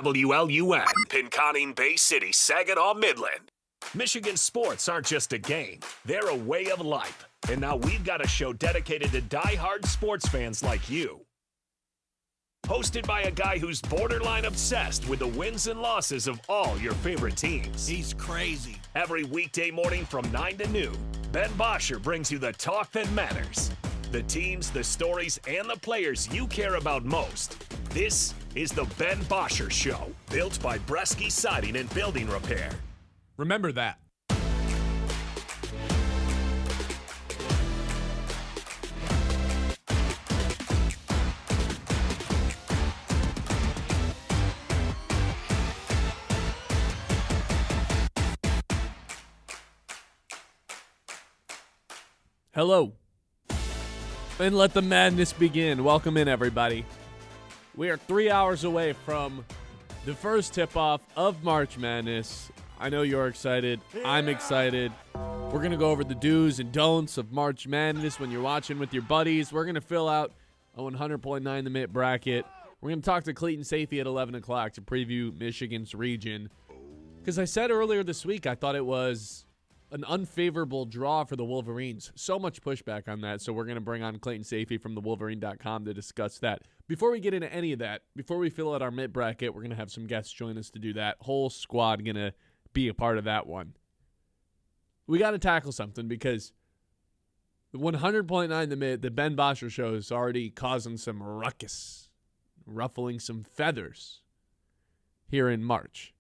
WLUN, Pinconning Bay City, Saginaw, Midland. Michigan sports aren't just a game, they're a way of life. And now we've got a show dedicated to die-hard sports fans like you. Hosted by a guy who's borderline obsessed with the wins and losses of all your favorite teams. He's crazy. Every weekday morning from 9 to noon, Ben Bosscher brings you the talk that matters. The teams, the stories, and the players you care about most. This is the Ben Bosscher Show, built by Bresky Siding and Building Repair. Remember that. Hello, and let the madness begin. Welcome in, everybody. We are 3 hours away from the first tip-off of March Madness. I know you're excited. I'm excited. We're going to go over the do's and don'ts of March Madness when you're watching with your buddies. We're going to fill out a 100.9 the minute bracket. We're going to talk to Clayton Sayfie at 11 o'clock to preview Michigan's region. Because I said earlier this week I thought it was an unfavorable draw for the Wolverines. So much pushback on that, so we're going to bring on Clayton Sayfie from thewolverine.com to discuss that. Before we get into any of that, before we fill out our mid bracket, we're going to have some guests join us to do that. Whole squad going to be a part of that one. We got to tackle something because the 100.9 the mid, the Ben Bosscher Show is already causing some ruckus, ruffling some feathers here in March.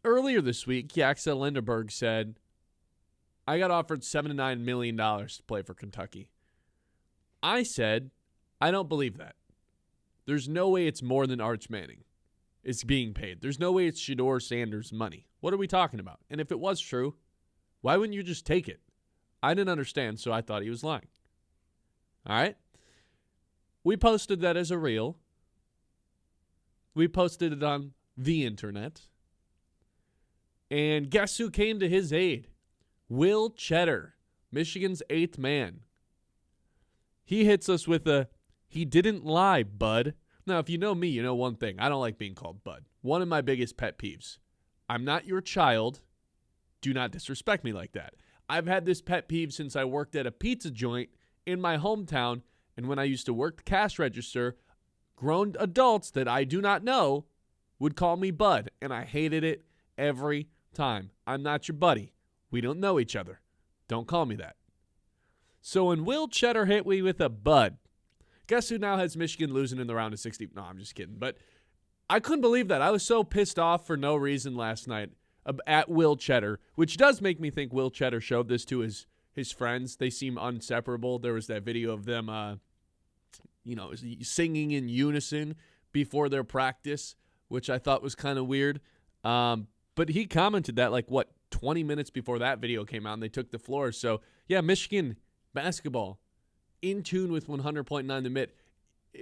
Earlier this week, Yaxel Lindenberg said, I got offered $7 to $9 million to play for Kentucky. I said, I don't believe that. There's no way it's more than Arch Manning is being paid. There's no way it's Shedeur Sanders' money. What are we talking about? And if it was true, why wouldn't you just take it? I didn't understand, so I thought he was lying. All right? We posted that as a reel. We posted it on the internet. And guess who came to his aid? Will Tschetter, Michigan's 8th man. He hits us with he didn't lie, bud. Now, if you know me, you know one thing. I don't like being called bud. One of my biggest pet peeves. I'm not your child. Do not disrespect me like that. I've had this pet peeve since I worked at a pizza joint in my hometown, and when I used to work the cash register, grown adults that I do not know would call me bud, and I hated it every time. I'm not your buddy. We don't know each other. Don't call me that. So when Will Tschetter hit me with a bud, guess who now has Michigan losing in the round of 60? No, I'm just kidding. But I couldn't believe that. I was so pissed off for no reason last night at Will Tschetter, which does make me think Will Tschetter showed this to his friends. They seem inseparable. There was that video of them, singing in unison before their practice, which I thought was kind of weird. But he commented that 20 minutes before that video came out and they took the floor. So, yeah, Michigan basketball in tune with 100.9 the mid.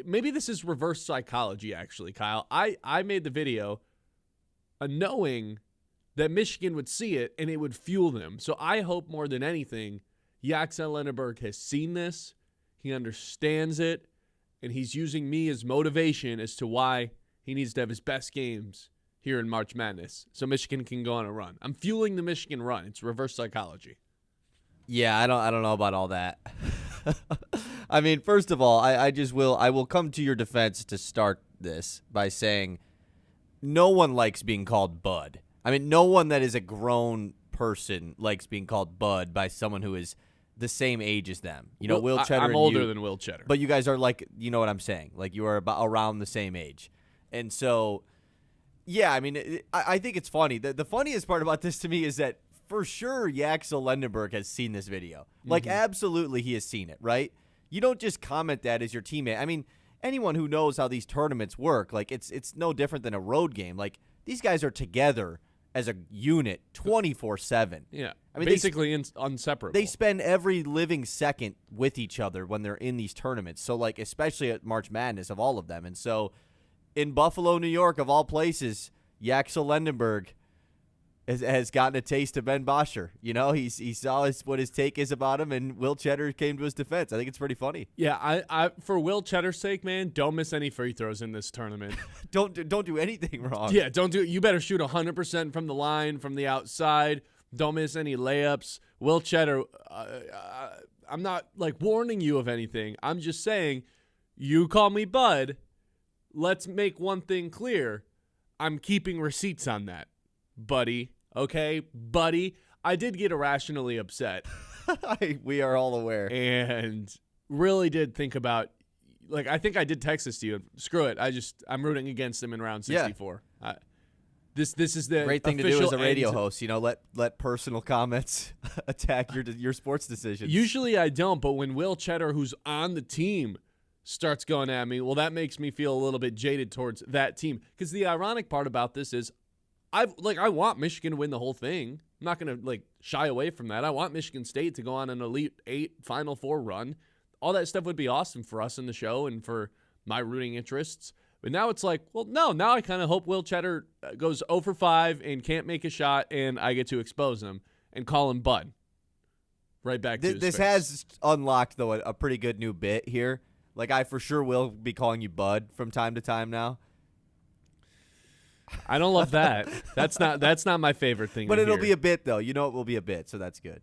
Maybe this is reverse psychology, actually, Kyle. I made the video knowing that Michigan would see it and it would fuel them. So I hope more than anything, Yaxel Lindenberg has seen this, he understands it, and he's using me as motivation as to why he needs to have his best games here in March Madness so Michigan can go on a run. I'm fueling the Michigan run. It's reverse psychology. Yeah, I don't know about all that. I mean, first of all, I will come to your defense to start this by saying no one likes being called bud. I mean, no one that is a grown person likes being called bud by someone who is the same age as them. You know, Will Tschetter. I'm older than Will Tschetter. But you guys are you know what I'm saying. You are about around the same age. And so, yeah, I mean, I think it's funny. The funniest part about this to me is that for sure Yaxel Lindenberg has seen this video. Absolutely he has seen it, right? You don't just comment that as your teammate. I mean, anyone who knows how these tournaments work, it's no different than a road game. These guys are together as a unit 24/7. Yeah, I mean, basically inseparable. They spend every living second with each other when they're in these tournaments. So, especially at March Madness of all of them. And so in Buffalo, New York, of all places, Yaxel Lindenberg has gotten a taste of Ben Bosscher. You know, he saw what his take is about him, and Will Tschetter came to his defense. I think it's pretty funny. Yeah, I for Will Chetter's sake, man, don't miss any free throws in this tournament. Don't do anything wrong. Yeah, don't do it. You better shoot 100% from the line, from the outside. Don't miss any layups. Will Tschetter, I'm not like warning you of anything. I'm just saying, you call me Bud. Let's make one thing clear. I'm keeping receipts on that, buddy. Okay, buddy. I did get irrationally upset. We are all aware. And really did think about, like, I think I did text this to you. Screw it. I'm rooting against them in round 64. Yeah. This is the great thing to do as a radio end. host. You know, let personal comments attack your sports decisions. Usually I don't, but when Will Tschetter, who's on the team, starts going at me, well, that makes me feel a little bit jaded towards that team. Because the ironic part about this is, I want Michigan to win the whole thing. I'm not going to shy away from that. I want Michigan State to go on an Elite Eight, Final Four run. All that stuff would be awesome for us in the show and for my rooting interests. But now it's like, well, no. Now I kind of hope Will Tschetter goes 0 for 5 and can't make a shot, and I get to expose him and call him Bud. Right back to his This face. has unlocked, though, a pretty good new bit here. Like, I for sure will be calling you Bud from time to time now. I don't love that. That's not my favorite thing. But it'll hear. be a bit, though. You know it will be a bit, so that's good.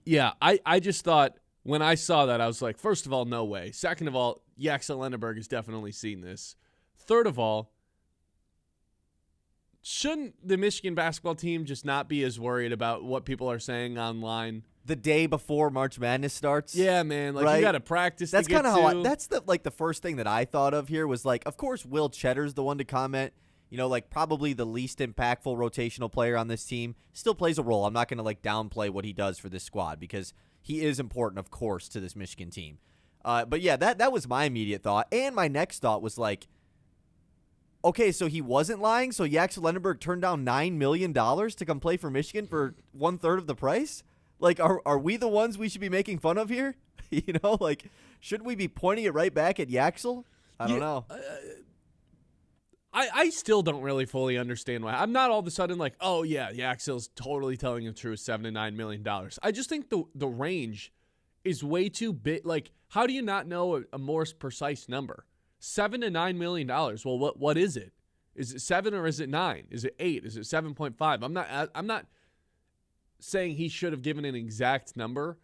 Yeah, I just thought when I saw that, I was like, first of all, no way. Second of all, Yaxel Lenneberg has definitely seen this. Third of all, shouldn't the Michigan basketball team just not be as worried about what people are saying online? The day before March Madness starts? Yeah, man. Like, right? you got to practice That's to get kind of to. that's the first thing that I thought of here was, like, of course, Will Chetter's the one to comment. You know, like, probably the least impactful rotational player on this team. Still plays a role. I'm not going to, downplay what he does for this squad because he is important, of course, to this Michigan team. But, yeah, that was my immediate thought. And my next thought was, okay, so he wasn't lying? So Yaxel Lenneberg turned down $9 million to come play for Michigan for 1/3 of the price? Like, are we the ones we should be making fun of here? You know, should we be pointing it right back at Yaxel? I don't know. I still don't really fully understand why. I'm not all of a sudden like, oh, yeah, Yaxel's totally telling the truth, $7 to $9 million. I just think the range is way too big. Like, how do you not know a more precise number? $7 to $9 million. Well, what is it? Is it 7 or is it 9? Is it 8? Is it 7.5? I'm not saying he should have given an exact number,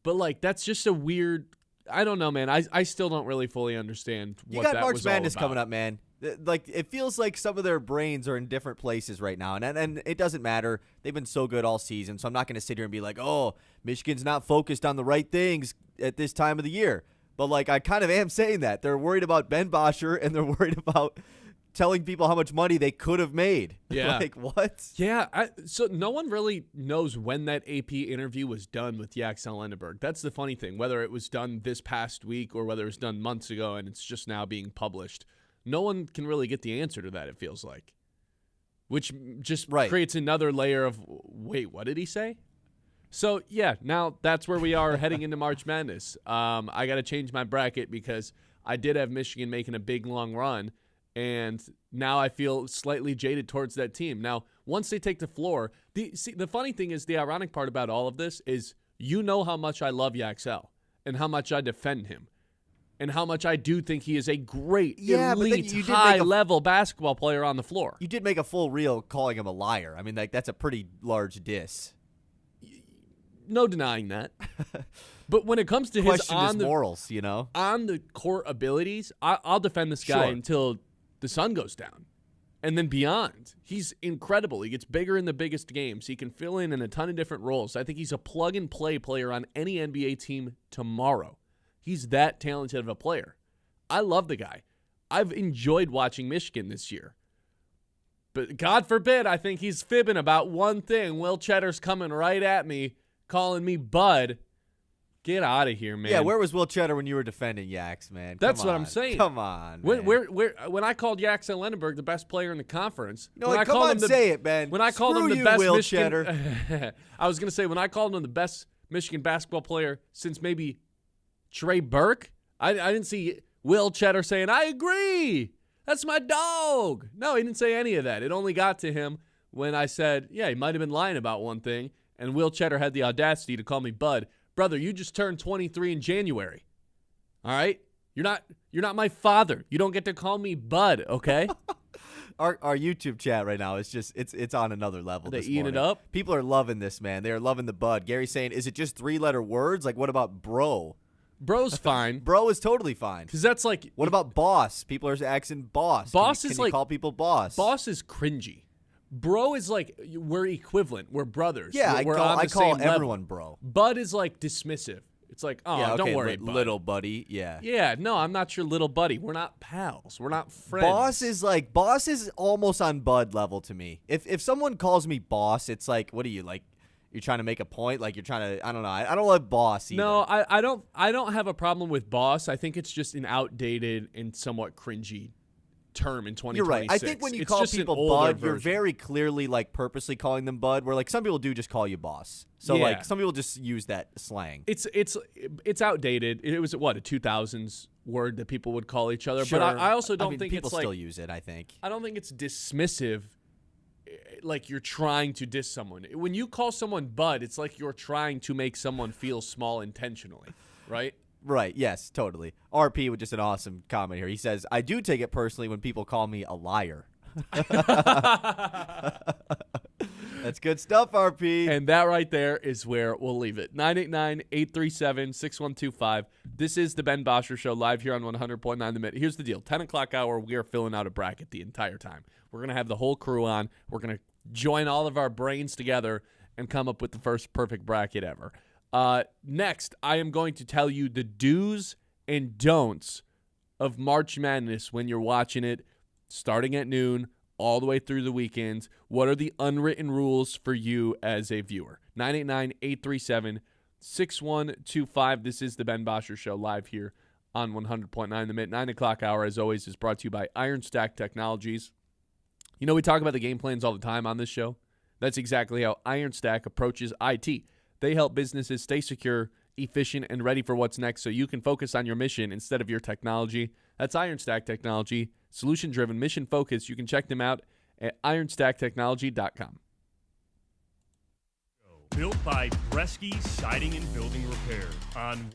but that's just a weird. I don't know, man. I still don't really fully understand what that was all about. You got March Madness coming up, man. It feels like some of their brains are in different places right now, and it doesn't matter. They've been so good all season, so I'm not going to sit here and be like, oh, Michigan's not focused on the right things at this time of the year. But, I kind of am saying that. They're worried about Ben Bosscher, and they're worried about telling people how much money they could have made. Yeah. What? Yeah. So no one really knows when that AP interview was done with Yaxel Lenneberg. That's the funny thing, whether it was done this past week or whether it was done months ago and it's just now being published. No one can really get the answer to that, it feels like. Which just creates another layer of, wait, what did he say? So, yeah, now that's where we are heading into March Madness. I got to change my bracket because I did have Michigan making a big, long run, and now I feel slightly jaded towards that team. Now, once they take the floor, the funny thing is, the ironic part about all of this is you know how much I love Yaxel and how much I defend him and how much I do think he is a great, elite, high-level basketball player on the floor. You did make a full reel calling him a liar. I mean, that's a pretty large diss. No denying that. But when it comes to his morals, you know, on the court abilities, I'll defend this guy until the sun goes down, and then beyond. He's incredible. He gets bigger in the biggest games. He can fill in a ton of different roles. I think he's a plug-and-play player on any NBA team tomorrow. He's that talented of a player. I love the guy. I've enjoyed watching Michigan this year. But God forbid, I think he's fibbing about one thing. Will Chetter's coming right at me, calling me Bud. Get out of here, man. Yeah, where was Will Tschetter when you were defending Yax, man? That's what I'm saying. Come on, man. When I called Yaxel Lenneberg the best player in the conference. Say it, man. When I called him the best Will Michigan, Tschetter. I was going to say, when I called him the best Michigan basketball player since maybe Trey Burke, I didn't see Will Tschetter saying, I agree. That's my dog. No, he didn't say any of that. It only got to him when I said, yeah, he might have been lying about one thing, and Will Tschetter had the audacity to call me Bud. Brother, you just turned 23 in January. All right? You're not my father. You don't get to call me Bud, okay? Our YouTube chat right now is just it's on another level. They this eating morning. it up? People are loving this, man. They are loving the Bud. Gary's saying, is it just 3-letter words? Like, what about bro? Bro's fine. Bro is totally fine. Because that's like... What about boss? People are asking boss. Boss can is you like... call people boss? Boss is cringy. Bro is like, we're equivalent. We're brothers. Yeah, we're I call same everyone level. bro. Bud is like dismissive. It's like, oh, Yeah, okay, don't worry, bud. little buddy. Yeah. Yeah, no, I'm not your little buddy. We're not pals. We're not friends. Boss is almost on Bud level to me. If someone calls me boss, it's like, what are you, like, you're trying to make a point? Like, you're trying to, I don't know. I don't like boss either. No, I don't have a problem with boss. I think it's just an outdated and somewhat cringy term in 2026. You're right. I think when you call people Bud, you're very clearly like purposely calling them Bud, where like some people do just call you boss. So Yeah. like some people just use that slang. It's outdated. It was what, a 2000s word that people would call each other. Sure. But I also don't mean, think people it's like, still use it, I think. I don't think it's dismissive, like you're trying to diss someone. When you call someone Bud, it's like you're trying to make someone feel small intentionally, right? Right, yes, totally. RP with just an awesome comment here. He says, I do take it personally when people call me a liar. That's good stuff, RP. And that right there is where we'll leave it. 989-837-6125. This is the Ben Bosscher Show live here on 100.9 The Minute. Here's the deal. 10 o'clock hour, we are filling out a bracket the entire time. We're going to have the whole crew on. We're going to join all of our brains together and come up with the first perfect bracket ever. Next, I am going to tell you the do's and don'ts of March Madness when you're watching it, starting at noon, all the way through the weekends. What are the unwritten rules for you as a viewer? 989-837-6125. This is the Ben Bosscher Show live here on 100.9 The Minute. 9 o'clock hour, as always, is brought to you by Iron Stack Technologies. You know, we talk about the game plans all the time on this show. That's exactly how Iron Stack approaches IT. They help businesses stay secure, efficient, and ready for what's next so you can focus on your mission instead of your technology. That's Iron Stack Technology, solution-driven, mission-focused. You can check them out at ironstacktechnology.com. Built by Bresky Siding and Building Repair on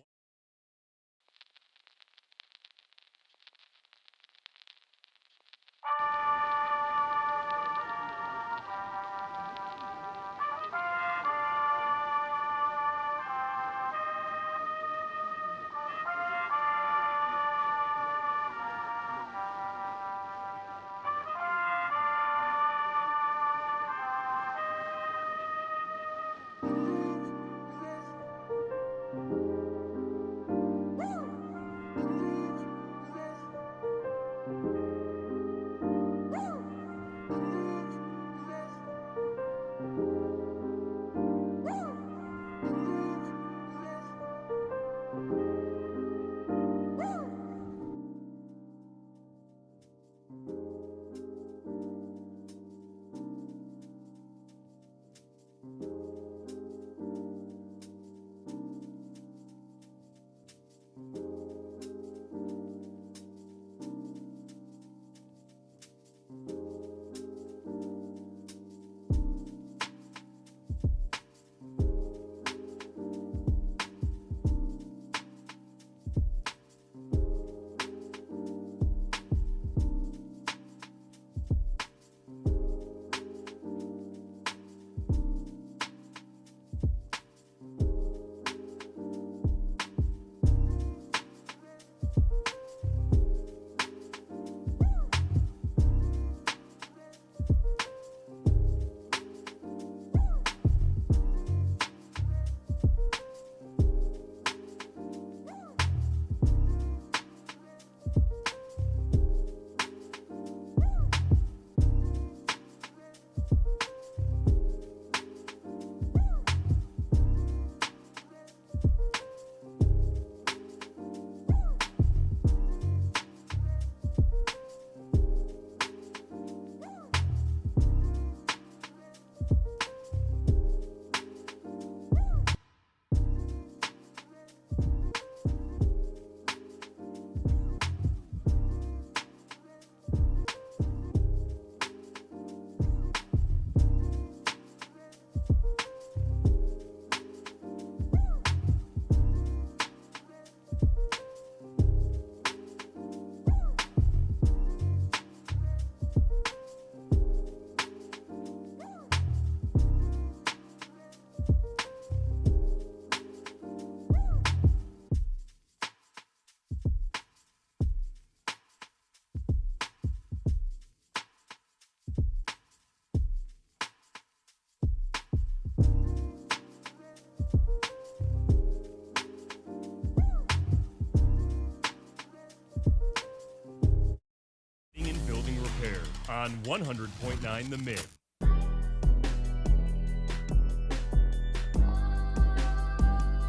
on 100.9 The Mid.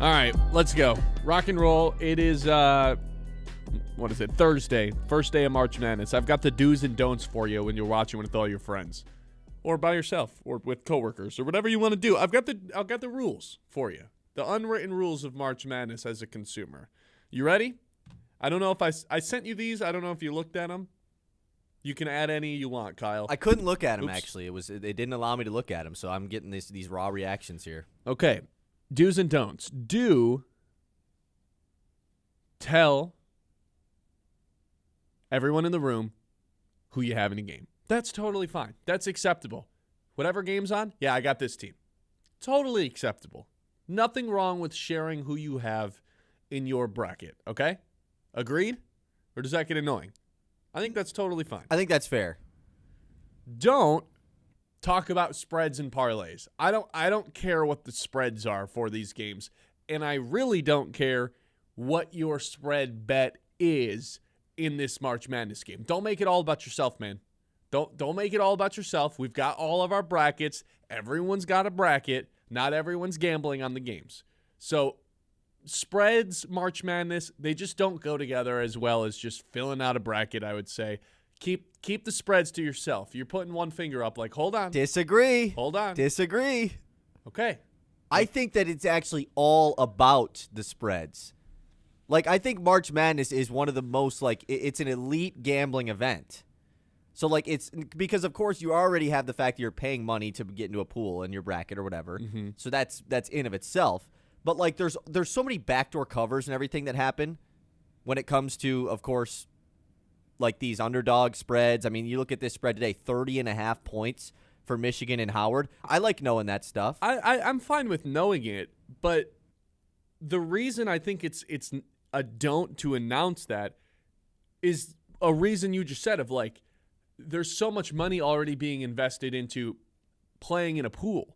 All right, let's go. Rock and roll. It is, Thursday. First day of March Madness. I've got the do's and don'ts for you when you're watching with all your friends. Or by yourself, or with coworkers, or whatever you want to do. I've got the rules for you. The unwritten rules of March Madness as a consumer. You ready? I don't know if I sent you these. I don't know if you looked at them. You can add any you want, Kyle. I couldn't look at them, actually. They didn't allow me to look at them, so I'm getting these raw reactions here. Okay. Do's and don'ts. Do tell everyone in the room who you have in a game. That's totally fine. That's acceptable. Whatever game's on, yeah, I got this team. Totally acceptable. Nothing wrong with sharing who you have in your bracket, okay? Agreed? Or does that get annoying? I think that's totally fine. I think that's fair. Don't talk about spreads and parlays. I don't care what the spreads are for these games, and I really don't care what your spread bet is in this March Madness game. Don't make it all about yourself, man. Don't make it all about yourself. We've got all of our brackets. Everyone's got a bracket. Not everyone's gambling on the games. So spreads, March Madness, they just don't go together as well as just filling out a bracket, I would say. Keep the spreads to yourself. You're putting one finger up like, hold on. Disagree. Hold on. Disagree. Okay. I think that it's actually all about the spreads. Like, I think March Madness is one of the most, like, it's an elite gambling event. So, like, it's because, of course, you already have the fact that you're paying money to get into a pool in your bracket or whatever. Mm-hmm. So that's in of itself. But, like, there's so many backdoor covers and everything that happen when it comes to, of course, like these underdog spreads. I mean, you look at this spread today, 30.5 points for Michigan and Howard. I like knowing that stuff. I'm fine with knowing it, but the reason I think it's a don't to announce that is a reason you just said of, like, there's so much money already being invested into playing in a pool.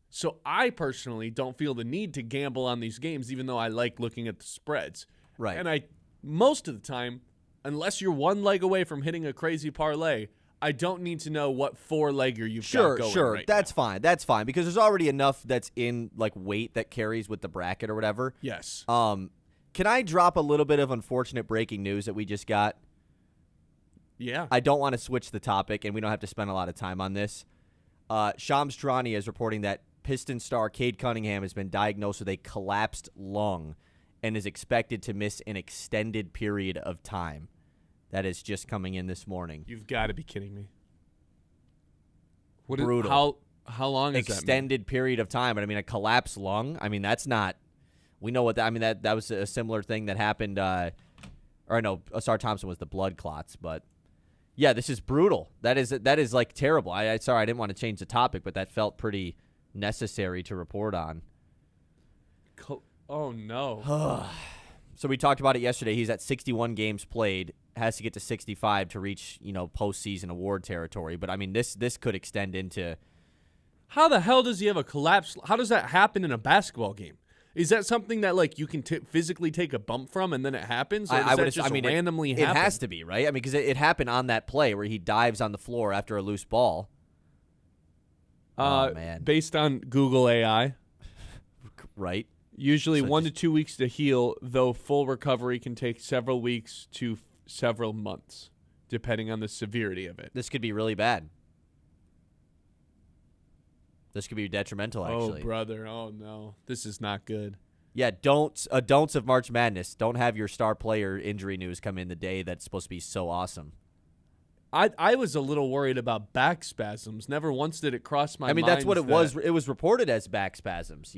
So I personally don't feel the need to gamble on these games, even though I like looking at the spreads. Right. And most of the time, unless you're one leg away from hitting a crazy parlay, I don't need to know what four-legger you've got going. Sure, right that's now. fine. That's fine because there's already enough that's in, like, weight that carries with the bracket or whatever. Yes. Can I drop a little bit of unfortunate breaking news that we just got? Yeah. I don't want to switch the topic, and we don't have to spend a lot of time on this. Shams Charania is reporting that Piston star Cade Cunningham has been diagnosed with a collapsed lung and is expected to miss an extended period of time. That is just coming in this morning. You've got to be kidding me. Brutal. How long is that? Extended period of time. But I mean, a collapsed lung. I mean, that's not. We know what that. I mean, that was a similar thing that happened. Or no, Asar Thompson was the blood clots. But yeah, this is brutal. That is like terrible. Sorry, I didn't want to change the topic, but that felt pretty necessary to report on. Oh no. So we talked about it yesterday. He's at 61 games played. Has to get to 65 to reach, postseason award territory. But I mean, this could extend into. How the hell does he have a collapse? How does that happen in a basketball game? Is that something that, like, you can physically take a bump from and then it happens? Or does that just randomly happen? It has to be, right? I mean, because it happened on that play where he dives on the floor after a loose ball. Oh, man. Based on Google AI. Right. Usually 1 to 2 weeks to heal, though full recovery can take several weeks to several months, depending on the severity of it. This could be really bad. This could be detrimental, actually. Oh, brother. Oh, no. This is not good. Yeah, don'ts of March Madness. Don't have your star player injury news come in the day that's supposed to be so awesome. I was a little worried about back spasms. Never once did it cross my mind. I mean, that's what it was. It was reported as back spasms,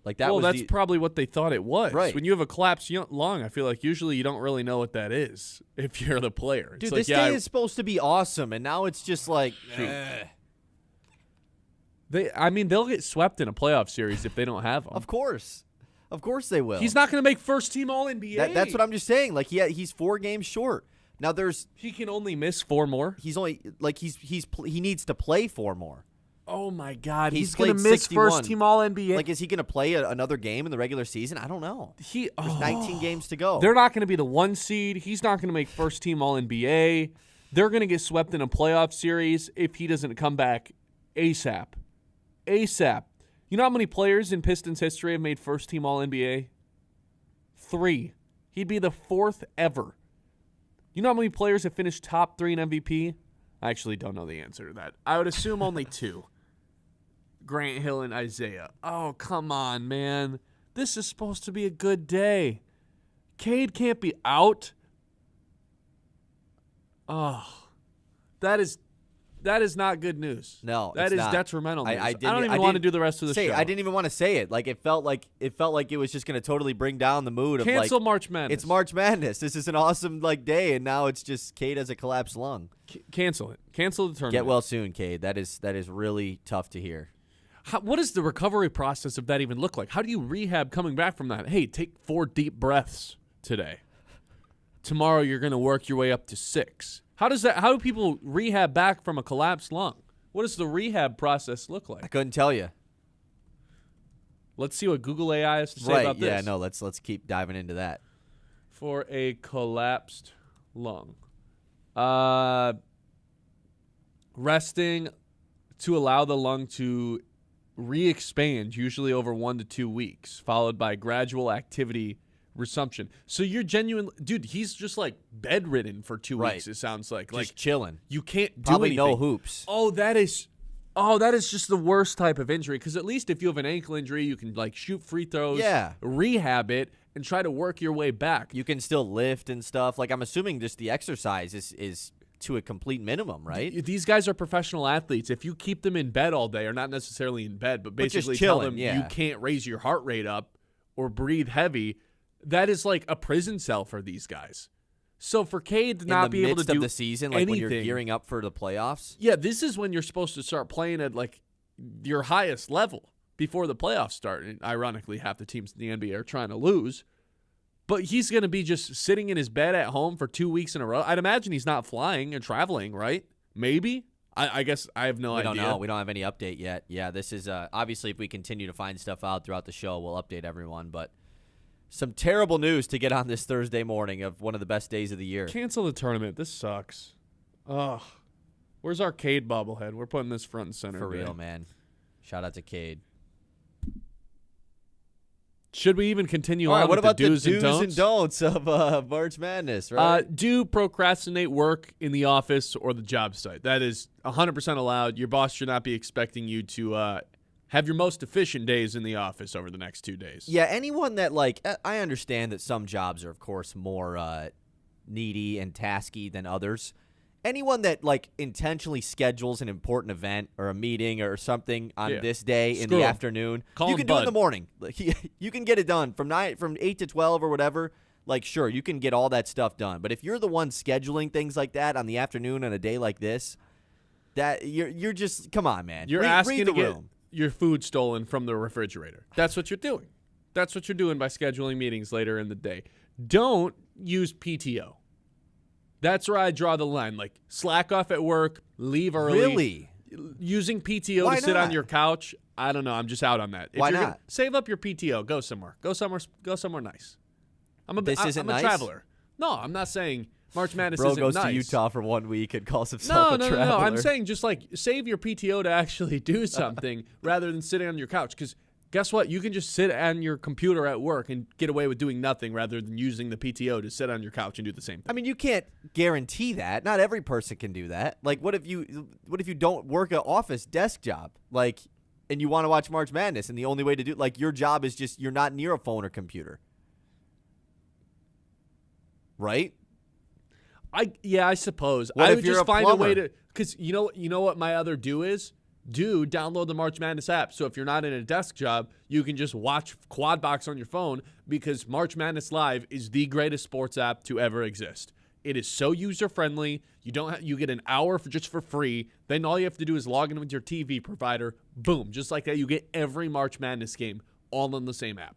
Like that. Well, that's probably what they thought it was. Right. When you have a collapsed lung, I feel like usually you don't really know what that is if you're the player. It's Dude, like, this day is supposed to be awesome, and now it's just like. They'll get swept in a playoff series if they don't have them. Of course they will. He's not going to make first team All NBA. That's what I'm just saying. Like, he's 4 games short. Now he can only miss 4 more. He's only like he needs to play 4 more. Oh my God, he's going to miss 61. first team All NBA. Like, is he going to play another game in the regular season? I don't know. There's 19 games to go. They're not going to be the 1 seed. He's not going to make first team All NBA. they're going to get swept in a playoff series if he doesn't come back ASAP. ASAP. You know how many players in Pistons history have made first-team All-NBA? 3. He'd be the 4th ever. You know how many players have finished top 3 in MVP? I actually don't know the answer to that. I would assume only 2. Grant Hill and Isaiah. Oh, come on, man. This is supposed to be a good day. Cade can't be out. Oh, that is not good news. No, that is not. detrimental news. I don't even I want to do the rest of the show. I didn't even want to say it. Like it felt like it was just going to totally bring down the mood of cancel like, March Madness. It's March Madness. This is an awesome day, and now it's just Cade has a collapsed lung. Cancel it. Cancel the tournament. Get well soon, Cade. That is really tough to hear. What does the recovery process of that even look like? How do you rehab coming back from that? Hey, take 4 deep breaths today. Tomorrow you're going to work your way up to 6. How do people rehab back from a collapsed lung? What does the rehab process look like? I couldn't tell you. Let's see what Google AI has to say about this. Yeah, no, let's keep diving into that. For a collapsed lung. Resting to allow the lung to re-expand, usually over 1 to 2 weeks, followed by gradual activity resumption. So you're genuine, dude. He's just like bedridden for 2 weeks. It sounds like just chilling. You can't do Probably anything. no hoops. That is just the worst type of injury. Because at least if you have an ankle injury, you can like shoot free throws, rehab it, and try to work your way back. You can still lift and stuff. Like I'm assuming just the exercise is to a complete minimum, right? These guys are professional athletes. If you keep them in bed all day, or not necessarily in bed, but basically just chilling, tell them yeah. you can't raise your heart rate up or breathe heavy, that is like a prison cell for these guys. So for Cade to not be able to do in the midst of the season, like when you're anything, gearing up for the playoffs? Yeah, this is when you're supposed to start playing at like your highest level before the playoffs start. And ironically, half the teams in the NBA are trying to lose. But he's going to be just sitting in his bed at home for 2 weeks in a row. I'd imagine he's not flying and traveling, right? Maybe. I guess I have no idea. We don't know. We don't have any update yet. Yeah, this is obviously if we continue to find stuff out throughout the show, we'll update everyone. But some terrible news to get on this Thursday morning of one of the best days of the year. Cancel the tournament. This sucks. Ugh. Where's our Cade bobblehead? We're putting this front and center. For real, man. Shout out to Cade. Should we even continue on what with about the do's and don'ts? don'ts of March Madness, right? Do procrastinate work in the office or the job site. That is 100% allowed. Your boss should not be expecting you to have your most efficient days in the office over the next 2 days. Yeah, anyone that, like, I understand that some jobs are, of course, more needy and tasky than others. Anyone that, like, intentionally schedules an important event or a meeting or something on this day in the afternoon, you can do it in the morning. Like, you can get it done from 8 to 12 or whatever. Like, sure, you can get all that stuff done. But if you're the one scheduling things like that on the afternoon on a day like this, that you're just, come on, man. You're read asking the to get room. your food stolen from the refrigerator. That's what you're doing. That's what you're doing by scheduling meetings later in the day. Don't use PTO. That's where I draw the line. Like, slack off at work, leave early. Really? Using PTO to sit on your couch, I don't know. I'm just out on that. Why not? Save up your PTO. Go somewhere. Go somewhere nice. I'm a nice? traveler. No, I'm not saying March Madness Bro isn't goes nice. to Utah for 1 week and calls himself a traveler. No. I'm saying just like save your PTO to actually do something rather than sitting on your couch. Because guess what? You can just sit on your computer at work and get away with doing nothing rather than using the PTO to sit on your couch and do the same thing. I mean, you can't guarantee that. Not every person can do that. Like, what if you don't work an office desk job, like, and you want to watch March Madness, and the only way to do, like, your job is just you're not near a phone or computer, right? I suppose. What I if would you're just a find a plumber? way to, because you know what my other do is? Download the March Madness app. So if you're not in a desk job, you can just watch Quad Box on your phone, because March Madness Live is the greatest sports app to ever exist. It is so user friendly. You get an hour just for free. Then all you have to do is log in with your TV provider. Boom, just like that, you get every March Madness game all on the same app.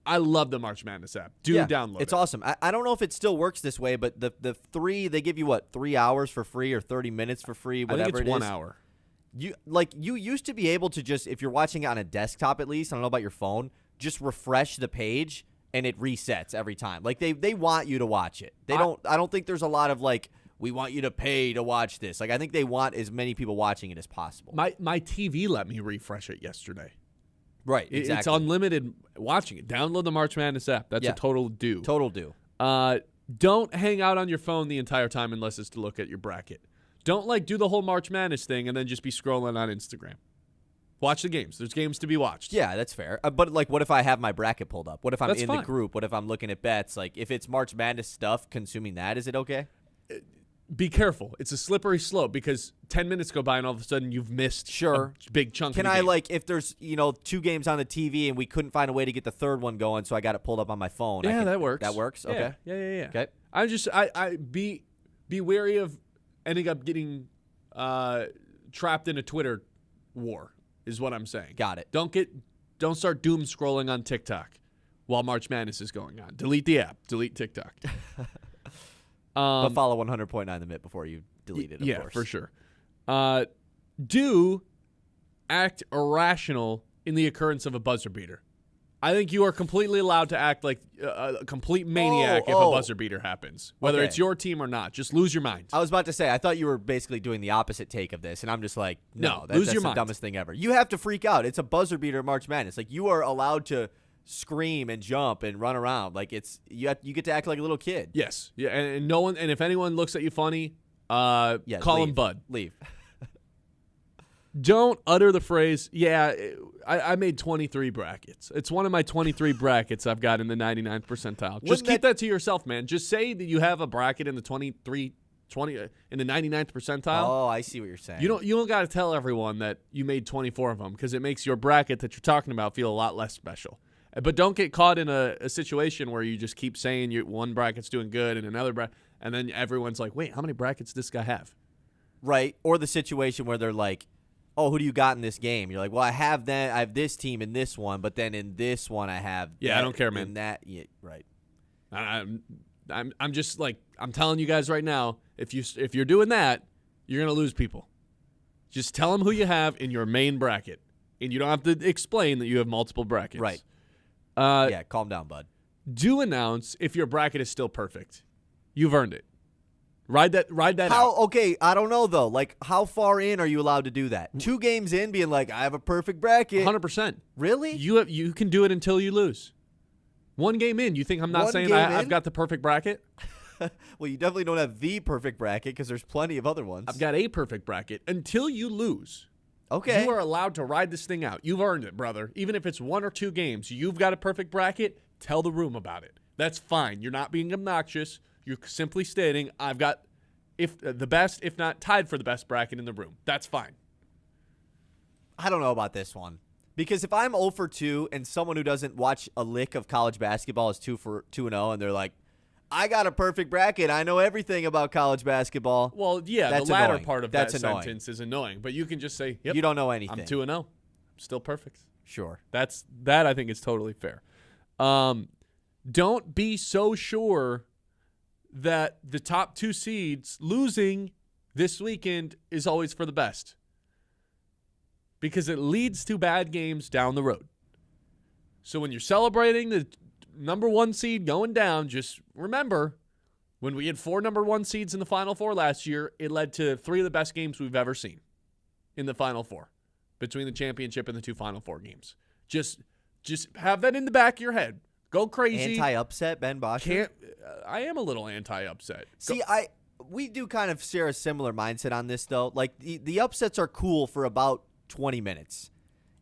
I love the March Madness app. Download it. It's awesome. I don't know if it still works this way, but the they give you 3 hours for free or 30 minutes for free, whatever I think it's it 1 is. hour. You used to be able to just, if you're watching it on a desktop at least, I don't know about your phone, just refresh the page and it resets every time. Like they want you to watch it. I don't think there's a lot of like we want you to pay to watch this. Like, I think they want as many people watching it as possible. My TV let me refresh it yesterday. Right, exactly. It's unlimited watching it. Download the March Madness app. That's a total do. Total do. Don't hang out on your phone the entire time unless it's to look at your bracket. Don't do the whole March Madness thing and then just be scrolling on Instagram. Watch the games. There's games to be watched. Yeah, that's fair. But what if I have my bracket pulled up? What if I'm That's in fine. the group? What if I'm looking at bets? Like, if it's March Madness stuff, consuming that, is it okay? Be careful. It's a slippery slope because 10 minutes go by and all of a sudden you've missed a big chunk Can of the I, game. if there's, 2 games on the TV and we couldn't find a way to get the third one going, so I got it pulled up on my phone. Yeah, that works. That works? Yeah. Okay. Yeah. Okay. I just be wary of ending up getting trapped in a Twitter war is what I'm saying. Got it. Don't start doom scrolling on TikTok while March Madness is going on. Delete the app. Delete TikTok. But follow 100.9 The Mitt before you delete it, of course. Yeah, for sure. Do act irrational in the occurrence of a buzzer beater. I think you are completely allowed to act like a complete maniac if a buzzer beater happens, whether it's your team or not. Just lose your mind. I was about to say, I thought you were basically doing the opposite take of this, and I'm just like, no, lose that's your the mind. dumbest thing ever. You have to freak out. It's a buzzer beater March Madness. Like, you are allowed to scream and jump and run around. Like, you get to act like a little kid. Yes. Yeah, and no one. And if anyone looks at you funny, call him Bud. Leave. Don't utter the phrase, I made 23 brackets. It's one of my 23 brackets I've got in the 99th percentile. Just keep that to yourself, man. Just say that you have a bracket in the 20 in the 99th percentile. Oh, I see what you're saying. You don't got to tell everyone that you made 24 of them because it makes your bracket that you're talking about feel a lot less special. But don't get caught in a situation where you just keep saying one bracket's doing good and another bracket, and then everyone's like, wait, how many brackets does this guy have? Right. Or the situation where they're like, oh, who do you got in this game? You're like, well, I have this team in this one, but then in this one I have I don't care, man. Right. I'm just I'm telling you guys right now, if you're doing that, you're gonna lose people. Just tell them who you have in your main bracket, and you don't have to explain that you have multiple brackets. Right. Calm down, bud. Do announce if your bracket is still perfect. You've earned it. Ride that How? out. Okay, I don't know though. Like, how far in are you allowed to do that? 2 games in, being like, I have a perfect bracket. 100%. Really? You can do it until you lose. 1 game in, you think I'm not saying I've got the perfect bracket? Well, you definitely don't have the perfect bracket because there's plenty of other ones. I've got a perfect bracket until you lose. Okay. You are allowed to ride this thing out. You've earned it, brother. Even if it's 1 or 2 games, you've got a perfect bracket. Tell the room about it. That's fine. You're not being obnoxious. You're simply stating, I've got the best, if not tied for the best bracket in the room. That's fine. I don't know about this one. Because if I'm 0 for 2 and someone who doesn't watch a lick of college basketball is 2 for 2-0 and they're like, I got a perfect bracket. I know everything about college basketball. Well, yeah, that's the latter annoying. part of That's that annoying. sentence is annoying. But you can just say, yep, you don't know anything. I'm 2-0. I'm still perfect. Sure. That I think is totally fair. Don't be so sure that the top 2 seeds losing this weekend is always for the best. Because it leads to bad games down the road. So when you're celebrating the number 1 seed going down, just remember, when we had 4 number 1 seeds in the Final Four last year, it led to 3 of the best games we've ever seen in the Final Four between the championship and the 2 Final Four games. Just have that in the back of your head. Go crazy. Anti-upset, Ben Bosscher? I am a little anti-upset. See, we do kind of share a similar mindset on this, though. Like, the upsets are cool for about 20 minutes.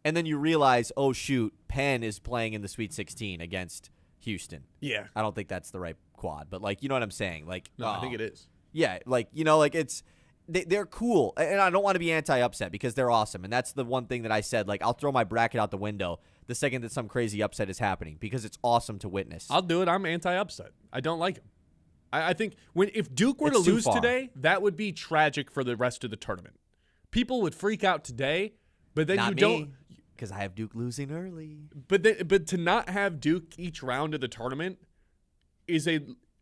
And then you realize, oh, shoot, Penn is playing in the Sweet 16 against Houston. Yeah. I don't think that's the right quad, but, like, you know what I'm saying? Like, No, I think it is. Yeah, like, like it's they're cool. And I don't want to be anti-upset because they're awesome. And that's the one thing that I said. Like, I'll throw my bracket out the window the second that some crazy upset is happening because it's awesome to witness. I'll do it. I'm anti-upset. I don't like him. I think if Duke were It's to too lose far. today, that would be tragic for the rest of the tournament. People would freak out today, but then Not you me, don't. because I have Duke losing early. But to not have Duke each round of the tournament is a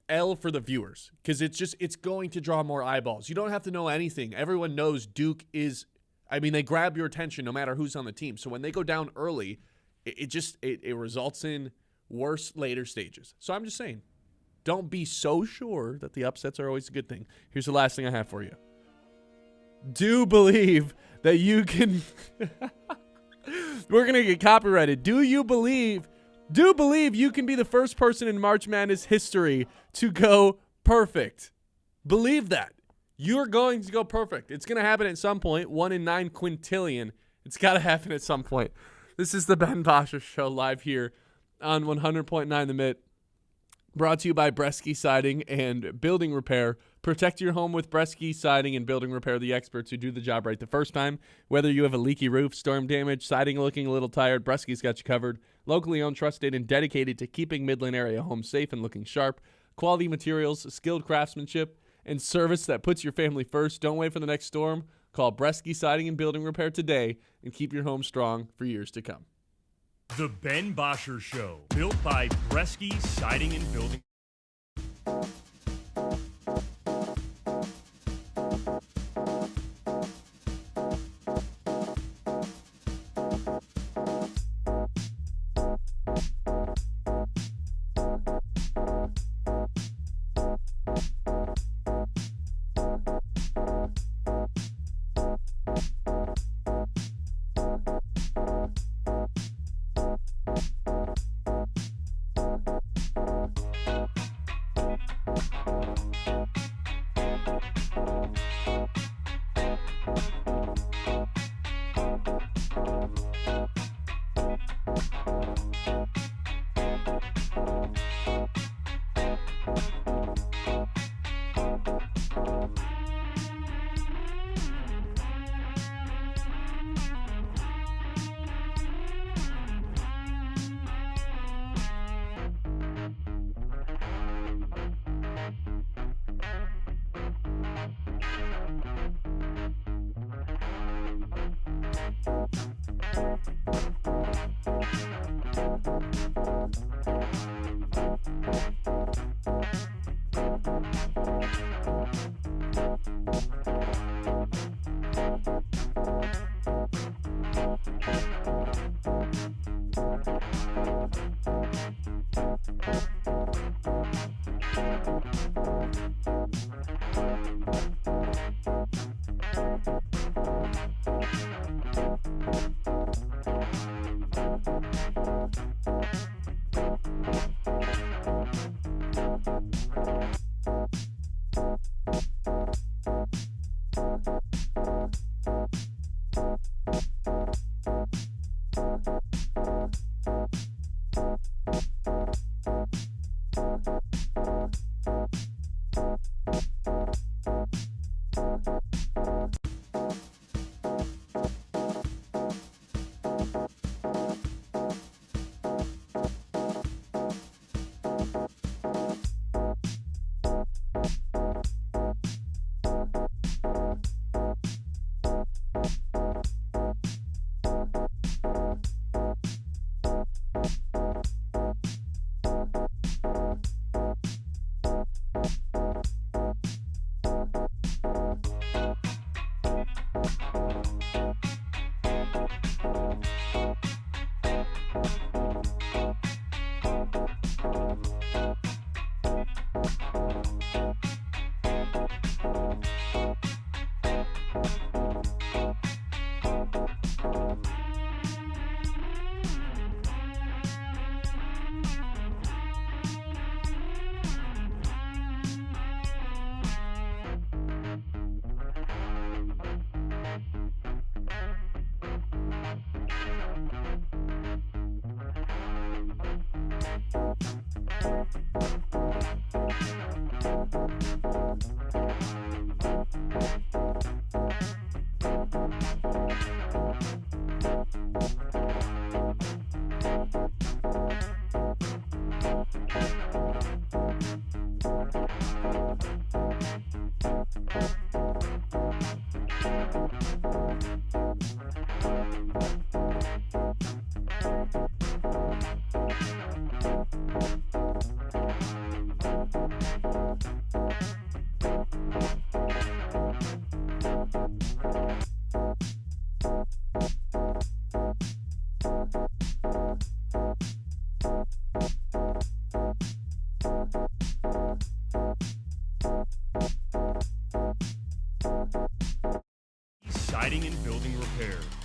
L for the viewers because it's going to draw more eyeballs. You don't have to know anything. Everyone knows Duke is. I mean, they grab your attention no matter who's on the team. So when they go down early, it results in worse later stages. So I'm just saying, don't be so sure that the upsets are always a good thing. Here's the last thing I have for you. Do believe that you can... We're going to get copyrighted. Do believe you can be the first person in March Madness history to go perfect. Believe that. You're going to go perfect. It's going to happen at some point. 1 in 9 quintillion. It's got to happen at some point. This is the Ben Bosscher Show live here on 100.9 The Mitt. Brought to you by Bresky Siding and Building Repair. Protect your home with Bresky Siding and Building Repair, the experts who do the job right the first time. Whether you have a leaky roof, storm damage, siding looking a little tired, Bresky's got you covered. Locally owned, trusted, and dedicated to keeping Midland area homes safe and looking sharp. Quality materials, skilled craftsmanship, and service that puts your family first. Don't wait for the next storm. Call Bresky Siding and Building Repair today and keep your home strong for years to come. The Ben Bosscher Show, built by Bresky Siding and Building.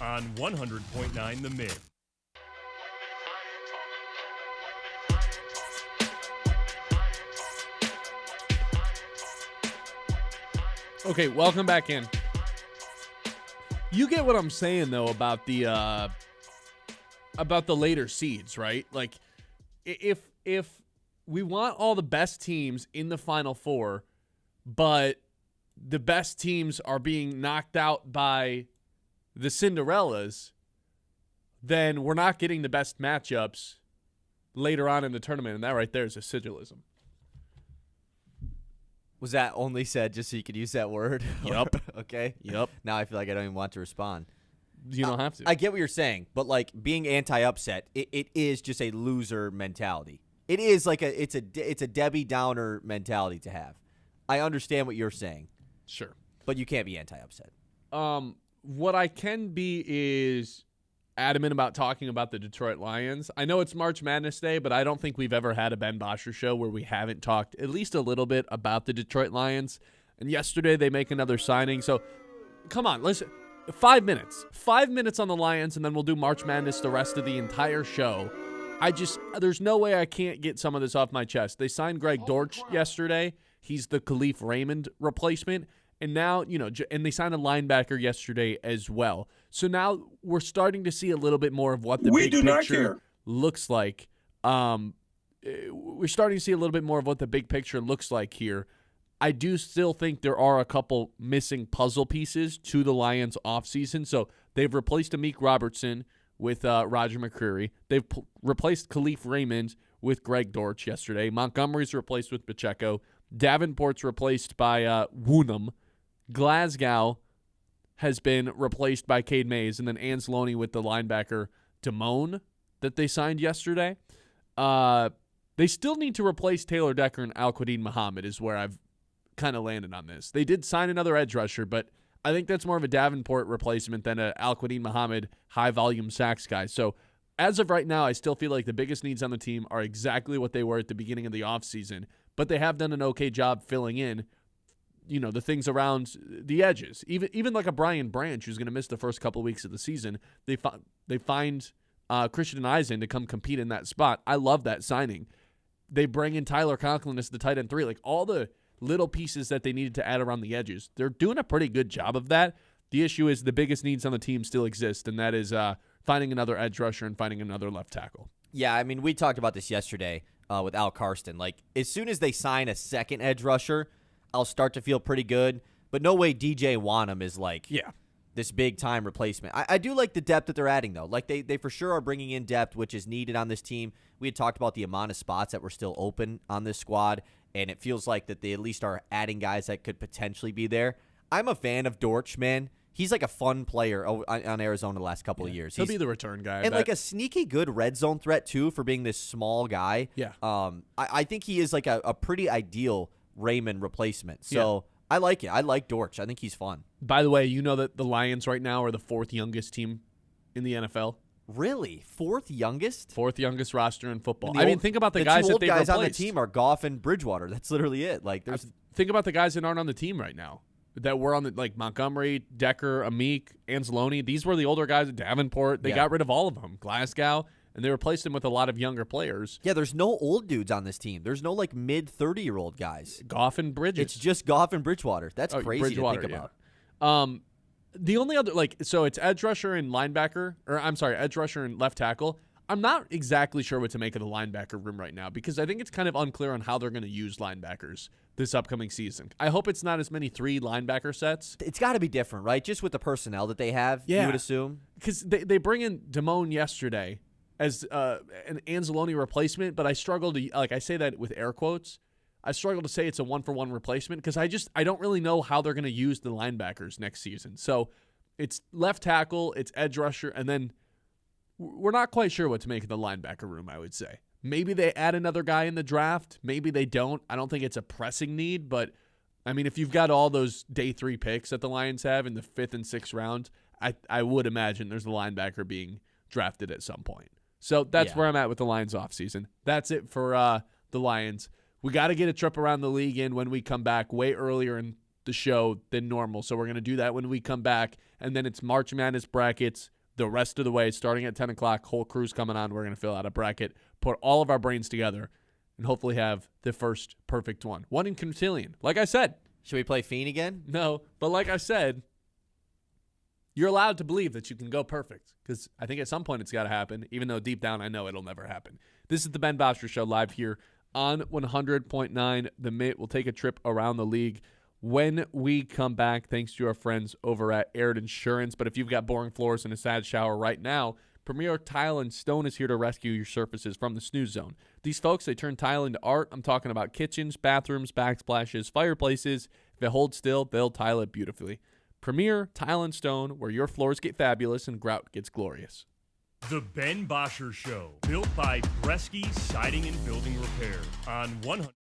on 100.9 The Mid. Okay, welcome back in. You get what I'm saying though about the later seeds, right? Like, if we want all the best teams in the Final Four, but the best teams are being knocked out by the Cinderellas, then we're not getting the best matchups later on in the tournament, and that right there is a sigilism. Was that only said just so you could use that word? Yep. Okay. Yep. Now I feel like I don't even want to respond. You don't have to. I get what you're saying, but like being anti-upset, it is just a loser mentality. It is like it's a Debbie Downer mentality to have. I understand what you're saying. Sure. But you can't be anti-upset. What I can be is adamant about talking about the Detroit Lions. I know it's March Madness Day, but I don't think we've ever had a Ben Bosscher show where we haven't talked at least a little bit about the Detroit Lions. And yesterday they make another signing. So come on, listen. 5 minutes. 5 minutes on the Lions, and then we'll do March Madness the rest of the entire show. There's no way I can't get some of this off my chest. They signed Greg Dortch yesterday. He's the Khalif Raymond replacement. And now, and they signed a linebacker yesterday as well. So now we're starting to see a little bit more of what the big picture looks like. We're starting to see a little bit more of what the big picture looks like here. I do still think there are a couple missing puzzle pieces to the Lions offseason. So they've replaced Amik Robertson with Roger McCreary. They've replaced Khalif Raymond with Greg Dortch yesterday. Montgomery's replaced with Pacheco. Davenport's replaced by Woonham. Glasgow has been replaced by Cade Mays, and then Anzalone with the linebacker Damone that they signed yesterday. They still need to replace Taylor Decker and Al-Quadin Muhammad is where I've kind of landed on this. They did sign another edge rusher, but I think that's more of a Davenport replacement than a Al-Quadin Muhammad high-volume sacks guy. So as of right now, I still feel like the biggest needs on the team are exactly what they were at the beginning of the offseason, but they have done an okay job filling in the things around the edges. Even like a Brian Branch, who's going to miss the first couple of weeks of the season, they find Christian Eisen to come compete in that spot. I love that signing. They bring in Tyler Conklin as the tight end 3. Like all the little pieces that they needed to add around the edges, they're doing a pretty good job of that. The issue is the biggest needs on the team still exist, and that is finding another edge rusher and finding another left tackle. Yeah, I mean, we talked about this yesterday with Al Karsten. Like, as soon as they sign a second edge rusher, I'll start to feel pretty good. But no way DJ Wanham is like this big-time replacement. I do like the depth that they're adding, though. Like, they for sure are bringing in depth, which is needed on this team. We had talked about the amount of spots that were still open on this squad, and it feels like that they at least are adding guys that could potentially be there. I'm a fan of Dortch, man. He's like a fun player on Arizona the last couple of years. He'll be the return guy. And like a sneaky good red zone threat, too, for being this small guy. Yeah. I think he is like a pretty ideal Raymond replacement. So I like it. I like Dortch. I think he's fun. By the way, you know that the Lions right now are the 4th youngest team in the NFL? Really? 4th youngest? 4th youngest roster in football. I mean, think about the guys that they replaced. The two old guys on the team are Goff and Bridgewater. That's literally it. Like, think about the guys that aren't on the team right now. That were on the Montgomery, Decker, Amik, Anzalone. These were the older guys at Davenport. They got rid of all of them. Glasgow, and they replaced them with a lot of younger players. Yeah, there's no old dudes on this team. There's no like mid-30-year-old guys. Goff and Bridges. It's just Goff and Bridgewater. That's crazy to think about. The only other so it's edge rusher and linebacker, or I'm sorry, edge rusher and left tackle. I'm not exactly sure what to make of the linebacker room right now because I think it's kind of unclear on how they're going to use linebackers this upcoming season. I hope it's not as many 3 linebacker sets. It's got to be different, right? Just with the personnel that they have, you would assume. Because they bring in Damone yesterday as an Anzalone replacement, but I struggle to, like I say that with air quotes, I struggle to say it's a 1-for-1 replacement because I don't really know how they're going to use the linebackers next season. So it's left tackle, it's edge rusher, and then we're not quite sure what to make of the linebacker room, I would say. Maybe they add another guy in the draft. Maybe they don't. I don't think it's a pressing need, but, I mean, if you've got all those day 3 picks that the Lions have in the 5th and 6th round, I would imagine there's a linebacker being drafted at some point. So that's where I'm at with the Lions offseason. That's it for the Lions. We got to get a trip around the league in when we come back way earlier in the show than normal. So we're going to do that when we come back. And then it's March Madness brackets the rest of the way, starting at 10 o'clock, whole crew's coming on. We're going to fill out a bracket, put all of our brains together, and hopefully have the first perfect one. One in Cotillion. Like I said. Should we play Fiend again? No, but like I said, you're allowed to believe that you can go perfect because I think at some point it's got to happen, even though deep down I know it'll never happen. This is the Ben Bosscher Show live here on 100.9 The Mitt. We'll take a trip around the league when we come back, thanks to our friends over at Aird Insurance. But if you've got boring floors and a sad shower right now, Premier Tile and Stone is here to rescue your surfaces from the snooze zone. These folks, they turn tile into art. I'm talking about kitchens, bathrooms, backsplashes, fireplaces. If it holds still, they'll tile it beautifully. Premier Tile and Stone, where your floors get fabulous and grout gets glorious. The Ben Bosscher Show, built by Bresky Siding and Building Repair on 100.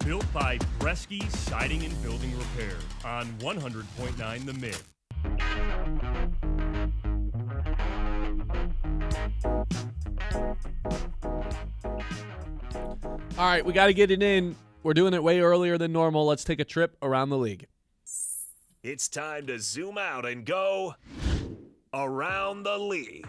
Built by Bresky Siding and Building Repair on 100.9 The Mid. All right, we got to get it in. We're doing it way earlier than normal. Let's take a trip around the league. It's time to zoom out and go around the league.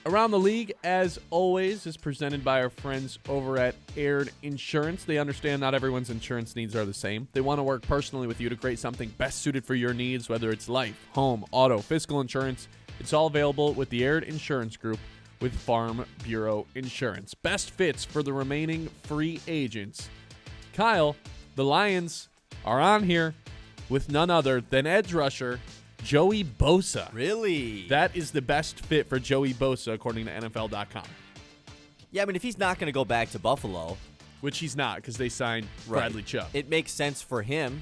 Around the League, as always, is presented by our friends over at Aired Insurance. They understand not everyone's insurance needs are the same. They want to work personally with you to create something best suited for your needs, whether it's life, home, auto, physical insurance. It's all available with the Aired Insurance Group with Farm Bureau Insurance. Best fits for the remaining free agents. Kyle, the Lions are on here with none other than edge rusher Joey Bosa. Really? That is the best fit for Joey Bosa, according to NFL.com. Yeah, I mean, if he's not going to go back to Buffalo. Which he's not, because they signed Bradley Chubb. It makes sense for him.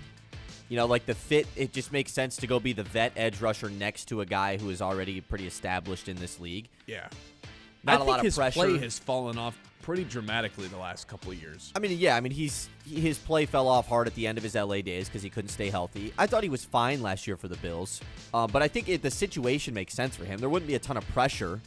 You know, like the fit, it just makes sense to go be the vet edge rusher next to a guy who is already pretty established in this league. Yeah. Not I a think lot of his pressure. play has fallen off pretty dramatically the last couple of years. I mean, yeah, his play fell off hard at the end of his LA days because he couldn't stay healthy. I thought he was fine last year for the Bills, but I think the situation makes sense for him. There wouldn't be a ton of pressure,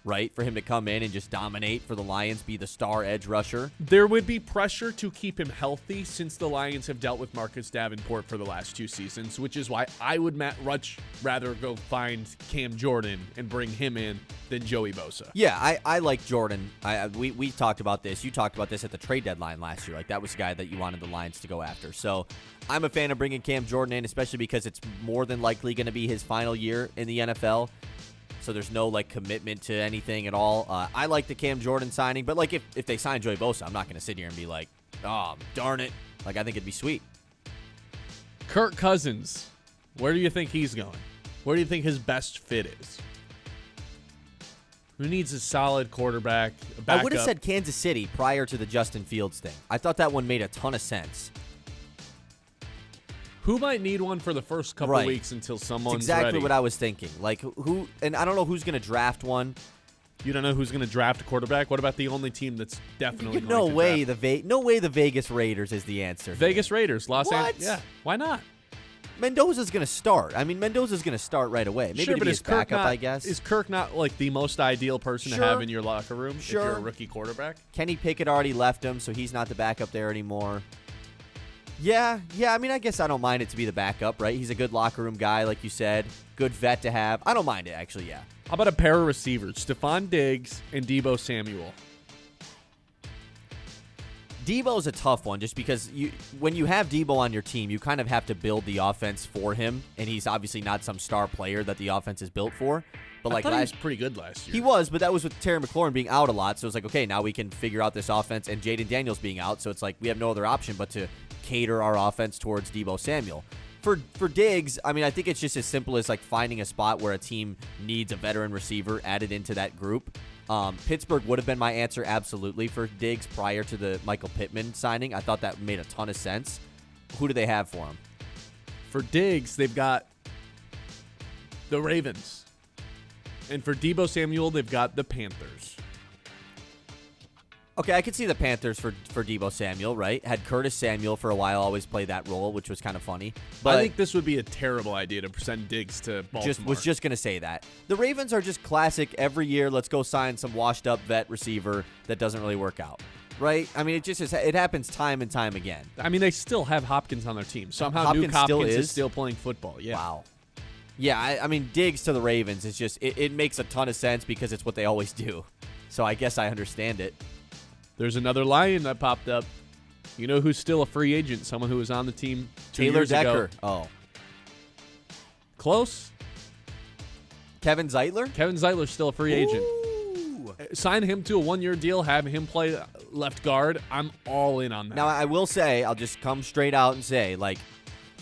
right, for him to come in and just dominate for the Lions, be the star edge rusher. There would be pressure to keep him healthy since the Lions have dealt with Marcus Davenport for the last 2 seasons, which is why I would much rather go find Cam Jordan and bring him in than Joey Bosa. Yeah, I like Jordan. We talked about this. You talked about this at the trade deadline last year. Like, that was a guy that you wanted the Lions to go after. So I'm a fan of bringing Cam Jordan in, especially because it's more than likely going to be his final year in the NFL. So there's no, like, commitment to anything at all. I like the Cam Jordan signing, but, like, if they sign Joey Bosa, I'm not going to sit here and be like, oh, darn it. Like, I think it'd be sweet. Kirk Cousins, where do you think he's going? Where do you think his best fit is? Who needs a solid quarterback, a backup? I would have said Kansas City prior to the Justin Fields thing. I thought that one made a ton of sense. Who might need one for the first couple Right. weeks until someone's That's exactly ready? what I was thinking. Like, who, and I don't know who's going to draft one. You don't know who's going to draft a quarterback? What about the only team that's definitely going No to way draft? no way the Vegas Raiders is the answer. Vegas Raiders, Los What? Angeles. Yeah, why not? Mendoza's going to start. I mean, Mendoza's going to start right away. Maybe sure, to but be is his Kirk backup, not, I guess. Is Kirk not like the most ideal person to Sure. have in your locker room if you're Sure. a rookie quarterback? Kenny Pickett already left him, so he's not the backup there anymore. Yeah, I mean, I guess I don't mind it to be the backup, right? He's a good locker room guy, like you said. Good vet to have. I don't mind it, actually, yeah. How about a pair of receivers, Stephon Diggs and Deebo Samuel? Debo's a tough one just because when you have Debo on your team, you kind of have to build the offense for him, and he's obviously not some star player that the offense is built for. But I like thought he was pretty good last year. He was, but that was with Terry McLaurin being out a lot, so it's like, okay, now we can figure out this offense, and Jaden Daniels being out, so it's like we have no other option but to cater our offense towards Deebo Samuel. For Diggs, I mean, I think it's just as simple as like finding a spot where a team needs a veteran receiver added into that group. Pittsburgh would have been my answer absolutely for Diggs prior to the Michael Pittman signing. I thought that made a ton of sense. Who do they have for him? For Diggs, they've got the Ravens. And for Deebo Samuel, they've got the Panthers. Okay, I could see the Panthers for Deebo Samuel, right? Had Curtis Samuel for a while always play that role, which was kind of funny. But I think this would be a terrible idea to send Diggs to Baltimore. was just going to say that. The Ravens are just classic every year. Let's go sign some washed up vet receiver that doesn't really work out. Right? I mean, it happens time and time again. I mean, they still have Hopkins on their team. Somehow Hopkins Nuke Hopkins still is still playing football. Yeah. Wow. Yeah, I mean, Diggs to the Ravens is just, it makes a ton of sense because it's what they always do. So I guess I understand it. There's another Lion that popped up. You know who's still a free agent? Someone who was on the team 2 Taylor years Decker. ago. Oh. Close. Kevin Zeitler? Kevin Zeitler's still a free agent. Ooh. Sign him to a 1-year deal, have him play left guard. I'm all in on that. Now, I will say, I'll just come straight out and say, like,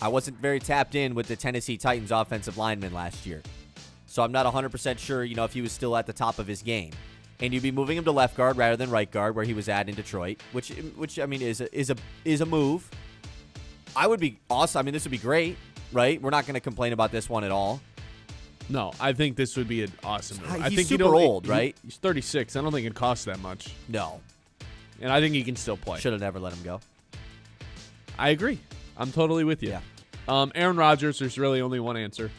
I wasn't very tapped in with the Tennessee Titans offensive lineman last year. So I'm not 100% sure, if he was still at the top of his game. And you'd be moving him to left guard rather than right guard where he was at in Detroit, which I mean is a move. I would be awesome. I mean, this would be great, right? We're not going to complain about this one at all. No, I think this would be an awesome move. I He's think super old, right? He's 36. I don't think it costs that much. No. and I think he can still play. Should have never let him go. I agree. I'm totally with you. Yeah. Aaron Rodgers, there's really only one answer.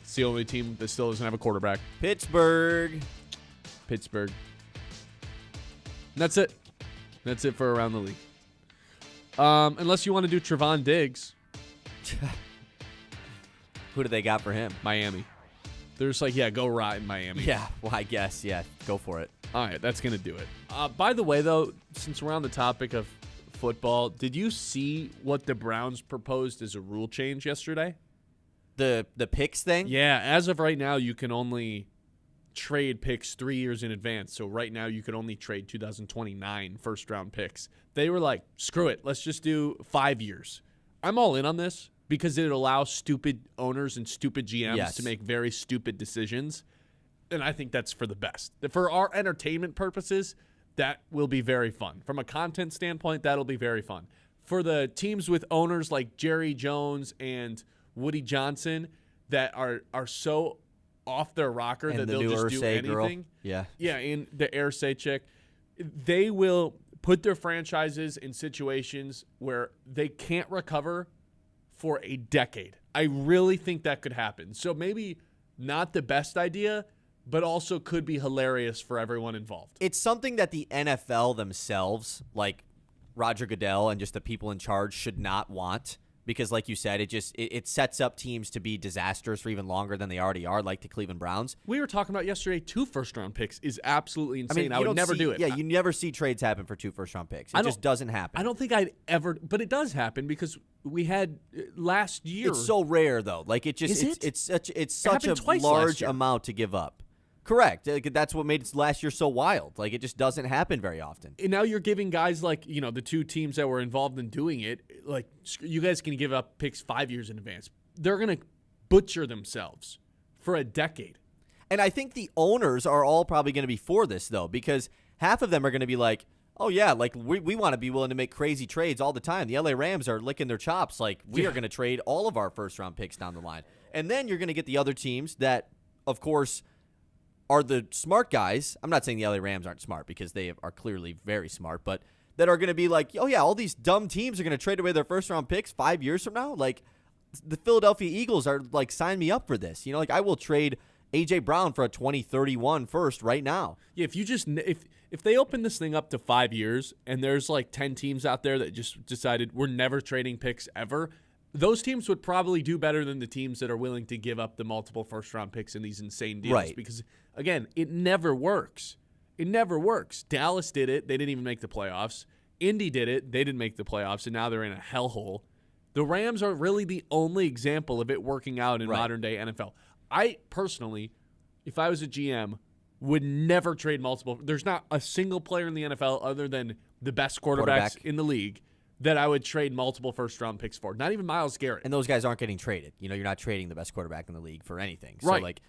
It's the only team that still doesn't have a quarterback. Pittsburgh. And that's it. That's it for around the league. Unless you want to do Trevon Diggs. Who do they got for him? Miami. They're just like, yeah, go rot in Miami. Yeah, well, I guess, yeah, go for it. All right, that's going to do it. By the way, though, since we're on the topic of football, did you see what the Browns proposed as a rule change yesterday? The picks thing? Yeah, as of right now, you can only trade picks 3 years in advance. So right now, you can only trade 2029 first-round picks. They were like, screw it, let's just do 5 years. I'm all in on this because it allows stupid owners and stupid GMs to make very stupid decisions. And I think that's for the best. For our entertainment purposes, that will be very fun. From a content standpoint, that'll be very fun. For the teams with owners like Jerry Jones and Woody Johnson that are so off their rocker and that the they'll just do anything. Girl. Yeah. Yeah, and the Irsay chick. They will put their franchises in situations where they can't recover for a decade. I really think that could happen. So maybe not the best idea, but also could be hilarious for everyone involved. It's something that the NFL themselves, like Roger Goodell and just the people in charge, should not want because, like you said, it sets up teams to be disasters for even longer than they already are, like the Cleveland Browns. We were talking about yesterday, 2 first-round picks is absolutely insane. I would never do it. Yeah, you never see trades happen for 2 first-round picks. It just doesn't happen. I don't think I'd ever, but it does happen because we had last year. It's so rare, though. Like it just, Is it's such a large amount to give up. Correct. That's what made last year so wild. Like, it just doesn't happen very often. And now you're giving guys like, the 2 teams that were involved in doing it, like, you guys can give up picks 5 years in advance. They're going to butcher themselves for a decade. And I think the owners are all probably going to be for this, though, because half of them are going to be like, oh, yeah, like, we want to be willing to make crazy trades all the time. The LA Rams are licking their chops. Like, we are going to trade all of our first-round picks down the line. And then you're going to get the other teams that, of course, are the smart guys. I'm not saying the LA Rams aren't smart because they are clearly very smart, but that are going to be like, oh, yeah, all these dumb teams are going to trade away their first-round picks 5 years from now. Like, the Philadelphia Eagles are like, sign me up for this. Like, I will trade A.J. Brown for a 2031 first right now. Yeah, if they open this thing up to 5 years and there's like 10 teams out there that just decided we're never trading picks ever, those teams would probably do better than the teams that are willing to give up the multiple first-round picks in these insane deals. Right. Because, again, it never works. It never works. Dallas did it. They didn't even make the playoffs. Indy did it. They didn't make the playoffs, and now they're in a hellhole. The Rams are really the only example of it working out in modern-day NFL. I, personally, if I was a GM, would never trade multiple. There's not a single player in the NFL other than the best quarterbacks in the league that I would trade multiple first-round picks for. Not even Myles Garrett. And those guys aren't getting traded. You're not trading the best quarterback in the league for anything. So, right. like,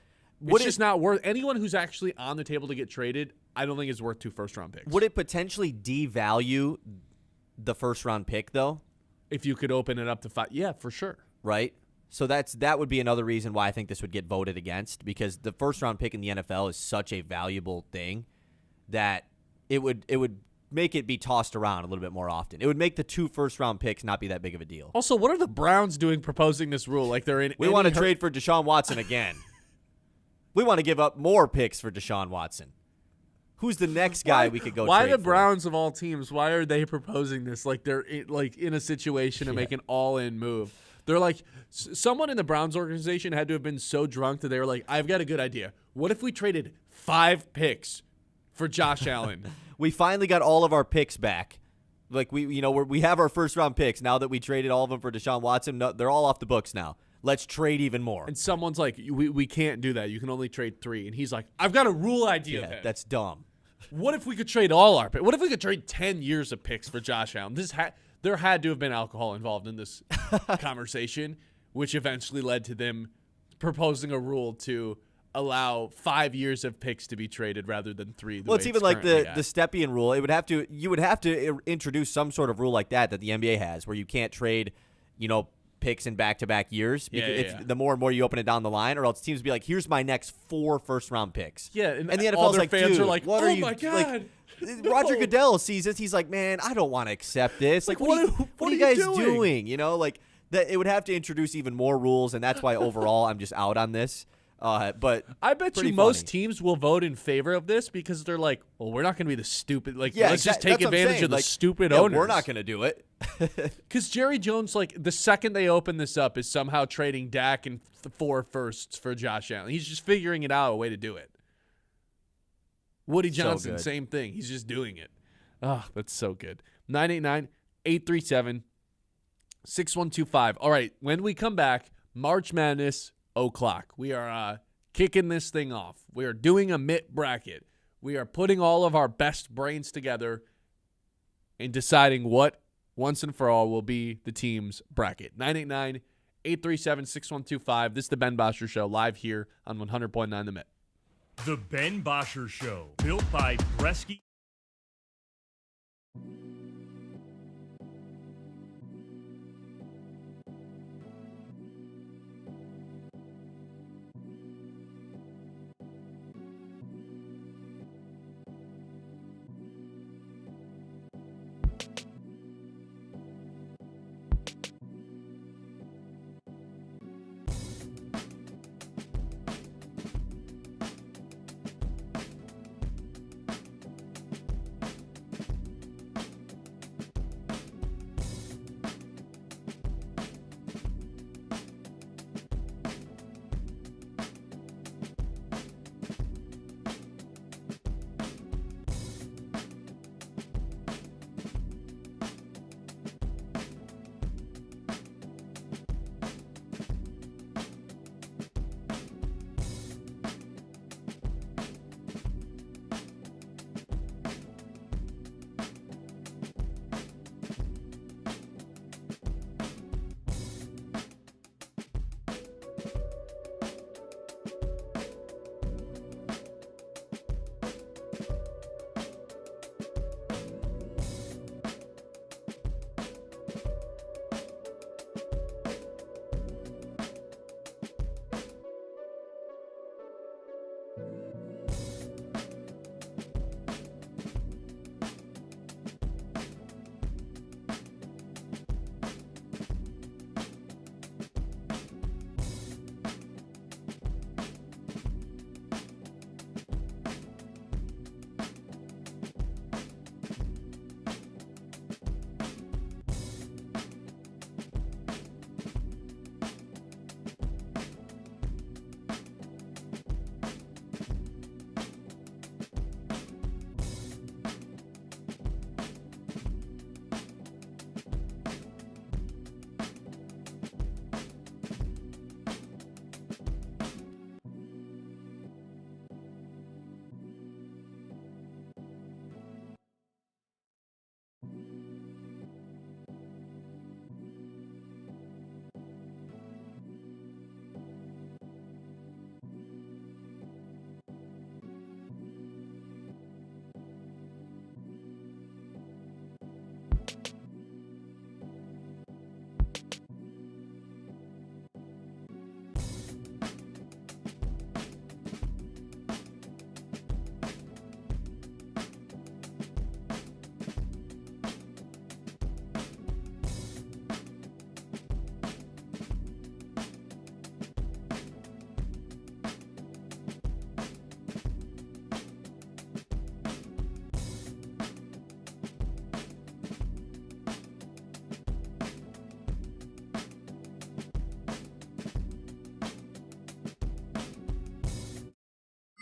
it's just not worth – anyone who's actually on the table to get traded, I don't think is worth 2 first-round picks. Would it potentially devalue the first-round pick, though? If you could open it up to 5 – yeah, for sure. Right? So that would be another reason why I think this would get voted against, because the first-round pick in the NFL is such a valuable thing that it would make it be tossed around a little bit more often. It would make the 2 first-round picks not be that big of a deal. Also, what are the Browns doing proposing this rule? Like they're in. We want to trade for Deshaun Watson again. We want to give up more picks for Deshaun Watson. Who's the next guy we could go? Why trade the for? Browns of all teams? Why are they proposing this? Like they're in a situation to make an all-in move. They're like, someone in the Browns organization had to have been so drunk that they were like, I've got a good idea. What if we traded 5 picks for Josh Allen? We finally got all of our picks back. Like we have our first round picks now that we traded all of them for Deshaun Watson. No, they're all off the books now. Let's trade even more. And someone's like, we can't do that. You can only trade 3. And he's like, I've got a rule idea. Yeah, then. that's dumb. What if we could trade all our picks? What if we could trade 10 years of picks for Josh Allen? There had to have been alcohol involved in this conversation, which eventually led to them proposing a rule to allow 5 years of picks to be traded rather than 3. Well, it's even like the Stepien rule. You would have to introduce some sort of rule like that the NBA has, where you can't trade, picks in back-to-back years. The more and more you open it down the line, or else teams would be like, here's my next 4 first-round picks. Yeah, and the all NFL's their like, fans dude, are like, what oh are you, my God. like, Roger Goodell sees this. He's like, man, I don't want to accept this. Like, what are you guys doing? You know, like that. It would have to introduce even more rules, and that's why overall I'm just out on this. But I bet you most teams will vote in favor of this because they're like, well, we're not going to be the stupid. Like, let's just take advantage of the stupid owners. We're not going to do it. Because Jerry Jones, like, the second they open this up is somehow trading Dak and 4 firsts for Josh Allen. He's just figuring it out, a way to do it. Woody Johnson, same thing. He's just doing it. Oh, that's so good. 989-837-6125. All right, when we come back, March Madness o'clock. We are kicking this thing off. We are doing a Mitt bracket. We are putting all of our best brains together and deciding what, once and for all, will be the team's bracket. 989-837-6125. This is the Ben Bosscher Show, live here on 100.9 The Mitt. The Ben Bosscher Show, built by Bresky.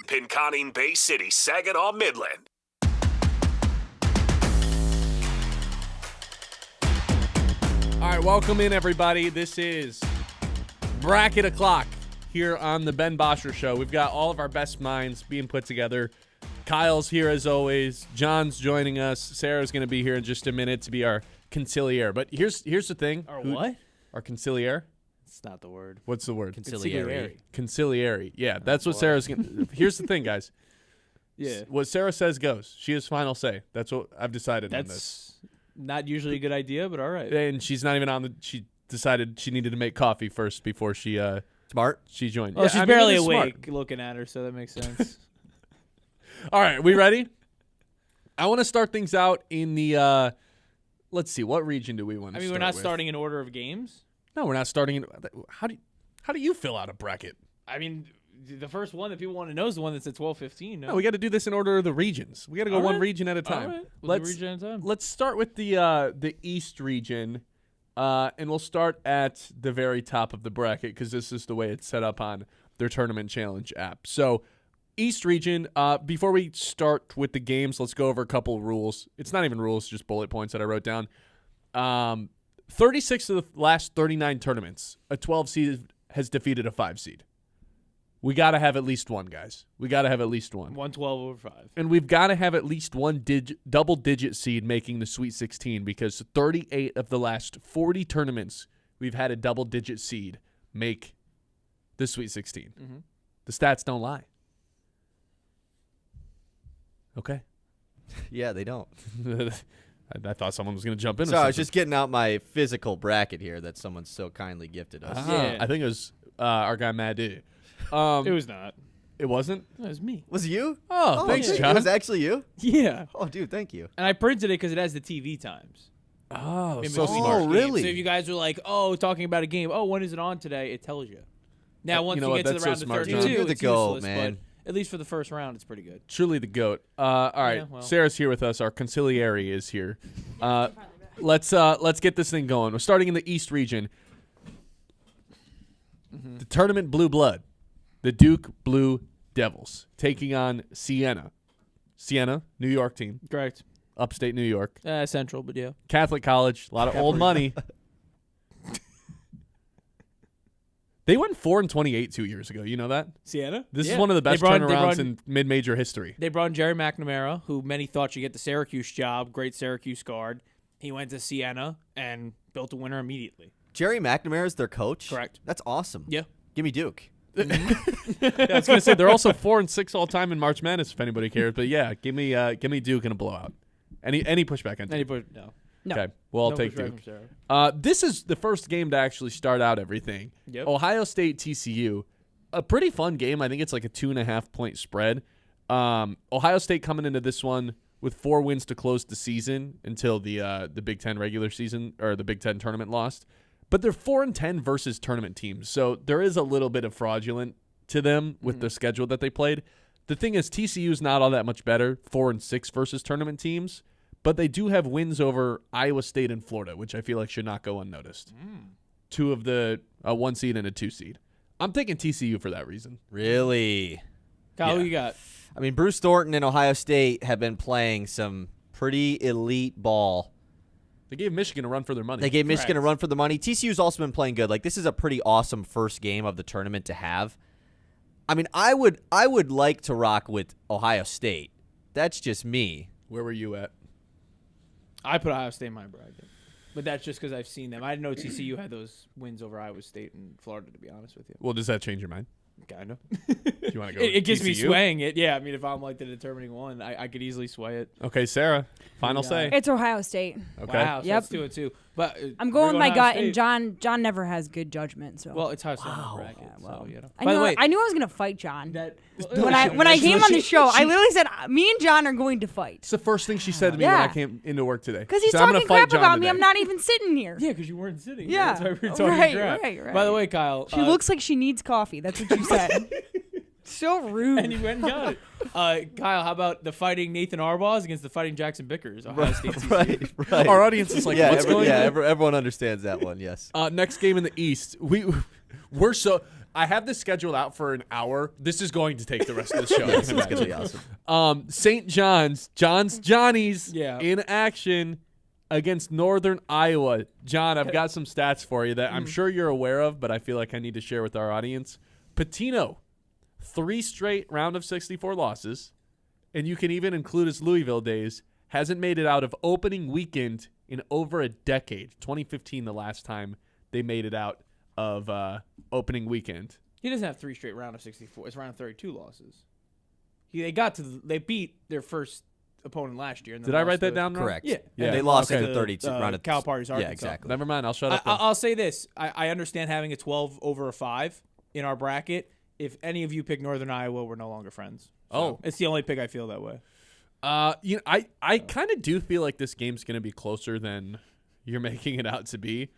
Pinconning Bay City, Saginaw, Midland. All right, welcome in, everybody. This is Bracket O'Clock here on the Ben Bosscher Show. We've got all of our best minds being put together. Kyle's here as always. John's joining us. Sarah's going to be here in just a minute to be our conciliere. But here's the thing. Our what? Our conciliere. It's not the word. What's the word? Conciliary. Conciliary. Yeah, that's what Sarah's going to. Here's the thing, guys. Yeah. What Sarah says goes. She has final say. That's what I've decided on this. That's not usually a good idea, but all right. And she's not even on the. She decided she needed to make coffee first before she. Smart. She joined. Well, Yeah, she's I mean, barely it is awake smart. looking at her, so that makes sense. All right, we ready? I want to start things out in the. Let's see, what region do we want to? I mean, we're not starting in order of games. No, we're not starting in. How do you fill out a bracket? I mean, the first one that people want to know is the one that's at 12:15. No, we got to do this in order of the regions. We got to go one region at a time. All right. We'll do region at a time. Let's start with the East region, and we'll start at the very top of the bracket because this is the way it's set up on their Tournament Challenge app. So, East region. Before we start with the games, let's go over a couple rules. It's not even rules, just bullet points that I wrote down. 36 of the last 39 tournaments, a 12 seed has defeated a 5 seed. We got to have at least one, guys. We got to have at least one. 112 over 5. And we've got to have at least one double-digit seed making the Sweet 16 because 38 of the last 40 tournaments, we've had a double-digit seed make the Sweet 16. Mm-hmm. The stats don't lie. Okay. Yeah, they don't. I thought someone was going to jump in. So I was just getting out my physical bracket here that someone so kindly gifted us. Yeah. I think it was our guy Maddy. It was not. It wasn't? It was me. Was it you? Oh, thanks, okay. John. It was actually you? Yeah. Oh, dude, thank you. And I printed it because it has the TV times. Oh, in so between smart. each game. really? So if you guys were like, talking about a game, when is it on today? It tells you. Now, once you know you what? get to That's the round so of smart, 32, John. You're the it's GOAT, useless, man. but at least for the first round, it's pretty good. Truly the GOAT. All right, Yeah, well. Sarah's here with us. Our conciliary is here. Let's get this thing going. We're starting in the East region. Mm-hmm. The tournament Blue Blood, the Duke Blue Devils taking on Siena. Siena, New York team, Correct. upstate New York, Central, but yeah. Catholic college, a lot of old money. They went 4-28 2 years ago. You know that? Siena? This Yeah. is one of the best They brought- turnarounds in mid-major history. They brought in Jerry McNamara, who many thought should get the Syracuse job. Great Syracuse guard. He went to Siena and built a winner immediately. Jerry McNamara is their coach? Correct. That's awesome. Yeah. Give me Duke. Yeah, I was gonna say they're also 4-6 all time in March Madness if anybody cares. But yeah, give me Duke in a blowout. Any pushback on Duke? No. Okay, well I'll No take pushback Duke. from Sarah. This is the first game to actually start out everything. Yep. Ohio State TCU, a pretty fun game. I think it's like a 2.5 point spread. Ohio State coming into this one with 4 wins to close the season until the Big Ten regular season or the Big Ten tournament lost. But they're 4-10 versus tournament teams, so there is a little bit of fraudulent to them with the schedule that they played. The thing is, TCU is not all that much better, 4-6 versus tournament teams, but they do have wins over Iowa State and Florida, which I feel like should not go unnoticed. 2 of the 1 seed and a 2 seed. I'm taking TCU for that reason. Really? Kyle, Yeah. who you got? I mean, Bruce Thornton and Ohio State have been playing some pretty elite ball. They gave Michigan a run for their money. They gave Michigan a Correct. run for the money. TCU's also been playing good. Like, this is a pretty awesome first game of the tournament to have. I mean, I would like to rock with Ohio State. That's just me. Where were you at? I put Ohio State in my bracket. But that's just because I've seen them. I didn't know TCU had those wins over Iowa State and Florida, to be honest with you. Well, does that change your mind? Kind of. Do you want to go? It gets me TCU? swaying it. Yeah, I mean, if I'm like the determining one, I could easily sway it. Okay, Sarah. Final Yeah. say. It's Ohio State. Okay. Wow, so Yep. that's 2-2. But I'm we're going with my Ohio gut, State. and John never has good judgment. So Well, it's Ohio State in my bracket. Yeah, well, so, you know. I By knew the way, I knew I was gonna fight John. that when I came on the show, I literally said, "Me and John are going to fight." It's the first thing she said to me when I Yeah. came into work today. Because he's She said, "I'm gonna talking fight crap John about me. today." I'm not even sitting here. Yeah, because you weren't sitting. Yeah. That's why we were talking Right, crap. right. By the way, Kyle. She looks like she needs coffee. That's what you said. So rude. And you went and got it. Kyle, how about the fighting Nathan Arbaugh against the fighting Jackson Bickers? Ohio State TCU. Right. Our audience is like, what's going on? Everyone understands that one, yes. Next game in the East. We're so. I have this scheduled out for an hour. This is going to take the rest of the show. This is going to be awesome. St. Johnny's Yeah. in action against Northern Iowa. John, I've got some stats for you that I'm sure you're aware of, but I feel like I need to share with our audience. Patino, 3 straight round of 64 losses, and you can even include his Louisville days, hasn't made it out of opening weekend in over a decade. 2015, the last time they made it out of opening weekend. He doesn't have 3 straight round of 64. It's round of 32 losses. They beat their first opponent last year. And then Did I lost went that to- down wrong? Correct. Yeah. Yeah. And they then lost to in the 32 round of Cal Party's Arkansas. Yeah, exactly. Never mind. I'll shut up. then. I'll say this. I understand having a 12 over a 5 in our bracket. If any of you pick Northern Iowa, we're no longer friends. So Oh. it's the only pick I feel that way. I kind of do feel like this game's going to be closer than you're making it out to be.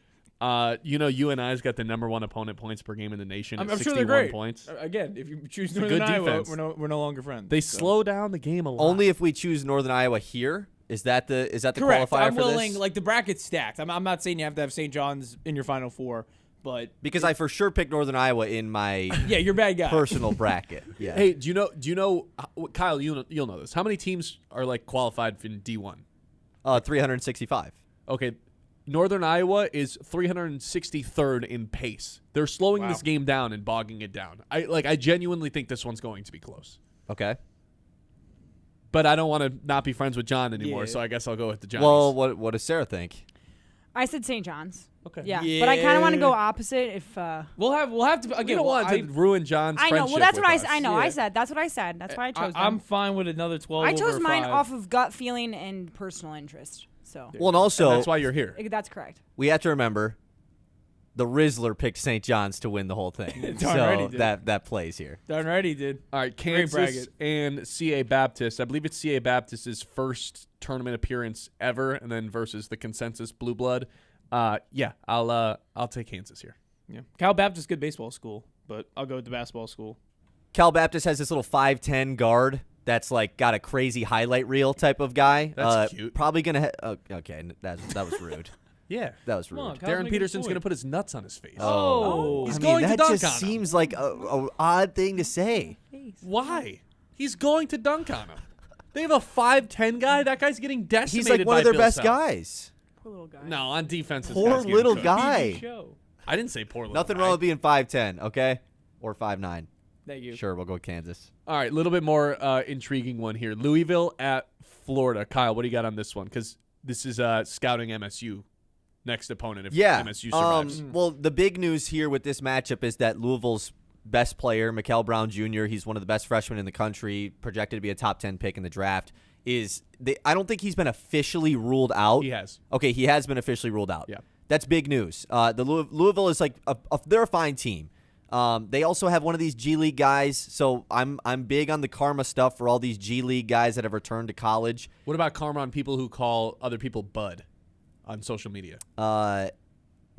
UNI's got the number 1 opponent points per game in the nation at I'm 61 sure they're great. points. Again, if you choose a Northern good Iowa, defense. we're no longer friends. They so. slow down the game a lot. Only if we choose Northern Iowa here. Is that the Correct. qualifier I'm for willing. this? Like the bracket's stacked. I'm not saying you have to have St. John's in your Final Four, but Because I for sure picked Northern Iowa in my yeah, you're a bad guy. personal bracket. Yeah. Hey, do you know Kyle, you'll know this. How many teams are like qualified in D1? 365. Okay. Northern Iowa is 363rd in pace. They're slowing this game down and bogging it down. I genuinely think this one's going to be close. Okay. But I don't want to not be friends with John anymore, Yeah. so I guess I'll go with the Johnnies. Well, what does Sarah think? I said St. John's. Okay. Yeah. But I kind of want to go opposite if. We'll have to we again. don't want to ruin John's I know. friendship Well, that's with what us. I know. Yeah. I said. That's what I said. That's why I chose I'm them. fine with another 12. I chose over mine 5. off of gut feeling and personal interest. So Well, and also And that's why you're here. that's correct. we have to remember the Rizzler picked St. John's to win the whole thing. Darn right he So did. that plays here. Darn right he did. All right, Great Kansas bracket. and CA Baptist. I believe it's CA Baptist's first tournament appearance ever, and then versus the consensus Blue Blood. Yeah, I'll take Kansas here. Yeah. Cal Baptist, good baseball school, but I'll go with the basketball school. Cal Baptist has this little 5'10" guard that's like got a crazy highlight reel type of guy. That's cute. Probably gonna. Okay, that was rude. Yeah. That was Come rude. on, Cal's Darren making Peterson's a going to point. put his nuts on his face. Oh. He's I going mean, to that dunk just on him. seems like a odd thing to say. Why? He's going to dunk on him. They have a 5'10" guy. That guy's getting decimated He's like one by of their Bill best Self. guys. Poor little guy. No, on defense, this Poor guy's getting little cooked. guy. Show. I didn't say poor little Nothing guy. wrong with being 5'10", okay, or 5'9". Thank you. Sure, we'll go with Kansas. All right, a little bit more intriguing one here. Louisville at Florida. Kyle, what do you got on this one? Because this is scouting MSU next opponent if MSU survives. Well, the big news here with this matchup is that Louisville's best player, Mikael Brown Jr., he's one of the best freshmen in the country, projected to be a top 10 pick in the draft, I don't think he's been officially ruled out. He has. Okay, he has been officially ruled out. Yeah. That's big news. The Louisville is like they're a fine team. They also have one of these G League guys, so I'm big on the karma stuff for all these G League guys that have returned to college. What about karma on people who call other people bud on social media?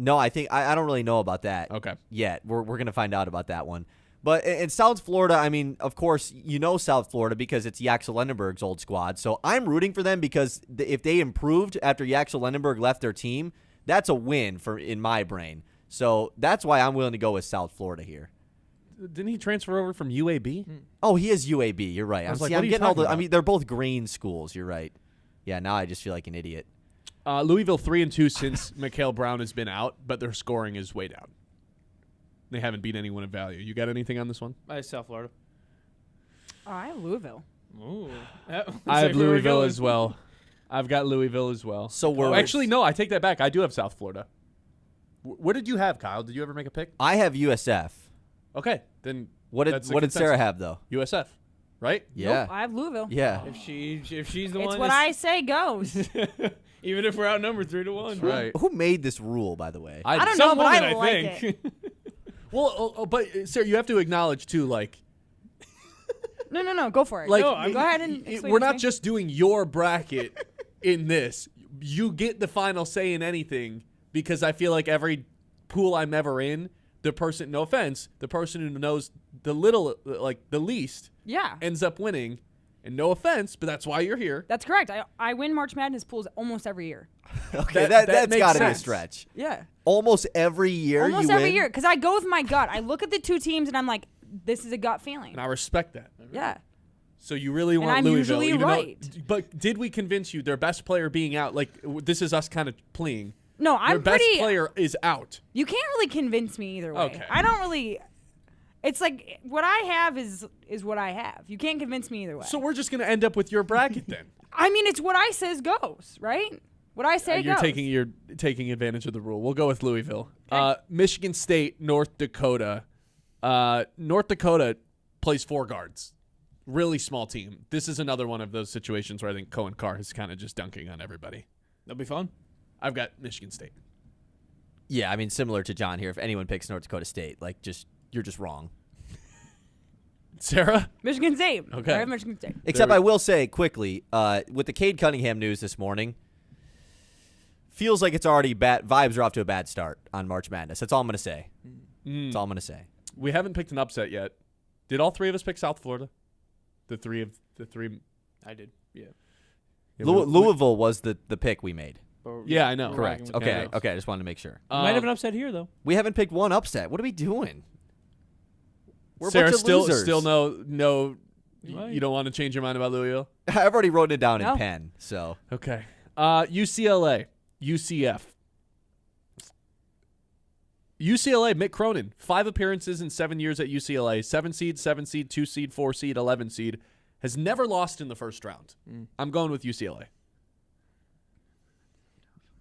No, I think I don't really know about that. Okay. Yet we're gonna find out about that one. But in South Florida, I mean, of course, you know South Florida because it's Yaxel Lendenberg's old squad. So I'm rooting for them because if they improved after Yaxel Lendenberg left their team, that's a win in my brain. So that's why I'm willing to go with South Florida here. Didn't he transfer over from UAB? Oh, he is UAB. You're right. I was I'm like, what are you getting all talking the. I about? mean, they're both green schools. You're right. Yeah. Now I just feel like an idiot. Louisville 3-2 since Mikael Brown has been out, but their scoring is way down. They haven't beat anyone of value. You got anything on this one? I have South Florida. Oh, I have Louisville. Ooh. I have Louisville as well. I've got Louisville as well. So we're Actually, no, I take that back. I do have South Florida. What did you have, Kyle? Did you ever make a pick? I have USF. Okay, then What did that's the Sarah consensus. have though? USF, right? Yeah. Nope, I have Louisville. Yeah. If she's the It's one. what I say goes. Even if we're outnumbered 3-1. Right. Who made this rule, by the way? I don't Some know, but woman, I like think. it. Well, but Sarah, you have to acknowledge too, like No, go for it. Like, No, go ahead and explain we're it to not me. just doing your bracket in this. You get the final say in anything because I feel like every pool I'm ever in, the person, no offense, the person who knows the least Yeah, ends up winning. And no offense, but that's why you're here. that's correct. I win March Madness pools almost every year. Okay, that that's makes got to be a sense. stretch. Yeah, Almost every year almost you every win? year because I go with my gut. I look at the two teams and I'm like, this is a gut feeling. And I respect that. Yeah. So you really want I'm Louisville. usually even though- right. But did we convince you their best player being out? Like, this is us kind of pleading. No, Their I'm best pretty. player is out. You can't really convince me either way. Okay. I don't really. It's like what I have is what I have. You can't convince me either way. So we're just going to end up with your bracket then. I mean, it's what I says goes, right? What I say You're goes. you're taking advantage of the rule. We'll go with Louisville. Michigan State, North Dakota. North Dakota plays 4 guards. Really small team. This is another one of those situations where I think Cohen Carr is kind of just dunking on everybody. That'll be fun. I've got Michigan State. Yeah, I mean, similar to John here. If anyone picks North Dakota State, you're just wrong. Sarah? Michigan State. Okay. I have Michigan State. Except I will say quickly, with the Cade Cunningham news this morning, feels like it's already bad. Vibes are off to a bad start on March Madness. That's all I'm going to say. That's all I'm going to say. We haven't picked an upset yet. Did all three of us pick South Florida? The three. I did. Yeah. Louisville was the pick we made. Yeah, I know. Correct. We're Okay. I just wanted to make sure. We might have an upset here, though. We haven't picked one upset. What are we doing? We're a Sarah, bunch of losers. still no. Right. You don't want to change your mind about Louisville? I've already wrote it down No. in pen. So Okay. UCLA, UCF. UCLA, Mick Cronin, 5 appearances in 7 years at UCLA, 7 seed, 7 seed, 2 seed, 4 seed, 11 seed, has never lost in the first round. I'm going with UCLA.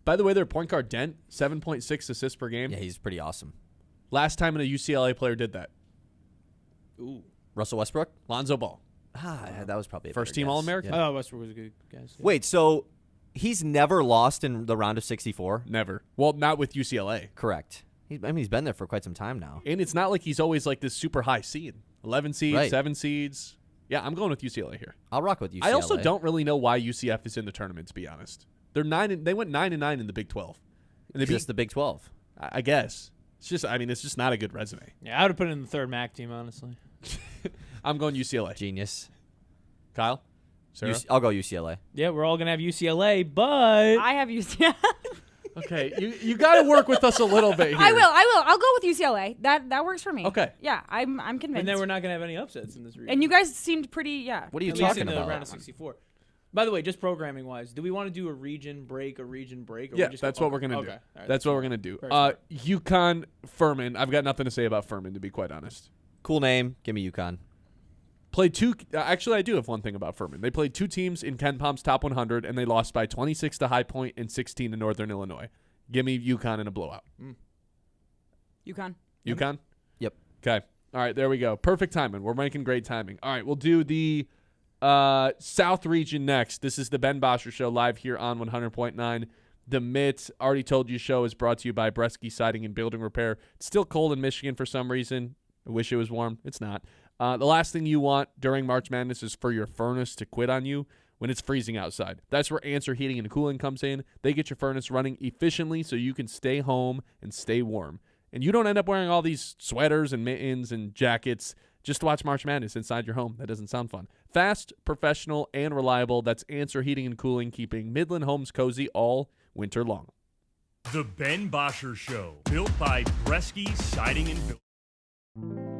By the way, their point guard Dent, 7.6 assists per game. yeah, he's pretty awesome. Last time a UCLA player did that. Ooh. Russell Westbrook. Lonzo Ball. That was probably a First better team guess. All-American? I thought Westbrook was a good guy. Yeah. Wait, so he's never lost in the round of 64? Never. Well, not with UCLA. Correct. He's been there for quite some time now. And it's not like he's always like this super high seed. 11 seeds, Right. 7 seeds. Yeah, I'm going with UCLA here. I'll rock with UCLA. I also don't really know why UCF is in the tournament, to be honest. They went 9-9 in the Big 12. And they It's just the Big 12. I guess. It's just not a good resume. Yeah, I would have put it in the third MAC team, honestly. I'm going UCLA. Genius. Kyle? Sarah? I'll go UCLA. Yeah, we're all going to have UCLA, but I have UCLA. Okay, you got to work with us a little bit here. I will. I'll go with UCLA. That works for me. Okay. Yeah, I'm convinced. and then we're not going to have any upsets in this region. And you guys seemed pretty. Yeah. What are you At least talking in the about? round of 64. By the way, just programming wise, do we want to do a region break? Or Yeah, we just that's go, what we're going to do. Okay. All right, That's what we're going to do. Very smart. UConn, Furman. I've got nothing to say about Furman, to be quite honest. Cool name. Give me UConn. Played 2. Actually, I do have one thing about Furman. They played 2 teams in Ken Palm's top 100, and they lost by 26 to High Point and 16 to Northern Illinois. Give me UConn in a blowout. UConn. UConn? Yep. Okay. All right, there we go. Perfect timing. We're making great timing. All right, we'll do the South region next. This is the Ben Bosscher Show live here on 100.9. The Mitt, already told you, show is brought to you by Bresky Siding and Building Repair. It's still cold in Michigan for some reason. I wish it was warm. It's not. The last thing you want during March Madness is for your furnace to quit on you when it's freezing outside. That's where Answer Heating and Cooling comes in. They get your furnace running efficiently so you can stay home and stay warm. And you don't end up wearing all these sweaters and mittens and jackets just to watch March Madness inside your home. That doesn't sound fun. Fast, professional, and reliable. That's Answer Heating and Cooling, keeping Midland homes cozy all winter long. The Ben Bosscher Show, built by Bresky Siding and Building.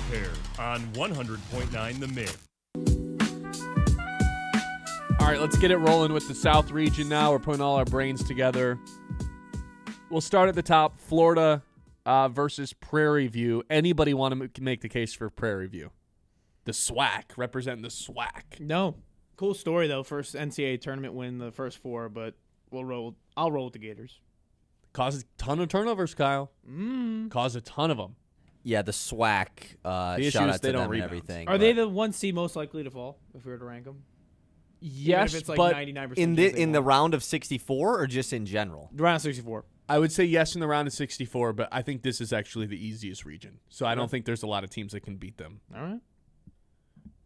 Repair on 100.9 The Mid. All right, let's get it rolling with the South region now. We're putting all our brains together. We'll start at the top. Florida versus Prairie View. Anybody want to make the case for Prairie View? The SWAC, representing the SWAC. No. Cool story, though. First NCAA tournament win, the first four, but I'll roll with the Gators. Caused a ton of turnovers, Kyle. Caused a ton of them. Yeah, the SWAC. issue Shout is out they to don't them and rebound. everything. Are they the 1C most likely to fall, if we were to rank them? Yes, Even if it's like but 99% in the round of 64 or just in general? round 64. I would say yes in the round of 64, but I think this is actually the easiest region. So I don't think there's a lot of teams that can beat them. All right.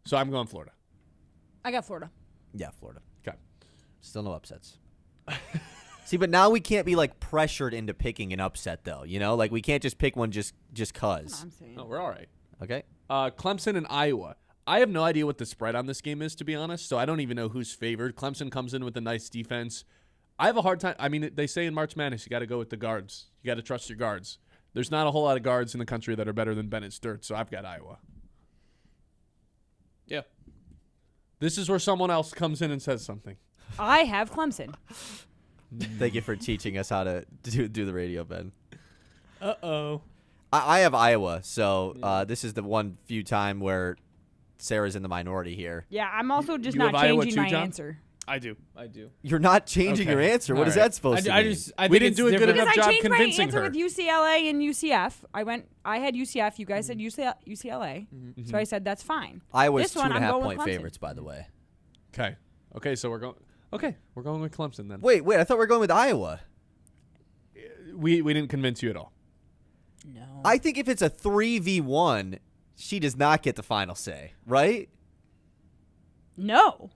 So I'm going Florida. I got Florida. Yeah, Florida. Okay. Still no upsets. See, but now we can't be like pressured into picking an upset, though. You know, like we can't just pick one just cause. I'm saying. No, we're all right. Okay. Clemson and Iowa. I have no idea what the spread on this game is, to be honest, so I don't even know who's favored. Clemson comes in with a nice defense. I have a hard time. I mean, they say in March Madness, you got to go with the guards. You got to trust your guards. There's not a whole lot of guards in the country that are better than Bennett Sturt, so I've got Iowa. Yeah. This is where someone else comes in and says something. I have Clemson. Thank you for teaching us how to do the radio, Ben. Uh-oh. I have Iowa, so this is the one few time where Sarah's in the minority here. Yeah, I'm also just You not have Iowa changing too, my John? answer. I do. You're not changing Okay. your answer. What All is right. that supposed to I mean? think We didn't it's do a good different. enough Because I job changed my convincing answer her. with UCLA and UCF. I had UCF. You guys said UCLA. So I said that's fine. Iowa's This one, I'm 2.5 going with point Clemson. favorites, by the way. Okay, so we're going. Okay, we're going with Clemson then. Wait, I thought we were going with Iowa. We didn't convince you at all. No. I think if it's a 3v1, she does not get the final say, right? No.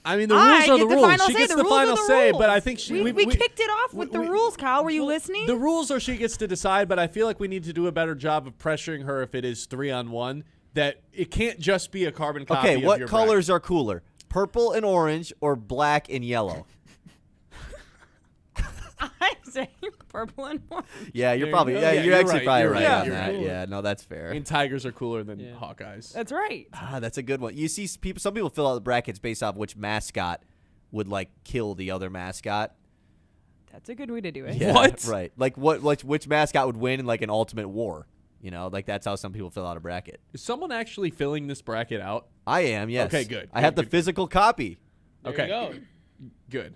I mean, the rules are the rules. Final She say. gets The the rules are final the say, rules. but I think she. We kicked it off with the rules, Kyle. Were you listening? The rules are she gets to decide, but I feel like we need to do a better job of pressuring her if it is 3-on-1. That it can't just be a carbon copy. Okay, of what your colors are cooler? Purple and orange or black and yellow? I'm saying purple and orange. Yeah, you're There probably you go. Yeah, you're you're actually right, probably you're right, right, on you're that. right. Yeah, no, that's fair. bracket. And tigers are cooler than Hawkeyes. That's right. That's a good one. You see, some people fill out the brackets based off which mascot would like kill the other mascot. That's a good way to do it. Yeah, What? Right. Like which mascot would win in like an ultimate war? You know, like that's how some people fill out a bracket. Is someone actually filling this bracket out? I am, yes. Okay, good. I have Good, the physical copy. There Okay. you go. Good.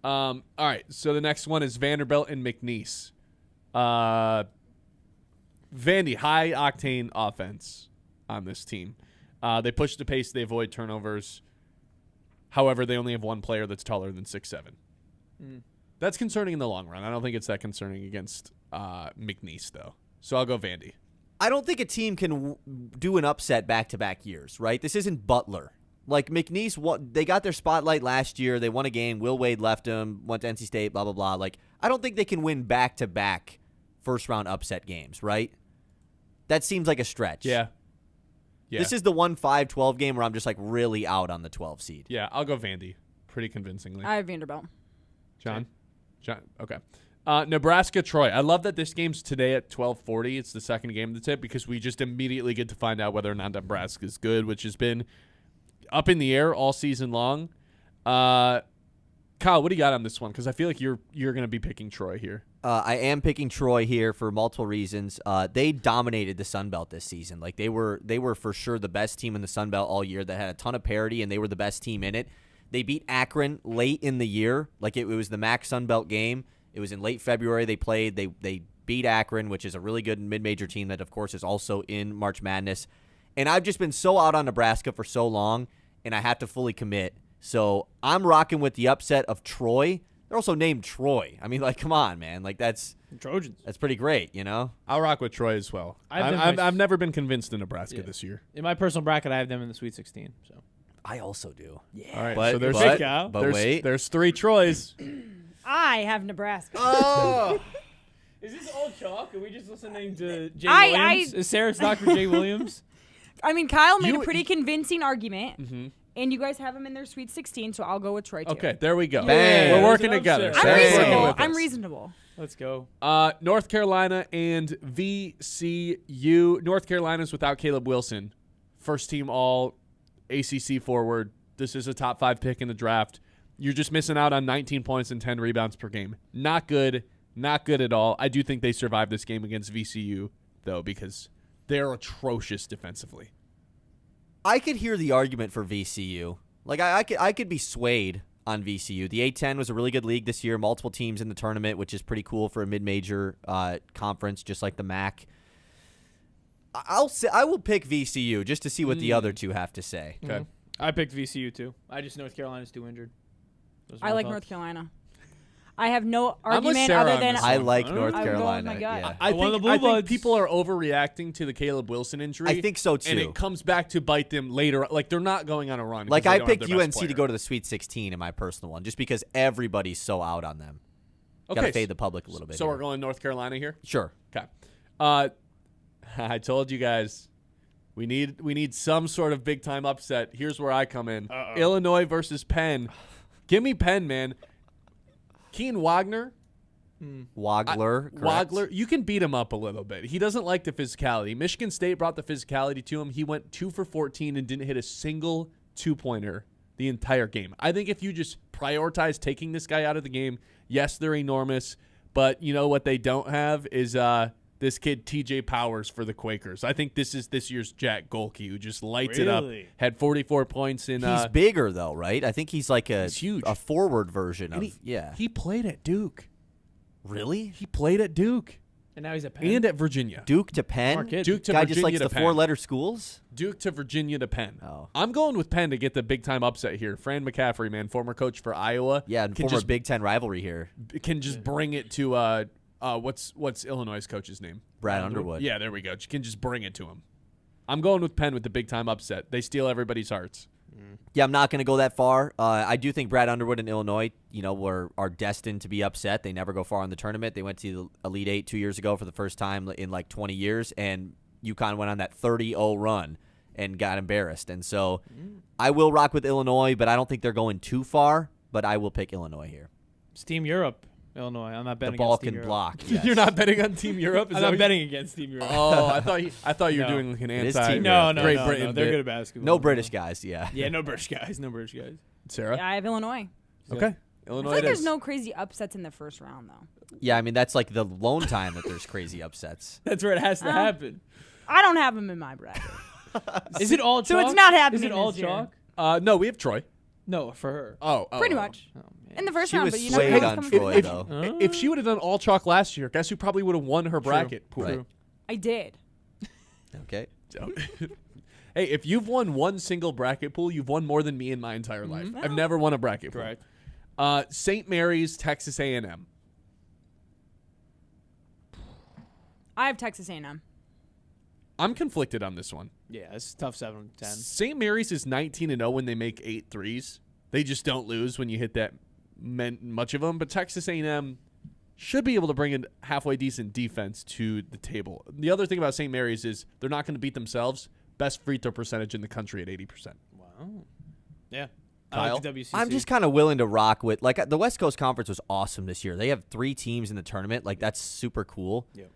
All right. So the next one is Vanderbilt and McNeese. Vandy, high octane offense on this team. They push the pace. They avoid turnovers. However, they only have one player that's taller than 6'7". That's concerning in the long run. I don't think it's that concerning against McNeese, though. So I'll go Vandy. I don't think a team can do an upset back-to-back years, right? This isn't Butler. Like McNeese, they got their spotlight last year. They won a game. Will Wade left them, went to NC State, blah, blah, blah. Like, I don't think they can win back-to-back first-round upset games, right? That seems like a stretch. Yeah. This is the 1-5-12 game where I'm just like really out on the 12 seed. Yeah, I'll go Vandy pretty convincingly. I have Vanderbilt. John? Okay. Nebraska-Troy. I love that this game's today at 12:40. It's the second game of the tip because we just immediately get to find out whether or not Nebraska is good, which has been up in the air all season long. Kyle, what do you got on this one? Because I feel like you're going to be picking Troy here. I am picking Troy here for multiple reasons. They dominated the Sun Belt this season. Like they were for sure the best team in the Sun Belt all year. That had a ton of parity, and they were the best team in it. They beat Akron late in the year. Like it was the MAC Sun Belt game. It was in late February they played. They beat Akron, which is a really good mid-major team that, of course, is also in March Madness. And I've just been so out on Nebraska for so long, and I have to fully commit. So I'm rocking with the upset of Troy. They're also named Troy. I mean, like, come on, man. Like, that's Trojans. pretty great, you know? I'll rock with Troy as well. I've I've never been convinced in Nebraska this year. In my personal bracket, I have them in the Sweet 16. So I also do. All right, But, so there's but wait. there's 3 Troys. I have Nebraska. Oh! is this old chalk? Are we just listening to Jay I- Williams? Is Sarah stock for Jay Williams? I mean, Kyle made You- a pretty convincing argument, and you guys have them in their Sweet 16, so I'll go with Troy too. Okay, there we go. Bang. We're working There's an together. upset. I'm Bang. reasonable. With I'm us. reasonable. Let's go. North Carolina and VCU. North Carolina's without Caleb Wilson. First team all ACC forward. This is a top 5 pick in the draft. You're just missing out on 19 points and 10 rebounds per game. Not good. Not good at all. I do think they survived this game against VCU, though, because they're atrocious defensively. I could hear the argument for VCU. Like, I could be swayed on VCU. The A-10 was a really good league this year. Multiple teams in the tournament, which is pretty cool for a mid-major conference, just like the MAC. I will pick VCU just to see what the other two have to say. Okay. I picked VCU too. I just North Carolina's too injured. Those are I my like thoughts. North Carolina. I have no with argument Sarah other on than this I one. like I North would go with Carolina. my gut. Yeah. I One of the think, Blue I think Bloods. people are overreacting to the Caleb Wilson injury. I think so, too. And it comes back to bite them later. Like, they're not going on a run. Like, because I they don't have picked their UNC best to player. go to the Sweet 16 in my personal one, just because everybody's so out on them. Got to fade the public a little bit. So here. we're going North Carolina here? Sure. Okay. I told you guys we need some sort of big time upset. Here's where I come in. Illinois versus Penn. Give me Penn, man. Keen Wagner. Wagler. correct? Wagler, you can beat him up a little bit. He doesn't like the physicality. Michigan State brought the physicality to him. He went 2 for 14 and didn't hit a single 2-pointer the entire game. I think if you just prioritize taking this guy out of the game, yes, they're enormous, but you know what they don't have is this kid TJ Powers for the Quakers. I think this is this year's Jack Golke, who just lights it up. Had 44 points in. He's bigger, though, right? I think he's like He's huge. a forward version of, and yeah. He played at Duke. Really? He played at Duke And now he's at Penn. and at Virginia. Duke to Penn? Smart kid. Duke to Guy Virginia just likes to the Penn. 4-letter schools? Duke to Virginia to Penn. Oh. I'm going with Penn to get the big time upset here. Fran McCaffrey, man, former coach for Iowa. Yeah, and can former just Big Ten rivalry here. can just bring it to what's Illinois' coach's name? Brad Underwood. Yeah, there we go. You can just bring it to him. I'm going with Penn with the big time upset. They steal everybody's hearts. Yeah, I'm not going to go that far. I do think Brad Underwood and Illinois, are destined to be upset. They never go far in the tournament. They went to the Elite Eight 2 years ago for the first time in like 20 years, and UConn went on that 30-0 run and got embarrassed. And so I will rock with Illinois, but I don't think they're going too far, but I will pick Illinois here. It's Team Europe, Illinois. I'm not The betting against Team Balkan Europe. block. Yes. You're not betting on Team Europe? Is I'm that not what betting against Team Europe. Oh, I thought you were No. doing like an It is anti. Team no, Europe. no, Great no, Britain no. They're bit. good at basketball. No British guys, yeah. Yeah, no British guys. No British guys. Sarah? Yeah, I have Illinois. Okay. I Illinois feel like it there's is. no crazy upsets in the first round, though. Yeah, I mean, that's like the lone time that there's crazy upsets. That's where it has to happen. I don't have them in my bracket. Is it all chalk? So it's not happening Is it all this year. chalk? No, we have Troy. No, for her. Oh. Pretty much. Oh, man. In the first She round, was but you swayed never know on what's coming Troy, from though. If she would have done all chalk last year, guess who probably would have won her bracket pool? Right. I did. Okay. Hey, if you've won one single bracket pool, you've won more than me in my entire life. I've never won a bracket pool. Correct. St. Mary's, Texas A&M. I have Texas A&M. I'm conflicted on this one. Yeah, it's a tough 7-10. St. Mary's is 19-0 when they make 8 threes. They just don't lose when you hit that much of them. But Texas A&M should be able to bring a halfway decent defense to the table. The other thing about St. Mary's is they're not going to beat themselves. Best free throw percentage in the country at 80%. Wow. Yeah. Kyle? I like the WCC. I'm just kind of willing to rock with, like, the West Coast Conference was awesome this year. They have 3 teams in the tournament. Like, that's super cool. Yep.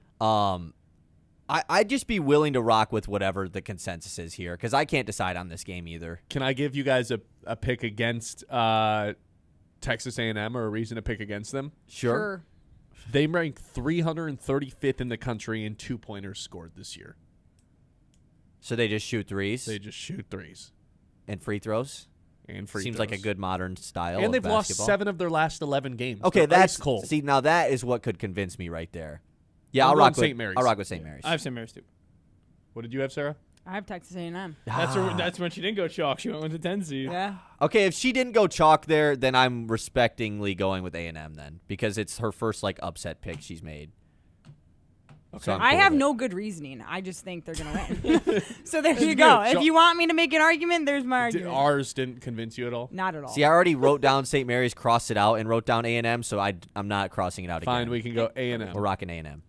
I'd just be willing to rock with whatever the consensus is here because I can't decide on this game either. Can I give you guys a pick against Texas A&M or a reason to pick against them? Sure. They rank 335th in the country in 2-pointers scored this year. So they just shoot threes They just shoot threes and free throws? and free Seems throws. like a good modern style And of they've lost basketball. 7 of their last 11 games. Okay, They're that's ice cold. See, now that is what could convince me right there. Yeah, I'm I'll going rock with St. Mary's. I'll rock with St. Mary's. I have St. Mary's too. What did you have, Sarah? I have Texas A&M. That's when she didn't go chalk. She went with the 10 seed. Yeah. Okay, if she didn't go chalk there, then I'm respectingly going with A&M then because it's her first like upset pick she's made. Okay. So I'm I cool have with it. no good reasoning. I just think they're going to win. So there you good. go. So- If you want me to make an argument, there's my argument. Ours didn't convince you at all? Not at all. See, I already wrote down St. Mary's, crossed it out, and wrote down A&M, so I'm not crossing it out Fine, again. we can go A&M. We're rocking A&M.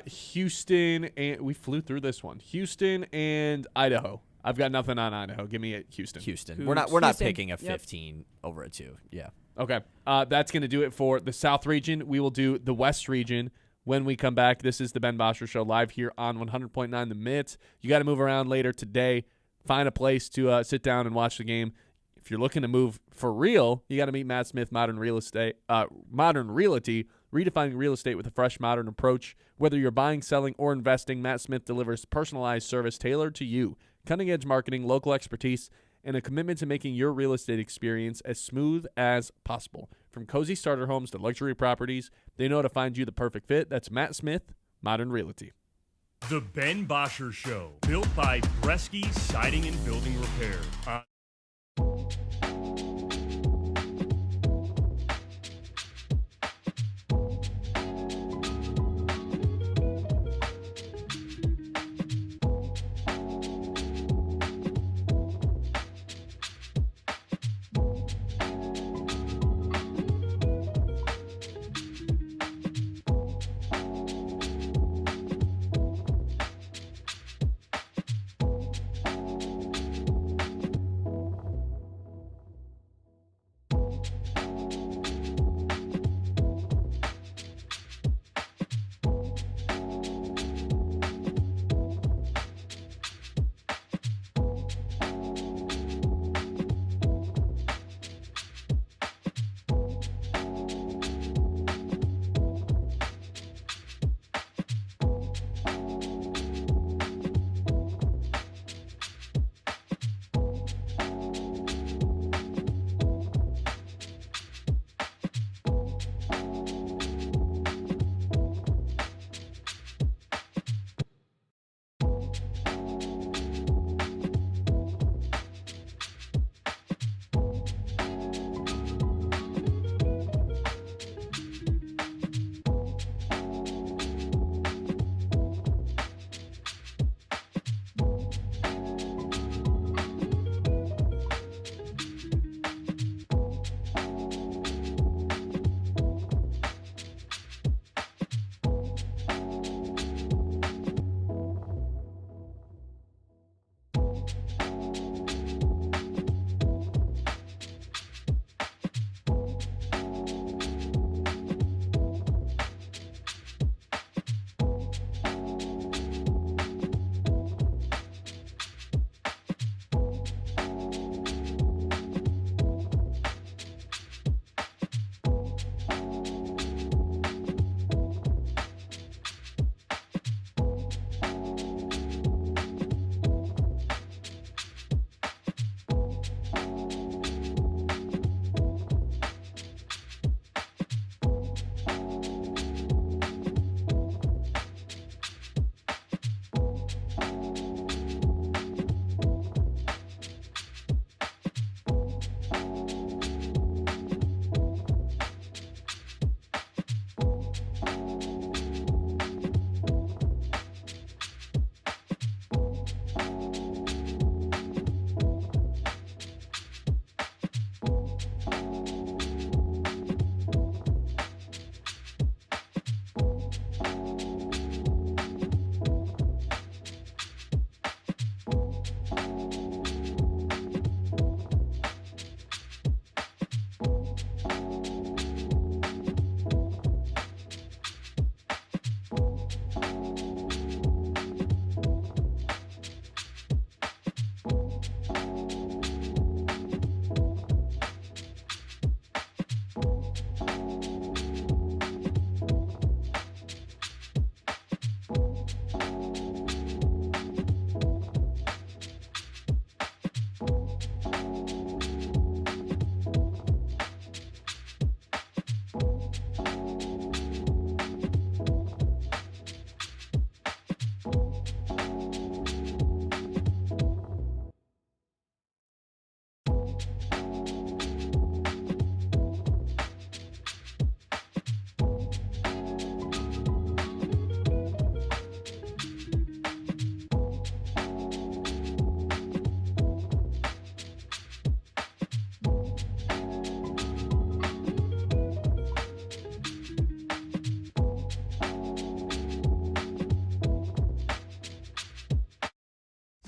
Houston, and we flew through this one. Houston and Idaho. I've got nothing on Idaho. Give me Houston. We're not Houston. picking a Yep. 15 over a 2. Yeah. Okay. That's going to do it for the South region. We will do the West region when we come back. This is the Ben Bosscher Show live here on 100.9 The Mitt. You got to move around later today. Find a place to sit down and watch the game. If you're looking to move for real, you got to meet Matt Smith, Modern Realty, redefining real estate with a fresh, modern approach. Whether you're buying, selling, or investing, Matt Smith delivers personalized service tailored to you, cutting-edge marketing, local expertise, and a commitment to making your real estate experience as smooth as possible. From cozy starter homes to luxury properties, they know how to find you the perfect fit. That's Matt Smith, Modern Realty. The Ben Bosscher Show, built by Bresky Siding and Building Repair.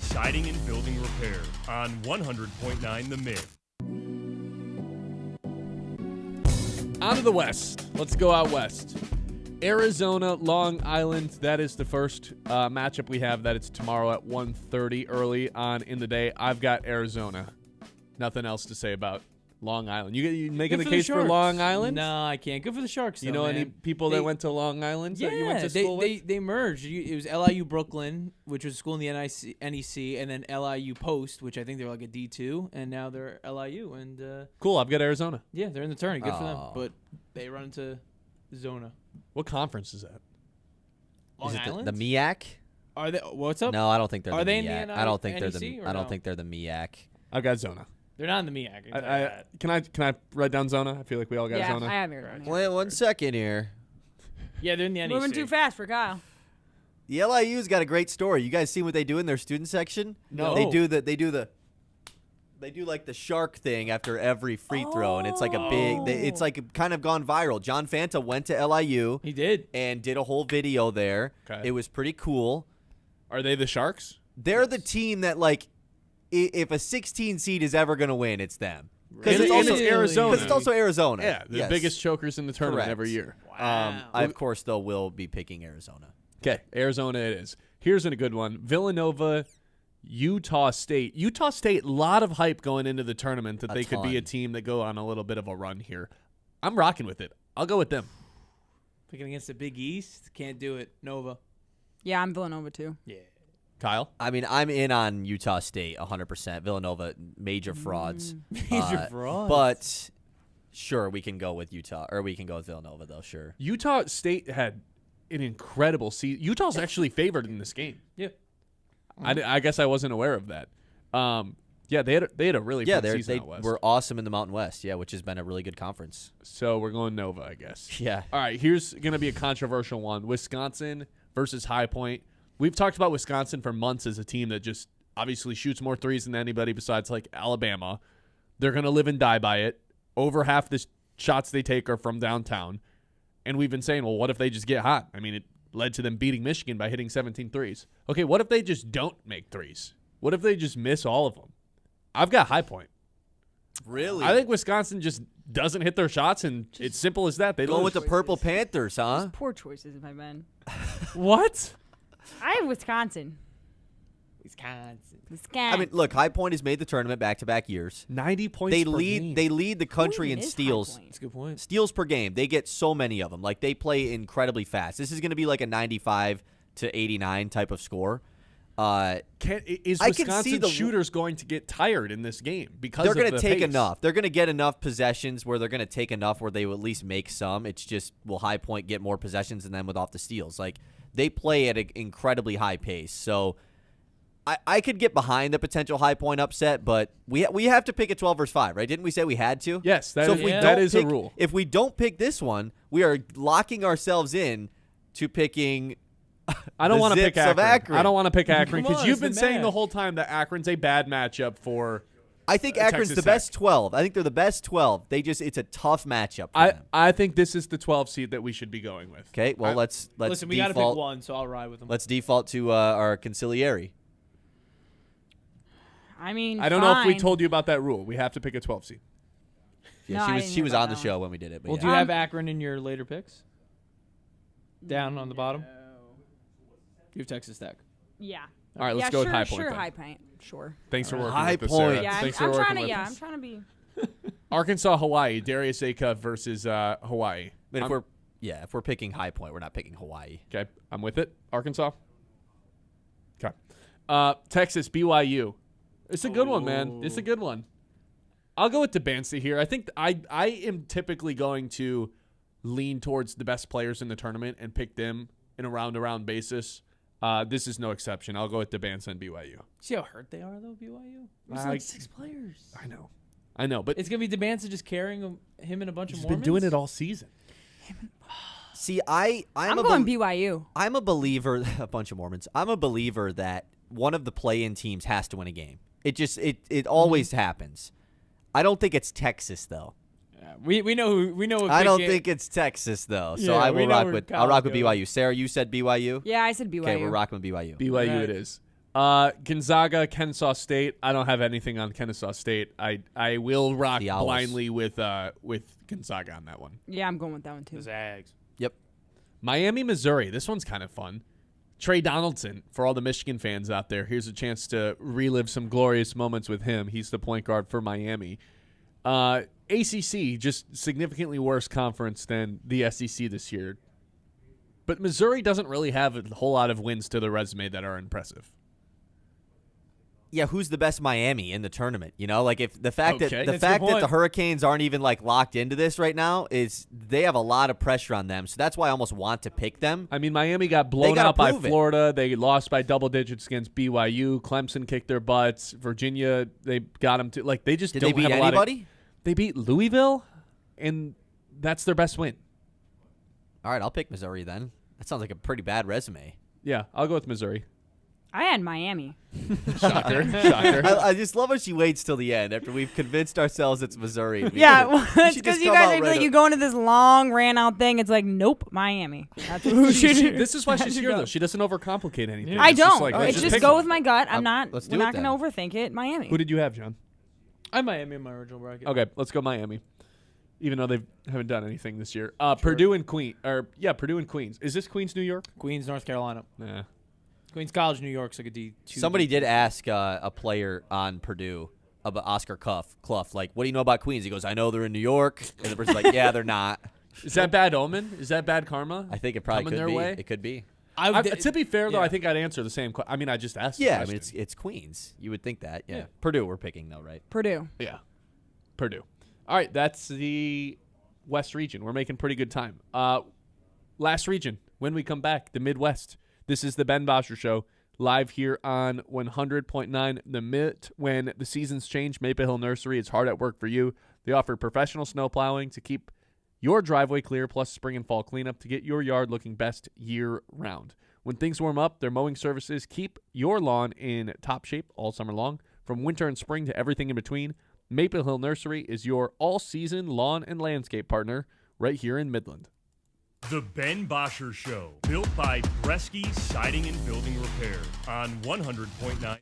Siding and Building Repair on 100.9 The Mid. On to the West. Let's go out west. Arizona, Long Island. That is the first matchup we have. That it's tomorrow at 1:30 early on in the day. I've got Arizona. Nothing else to say about Long Island. You making Good the for case for Long Island? No, I can't. Good for the Sharks. You though, know man. any people that went to Long Island that you went to school with? They merged. It was LIU Brooklyn, which was a school in the NEC, and then LIU Post, which I think they're like a D2, and now they're LIU. And Cool. I've got Arizona. yeah, they're in the tourney. Good for them. Oh. But they run into Zona. What conference is that? Long Is it Island? the MEAC? Are they? What's up? No, I don't think they're Are the they in MEAC. the I don't think they're NEC the. or I don't no? think they're the MEAC. I've got Zona. They're not in the MEAC. I can tell you that. Can I write down Zona? I feel like we all got Yeah, Zona. I have Arizona. Wait 1 second here. Yeah, they're in the NEC. Moving too fast for Kyle. The LIU's got a great story. You guys seen what they do in their student section? No. They do like the shark thing after every free throw, and it's like a big. It's like kind of gone viral. John Fanta went to LIU He did. and did a whole video there. Okay. It was pretty cool. Are they the Sharks? They're the team that like, if a 16 seed is ever going to win, it's them. Because it's Really? also Arizona. Because it's also Arizona. Yeah, the Yes. biggest chokers in the tournament Correct. every year. I of course though will be picking Arizona. Okay, Arizona it is. Here's a good one. Villanova, Utah State. Utah State, a lot of hype going into the tournament that A they could be a ton. team that go on a little bit of a run here. I'm rocking with it. I'll go with them. Picking against the Big East. Can't do it. Nova. Yeah, I'm Villanova too. Yeah. Kyle? I mean, I'm in on Utah State 100%. Villanova, major frauds. Major frauds. But sure, we can go with Utah, or we can go with Villanova, though, sure. Utah State had an incredible season. Utah's actually favored in this game. Yeah. I guess I wasn't aware of that. Yeah, they had a really Yeah, fun season they out west. were awesome in the Mountain West, yeah, which has been a really good conference. So we're going Nova, I guess. Yeah. All right, here's going to be a controversial one. Wisconsin versus High Point. We've talked about Wisconsin for months as a team that just obviously shoots more threes than anybody besides like Alabama. They're going to live and die by it. Over half the shots they take are from downtown. And we've been saying, well, what if they just get hot? I mean, it led to them beating Michigan by hitting 17 threes. Okay, what if they just don't make threes? What if they just miss all of them? I've got High Point. Really? I think Wisconsin just doesn't hit their shots, and it's simple as that. They Going lose. with the Purple Panthers, huh? Poor choices, if I men. What? I have Wisconsin. Wisconsin. Wisconsin. I mean, look, High Point has made the tournament back-to-back years. 90 points They per lead. game. They lead the country in Who even is High steals. Point? That's a good point. Steals per game. They get so many of them. Like, they play incredibly fast. This is going to be like a 95 to 89 type of score. Is I can see Wisconsin the- shooters going to get tired in this game because They're going going to to take enough. They're going to get enough possessions where they're going to take enough where they will at least make some. It's just, will High Point get more possessions and then with off the steals? Like, they play at an incredibly high pace. So I could get behind the potential High Point upset, but we have to pick a 12 versus 5, right? Didn't we say we had to? Yes, that so is- if we yeah. that don't is a pick- rule. If we don't pick this one, we are locking ourselves in to picking I don't the want to pick Zips of Akron. Akron. I don't want to pick Akron Come because on, you've it's been the saying the match. whole time that Akron's a bad matchup for. I think Akron's Texas the Tech. best 12. I think they're the best 12. It's a tough matchup for them. I think this is the 12 seed that we should be going with. Okay, well, let's Listen, we got to pick default. one, so I'll ride with them. Let's default to our conciliary. I mean, I don't know if we fine. told you about that rule. We have to pick a 12 seed. Yeah, No, she I was didn't she hear was about on the that show when we did it. But Well, yeah. do you have Akron in your later picks? Down on the bottom? You have Texas Tech. Yeah. All right, let's yeah, go with sure, High Point. Sure, then. High Point. Sure. Thanks for working High with us, Point. Sarah. Yeah, I'm Thanks for trying working to. with Yeah, us. I'm trying to be. Arkansas, Hawaii. Darius Aka versus Hawaii. I mean, if we're picking High Point, we're not picking Hawaii. Okay, I'm with it. Arkansas. Okay. Texas, BYU. It's a good one, man. It's a good one. I'll go with DeBancy here. I think I am typically going to lean towards the best players in the tournament and pick them in a round-to-round basis. This is no exception. I'll go with DeBancy and BYU. See how hurt they are, though, BYU? It's I- like 6 players. I know, but It's going to be DeBanza just carrying him and a bunch he's of been Mormons? doing it all season. See, I'm going BYU. I'm a believer. A bunch of Mormons. I'm a believer that one of the play-in teams has to win a game. It always happens. I don't think it's Texas though. Yeah, we know who we know. What I don't pick think it's Texas though. So Yeah, I we will know rock where with Kyle's BYU. going. Sarah, you said BYU. Yeah, I said BYU. Okay, we're rocking with BYU. BYU Right. it is. Gonzaga, Kennesaw State. I don't have anything on Kennesaw State. I will rock The Owls. blindly with Gonzaga on that one. Yeah, I'm going with that one too. The Zags. Yep. Miami, Missouri. This one's kind of fun. Trey Donaldson, for all the Michigan fans out there, here's a chance to relive some glorious moments with him. He's the point guard for Miami. ACC, just significantly worse conference than the SEC this year. But Missouri doesn't really have a whole lot of wins to the resume that are impressive. Yeah, who's the best Miami in the tournament? You know, like if the fact Okay. that That's your that the point. Hurricanes aren't even like locked into this right now is they have a lot of pressure on them. So that's why I almost want to pick them. I mean, Miami got blown gotta out by prove it. Florida. They lost by double digits against BYU. Clemson kicked their butts. Virginia, they got them to they just Did don't they beat have a lot of. anybody? They beat Louisville, and that's their best win. All right, I'll pick Missouri then. That sounds like a pretty bad resume. Yeah, I'll go with Missouri. I had Miami. Shocker. Shocker. I just love how she waits till the end after we've convinced ourselves it's Missouri. Yeah, well, it's She because just you come guys out are right like, you up- go into this long ran out thing. It's like, nope, Miami. That's who This is why she's here, go. though. She doesn't overcomplicate anything. I It's just don't. like, All right, let's It's just just pick go one. with my gut. I'm not. let's We're do it not going to then. overthink it. Miami. Who did you have, John? I have Miami in my original bracket. Okay, let's go Miami. Even though they haven't done anything this year. Purdue and Queens. Purdue and Queens. Is this Queens, New York? Queens, North Carolina. Nah. Queens College, New York's like a D2. Somebody did ask a player on Purdue about Oscar Clough, like, what do you know about Queens? He goes, I know they're in New York. And the person's like, yeah, they're not. Is that bad omen? Is that bad karma? I think it probably Coming could their be. way? It could be. To be fair, though, yeah. I think I'd answer the same question. I mean, I just asked. Yeah, the I mean, question. it's Queens. You would think that. Yeah. Yeah. Purdue we're picking, though, right? Purdue. Yeah. Purdue. All right, that's the West region. We're making pretty good time. Last region, when we come back, the Midwest. This is the Ben Bosscher Show, live here on 100.9 The Mid. When the seasons change, Maple Hill Nursery is hard at work for you. They offer professional snow plowing to keep your driveway clear, plus spring and fall cleanup to get your yard looking best year-round. When things warm up, their mowing services keep your lawn in top shape all summer long. From winter and spring to everything in between, Maple Hill Nursery is your all-season lawn and landscape partner right here in Midland. The Ben Bosscher Show, built by Bresky Siding and Building Repair on 100.9.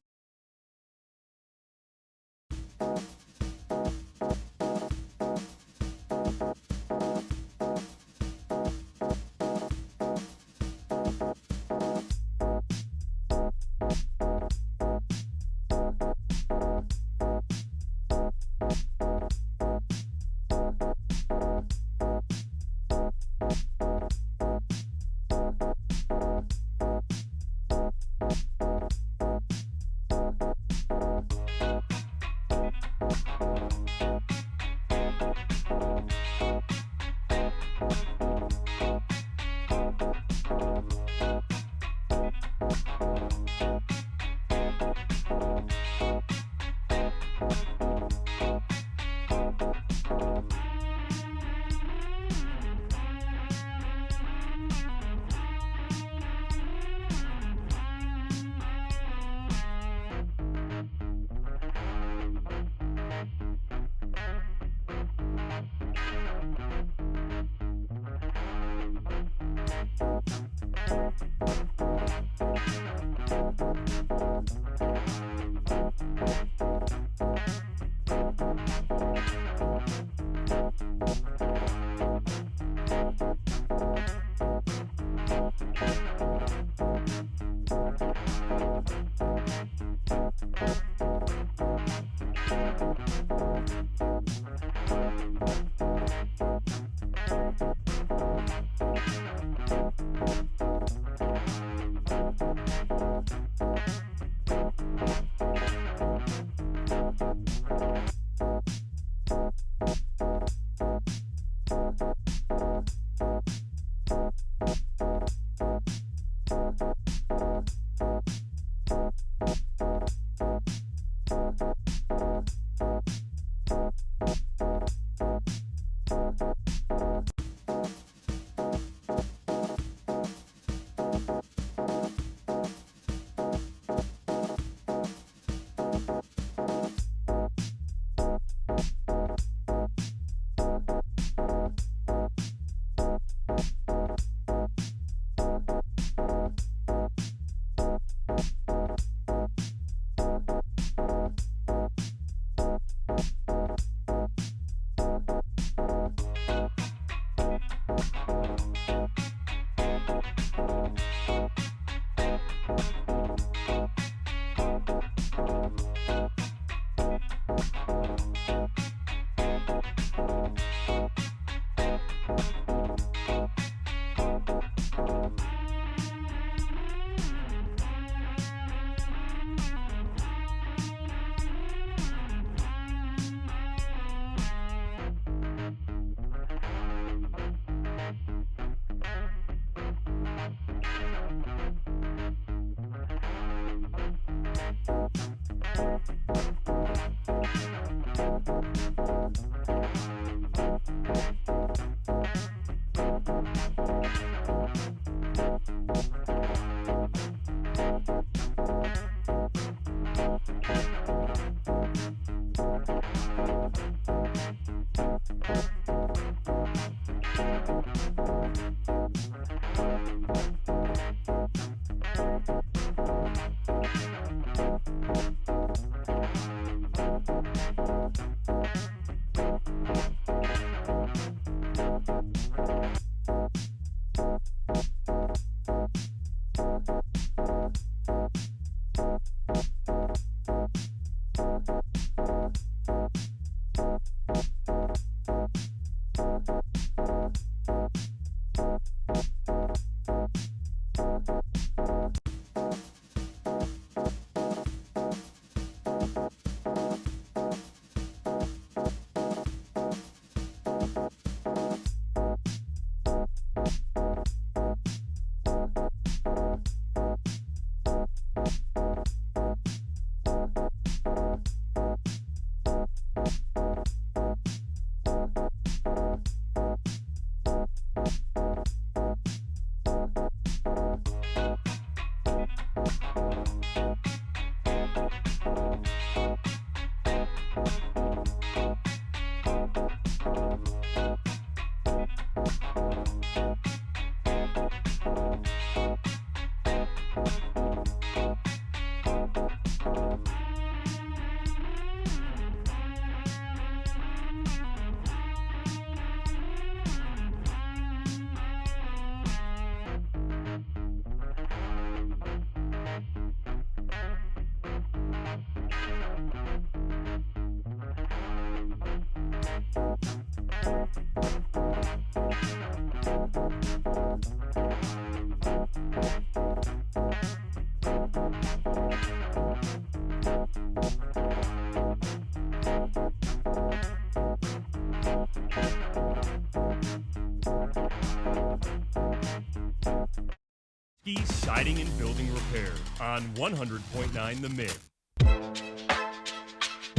Siding and Building Repair on 100.9 The Mid.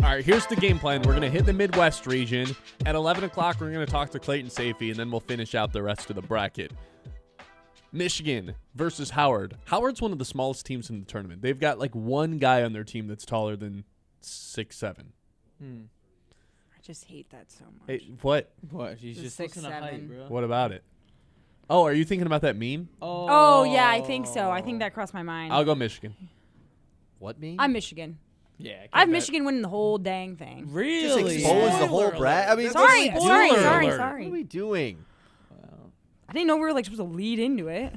All right, here's the game plan. We're going to hit the Midwest region. At 11 o'clock, we're going to talk to Clayton Sayfie, and then we'll finish out the rest of the bracket. Michigan versus Howard. Howard's one of the smallest teams in the tournament. They've got like one guy on their team that's taller than 6'7". I just hate that so much. Hey, what? What? She's The just looking at 6'7". height, bro. What about it? Oh, are you thinking about that meme? Oh, yeah, I think so. I think that crossed my mind. I'll go Michigan. What mean? I'm Michigan. Yeah. I have Michigan winning the whole dang thing. Just Really? expose the whole brat. I mean, Sorry, what sorry, alert. sorry, What are sorry. we doing? I didn't know we were like supposed to lead into it.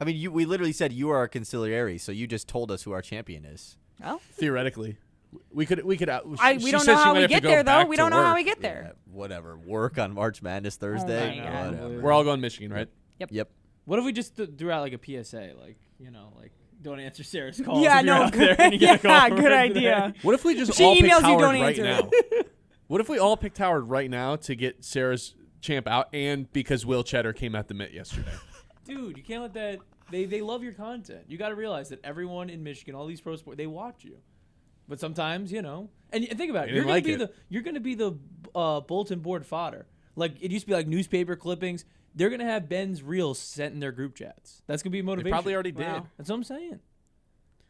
I mean, we literally said you are our conciliary, so you just told us who our champion is. Well, Theoretically. We could. we she don't said know she how might we have to get go there, though. back We to don't know how work. we get there. Yeah, whatever. Work on March Madness Thursday. my God. Whatever. We're all going Michigan, right? Yep. What if we just threw out like a PSA, like don't answer Sarah's calls? Yeah, if you're no, out there and you get a call yeah, from good her idea. today. What if we just She all picked emails you, Howard don't right answer now? it. What if we all picked Howard right now to get Sarah's champ out, and because Will Cheddar came at the mitt yesterday? Dude, you can't let that. They love your content. You got to realize that everyone in Michigan, all these pro sports, they watch you. But sometimes, and think about it. You're gonna be the bulletin board fodder. Like it used to be like newspaper clippings. They're gonna have Ben's reels sent in their group chats. That's gonna be motivation. They probably already did. Wow. That's what I'm saying.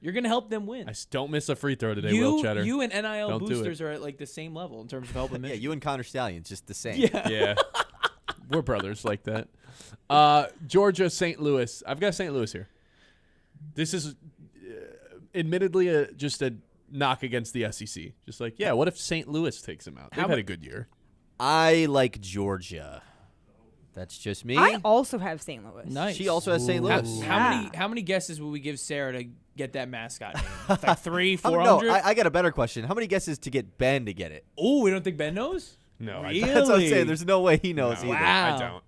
You're gonna help them win. Don't miss a free throw today, Will Cheddar. You and NIL Don't do boosters are at like the same level in terms of helping Yeah, Michigan. you and Connor Stallions, just the same. Yeah. Yeah. We're brothers like that. Georgia, St. Louis. I've got St. Louis here. This is admittedly just a knock against the SEC. Just like, what if St. Louis takes them out? They've had a good year. I like Georgia. That's just me. I also have St. Louis. Nice. She also has St. Louis. How many guesses will we give Sarah to get that mascot name? It's like 300, No, 400? I got a better question. How many guesses to get Ben to get it? Oh, we don't think Ben knows? No, Really? That's what I'm saying. There's no way he knows either. Wow. I don't.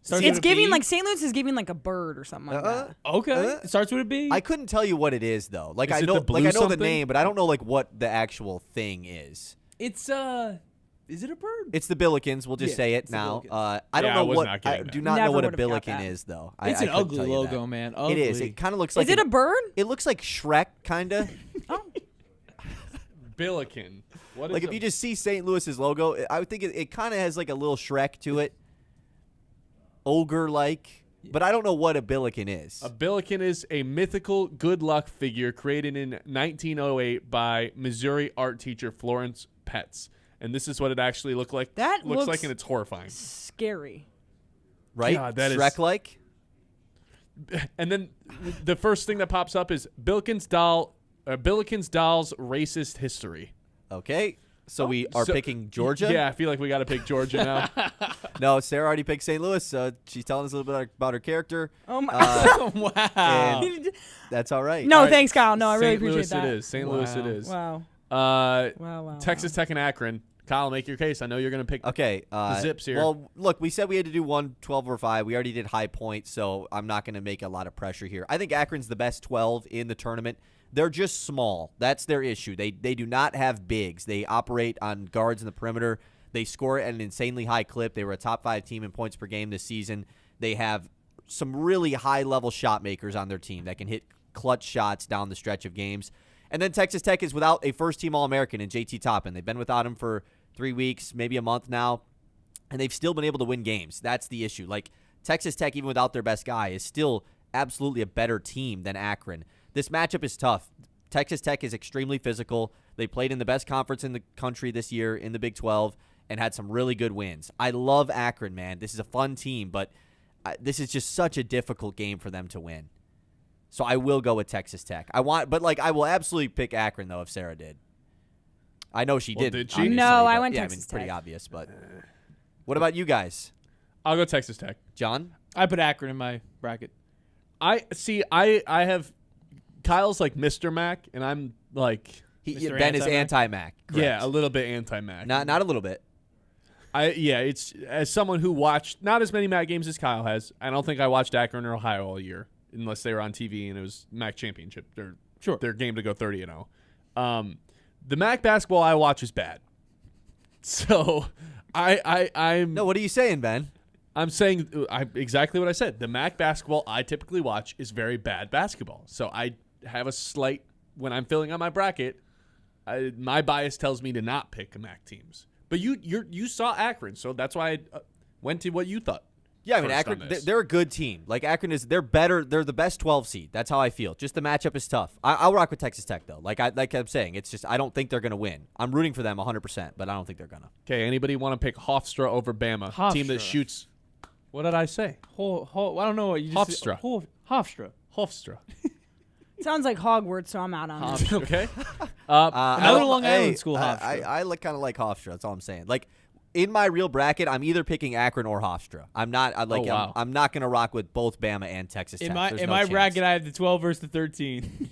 Starts It's with a giving B? like St. Louis is giving like a bird or something like that. Okay. It starts with a B? I couldn't tell you what it is though. Like Is I it know, the blue like I know the something? name, but I don't know like what the actual thing is. It's, is it a bird? It's the Billikens. We'll just Yeah, say it it's the now. Billikens. I don't Yeah, know I was what. not I getting do that. not know Never what a would've got Billiken that. is though. It's I an couldn't ugly tell you logo, that. man. It Ugly. is. It kind of looks like Is it a bird? It looks like Shrek, kind of. Billiken. What is Like if you just see St. Louis's logo, I would think it kind of has like a little Shrek to it, ogre-like. But I don't know what a Billiken is. A Billiken is a mythical good luck figure created in 1908 by Missouri art teacher Florence Petz. And this is what it actually looked like. That looks like, looks and it's horrifying. Scary. Right? God, that is- Shrek-like. And then the first thing that pops up is Billiken's doll's racist history. Okay. So we are picking Georgia? Yeah, I feel like we got to pick Georgia now. No, Sarah already picked St. Louis. She's telling us a little bit about her character. Oh my! Wow. And that's all right. No, All right. thanks, Kyle. No, I really St. appreciate Louis that. it is. St. Louis it is. Wow. Wow. Texas Tech and Akron. Kyle, make your case. I know you're going to pick Okay. the Zips here. Well, look, we said we had to do 1, 12, or 5. We already did High Point, so I'm not going to make a lot of pressure here. I think Akron's the best 12 in the tournament. They're just small. That's their issue. They do not have bigs. They operate on guards in the perimeter. They score at an insanely high clip. They were a top 5 team in points per game this season. They have some really high-level shot makers on their team that can hit clutch shots down the stretch of games. And then Texas Tech is without a first-team All-American in JT Toppin. They've been without him for 3 weeks, maybe a month now, and they've still been able to win games. That's the issue. Like, Texas Tech, even without their best guy, is still absolutely a better team than Akron. This matchup is tough. Texas Tech is extremely physical. They played in the best conference in the country this year in the Big 12 and had some really good wins. I love Akron, man. This is a fun team, but this is just such a difficult game for them to win. So I will go with Texas Tech. I will absolutely pick Akron, though, if Sarah did. I know she did. Did she? Obviously, No, I but, went yeah, Texas pretty Tech. obvious, but what about you guys? I'll go Texas Tech. John? I put Akron in my bracket. I have Kyle's like Mr. Mac, and I'm like Mr. Ben is Anti-Mac? anti-Mac. yeah, a little bit anti-Mac. Not a little bit. It's as someone who watched not as many Mac games as Kyle has. I don't think I watched Akron or Ohio all year unless they were on TV and it was Mac championship. Their game to go 30-0. The Mac basketball I watch is bad. So I'm No, what are you saying, Ben? I'm saying exactly what I said. The Mac basketball I typically watch is very bad basketball. So I have a slight when I'm filling out my bracket. My bias tells me to not pick Mac teams. But you saw Akron, so that's why I went to what you thought. Yeah, I mean, Akron, they're a good team. Like, Akron they're better. They're the best 12 seed. That's how I feel. Just the matchup is tough. I'll rock with Texas Tech, though. Like I'm saying, it's just I don't think they're going to win. I'm rooting for them 100%, but I don't think they're going to. Okay, anybody want to pick Hofstra over Bama? Hofstra. Team that shoots. What did I say? I don't know what you just Hofstra. Hofstra. Hofstra. Sounds like Hogwarts, so I'm out on it. Okay. Another Long Island school, I Hofstra. kind of like Hofstra. That's all I'm saying. Like, in my real bracket, I'm either picking Akron or Hofstra. I'm not. wow. I'm not going to rock with both Bama and Texas Tech. In my There's in no my chance. bracket, I have the 12 versus the 13.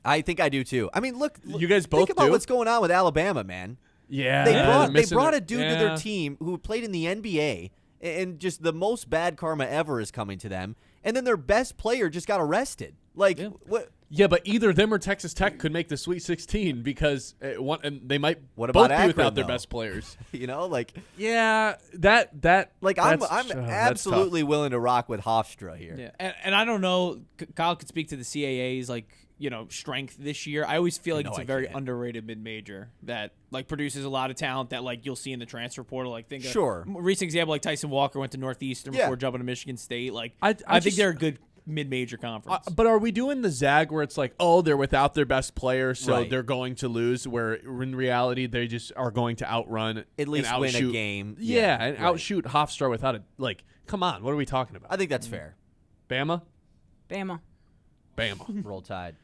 I think I do too. I mean, look. You guys both think about do? what's going on with Alabama, man. Yeah. They brought a dude to their team who played in the NBA, and just the most bad karma ever is coming to them. And then their best player just got arrested. Like, what? Yeah, but either them or Texas Tech could make the Sweet 16 because and they might What both about be Akron, without their though? best players. You know, like, Yeah, that like I'm that's absolutely willing to rock with Hofstra here. Yeah, and I don't know. Kyle could speak to the CAA's strength this year. I always feel like it's a very underrated mid-major that produces a lot of talent that you'll see in the transfer portal. Think Sure. a recent example, Tyson Walker went to Northeastern Yeah. before jumping to Michigan State. I think just- they're a good mid-major conference. But are we doing the zag where it's like, oh, they're without their best player, so Right. they're going to lose, where in reality they just are going to outrun At least and win a outshoot- game. Yeah, and right. outshoot Hofstra without it. Come on, what are we talking about? I think that's fair. Bama? Bama. Bama. Roll Tide.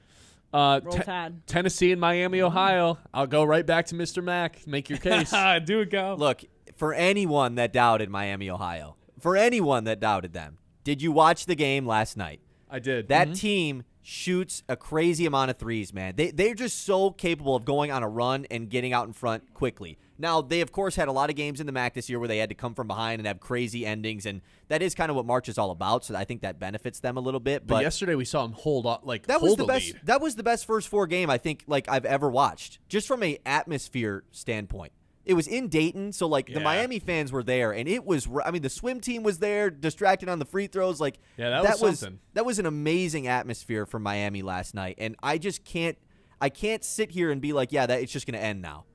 Roll Tide. Tennessee and Miami, Ohio. I'll go right back to Mr. Mac. Make your case. Do it, Kyle. Look, for anyone that doubted Miami, Ohio, for anyone that doubted them, did you watch the game last night? I did. That team shoots a crazy amount of threes, man. They're just so capable of going on a run and getting out in front quickly. Now, they, of course, had a lot of games in the MAC this year where they had to come from behind and have crazy endings, and that is kind of what March is all about, so I think that benefits them a little bit. But yesterday we saw him hold on, that was hold the the best. lead. That was the best first 4 game I think I've ever watched, just from a atmosphere standpoint. It was in Dayton, so the Yeah. Miami fans were there, and it was. I mean, the swim team was there, distracted on the free throws. Yeah, that was something. That was an amazing atmosphere for Miami last night, and I just can't. I can't sit here and be like, yeah, that it's just going to end now.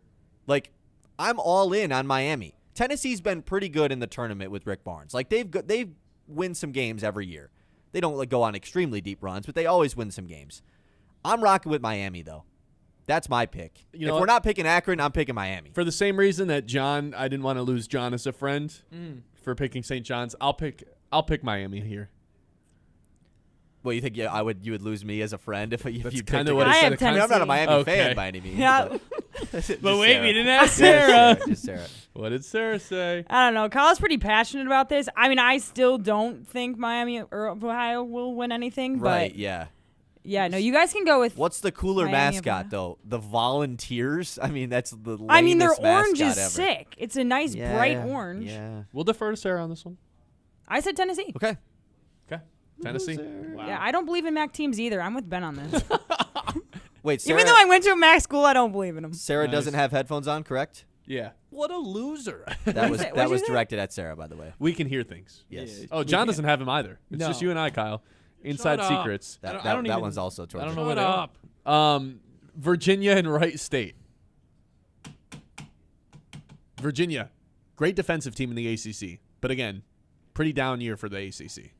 I'm all in on Miami. Tennessee's been pretty good in the tournament with Rick Barnes. They've win some games every year. They don't go on extremely deep runs, but they always win some games. I'm rocking with Miami though. That's my pick. You know if we're what? not picking Akron, I'm picking Miami. For the same reason that John, I didn't want to lose John as a friend for picking St. John's. I'll pick Miami here. Well, you think you would lose me as a friend if you picked kinda a what guy? I said. have I mean, I'm not a Tennessee. Miami Okay. fan by any means. Yeah. but But wait, we didn't ask Sarah. Just Sarah. What did Sarah say? I don't know. Kyle's pretty passionate about this. I mean, I still don't think Miami or Ohio will win anything. Right, But yeah. yeah, no, you guys can go with. What's the cooler Miami mascot, of- though? The Volunteers? I mean, that's the lamest I mean, their orange mascot is ever. sick. It's a nice bright orange. Yeah. We'll defer to Sarah on this one. I said Tennessee. Okay. Okay. Tennessee. Wow. Yeah, I don't believe in MAC teams either. I'm with Ben on this. Wait, Sarah, Even though I went to a MAC school, I don't believe in them. Sarah Nice. doesn't have headphones on, correct? Yeah. What a loser. That was What'd that you was say? directed at Sarah, by the way. We can hear things. Yes. Yeah. Oh, John doesn't have him either. It's No. just you and I, Kyle. Inside Shut up. secrets. I That, don't that even- one's also towards I don't you. know what Shut they up. Virginia and Wright State. Virginia, great defensive team in the ACC, but again, pretty down year for the ACC.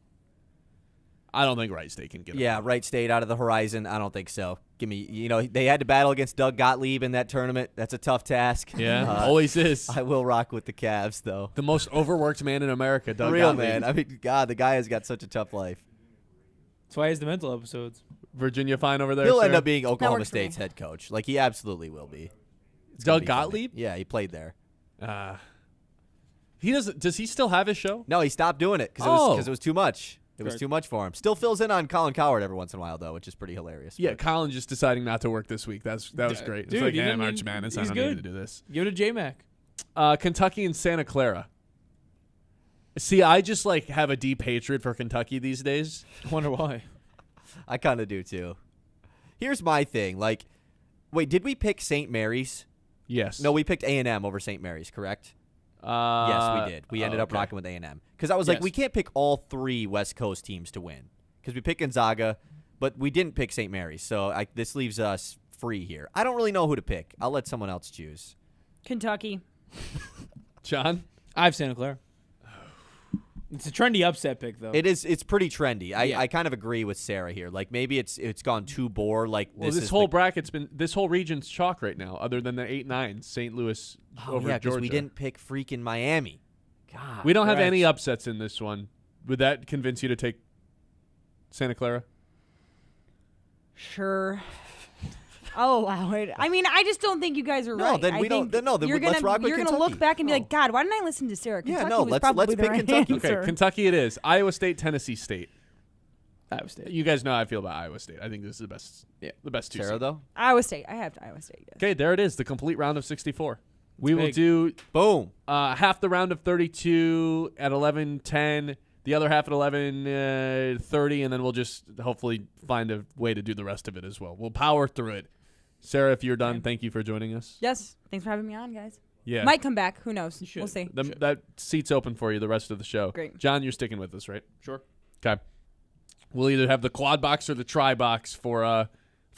I don't think Wright State can get it. Yeah, Wright State out of the horizon. I don't think so. Give me, they had to battle against Doug Gottlieb in that tournament. That's a tough task. Yeah, always is. I will rock with the Cavs, though. The most overworked man in America, Doug Real Gottlieb. man. I mean, God, the guy has got such a tough life. That's why he has the mental episodes. Virginia fine over there. He'll end Sarah? up being Oklahoma works for me. State's head coach. Like, he absolutely will be. It's gonna Doug be funny. Gottlieb? Yeah, he played there. He doesn't. Does he still have his show? No, he stopped doing it because it was too much. It was Correct. too much for him. Still fills in on Colin Coward every once in a while, though, which is pretty hilarious. Yeah, But Colin just deciding not to work this week. That was Yeah. great. Dude, it's like, you yeah, didn't March need- Madness. I he's don't need good. to do this. Give it to J-Mac. Kentucky and Santa Clara. See, I just have a deep hatred for Kentucky these days. Wonder why. I kind of do, too. Here's my thing. Wait, did we pick St. Mary's? Yes. No, we picked A&M over St. Mary's, correct? Yes, we did. We ended up okay. rocking with A&M. Because I was like, Yes. we can't pick all three West Coast teams to win. Because we picked Gonzaga, but we didn't pick St. Mary's. So this leaves us free here. I don't really know who to pick. I'll let someone else choose. Kentucky. John? I have Santa Clara. It's a trendy upset pick, though. It is. It's pretty trendy. Yeah. I kind of agree with Sarah here. Maybe it's gone too bore. Well, This this is whole the, bracket's been this whole region's chalk right now, other than the 8-9 St. Louis over yeah, because Georgia. we didn't pick freaking Miami. God. We don't have Right. any upsets in this one. Would that convince you to take Santa Clara? Sure. I'll allow it. I mean, I just don't think you guys are No, right. then I we don't- think then no, then you're let's gonna, rock with You're gonna Kentucky. look back and be Oh. like, God, why didn't I listen to Sarah? Yeah, Kentucky no, was let's probably the pick right Kentucky. answer. Okay, Kentucky it is. Iowa State, Tennessee State. Iowa State. You guys know how I feel about Iowa State. I think this is the best. Yeah. The best two. Sarah seed. though. Iowa State. I have Iowa State. Yes. Okay, there it is. The complete round of 64. We will big. do Boom. half the round of 32 at 11:10. The other half at 11:30, and then we'll just hopefully find a way to do the rest of it as well. We'll power through it. Sarah, if you're done, thank you for joining us. Yes. Thanks for having me on, guys. Yeah. Might come back. Who knows? You should. We'll see. That seat's open for you the rest of the show. Great. John, you're sticking with us, right? Sure. Okay. We'll either have the quad box or the tri box for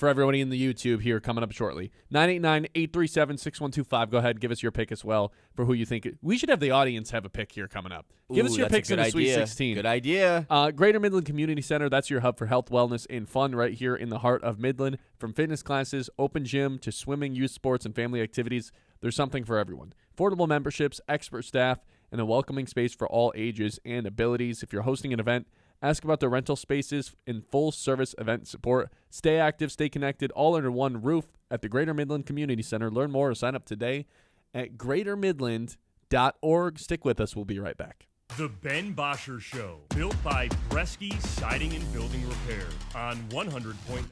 everybody in the YouTube here coming up shortly. 989-837-6125. Go ahead, give us your pick as well for who you think. We should have the audience have a pick here coming up. Give us Ooh, your that's a picks in good the Sweet idea. 16. Good idea. Greater Midland Community Center, that's your hub for health, wellness, and fun right here in the heart of Midland. From fitness classes, open gym, to swimming, youth sports, and family activities, there's something for everyone. Affordable memberships, expert staff, and a welcoming space for all ages and abilities. If you're hosting an event, ask about the rental spaces and full-service event support. Stay active, stay connected, all under one roof at the Greater Midland Community Center. Learn more or sign up today at greatermidland.org. Stick with us. We'll be right back. The Ben Bosscher Show, built by Bresky Siding and Building Repair on 100.9.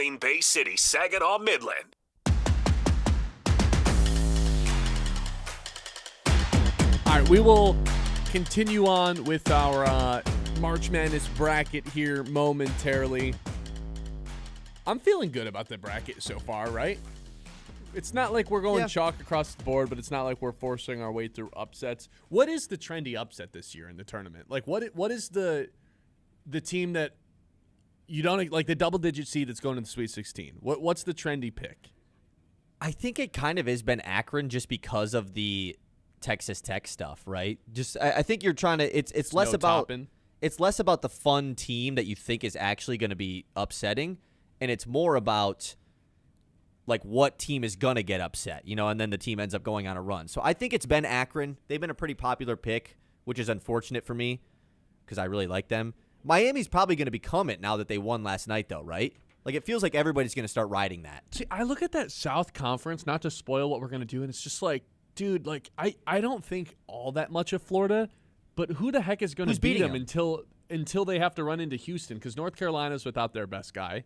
Conning, Bay City, Saginaw, Midland. All right, we will continue on with our March Madness bracket here momentarily. I'm feeling good about the bracket so far, right? It's not like we're going chalk across the board, but it's not like we're forcing our way through upsets. What is the trendy upset this year in the tournament? Like, what is the team that you don't like, the double-digit seed that's going to the Sweet 16? What's the trendy pick? I think it kind of has been Akron just because of the Texas Tech stuff, right? Just I think you're trying to. It's less about it's less about the fun team that you think is actually going to be upsetting, and it's more about like what team is going to get upset, and then the team ends up going on a run. So I think it's been Akron. They've been a pretty popular pick, which is unfortunate for me because I really like them. Miami's probably going to become it now that they won last night, though, right? Like, it feels like everybody's going to start riding that. See, I look at that South Conference, not to spoil what we're going to do, and it's just like, dude, like, I don't think all that much of Florida, but who the heck is going to beat them until they have to run into Houston? Because North Carolina's without their best guy.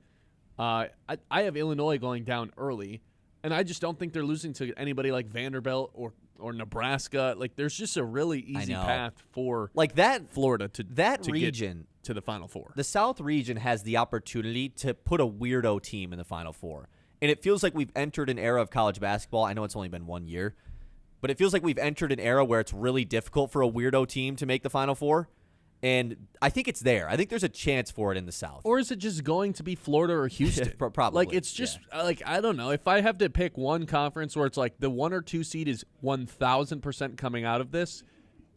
I have Illinois going down early, and I just don't think they're losing to anybody like Vanderbilt or Nebraska. Like, there's just a really easy path for like that Florida to region get to the Final Four. The South region has the opportunity to put a weirdo team in the Final Four, and it feels like we've entered an era of college basketball. I know it's only been 1 year, but it feels like we've entered an era where it's really difficult for a weirdo team to make the Final Four. And I think it's there. I think there's a chance for it in the South. Or is it just going to be Florida or Houston? Probably. Like, it's just, like, I don't know. If I have to pick one conference where it's like the 1 or 2 seed is 1,000% coming out of this,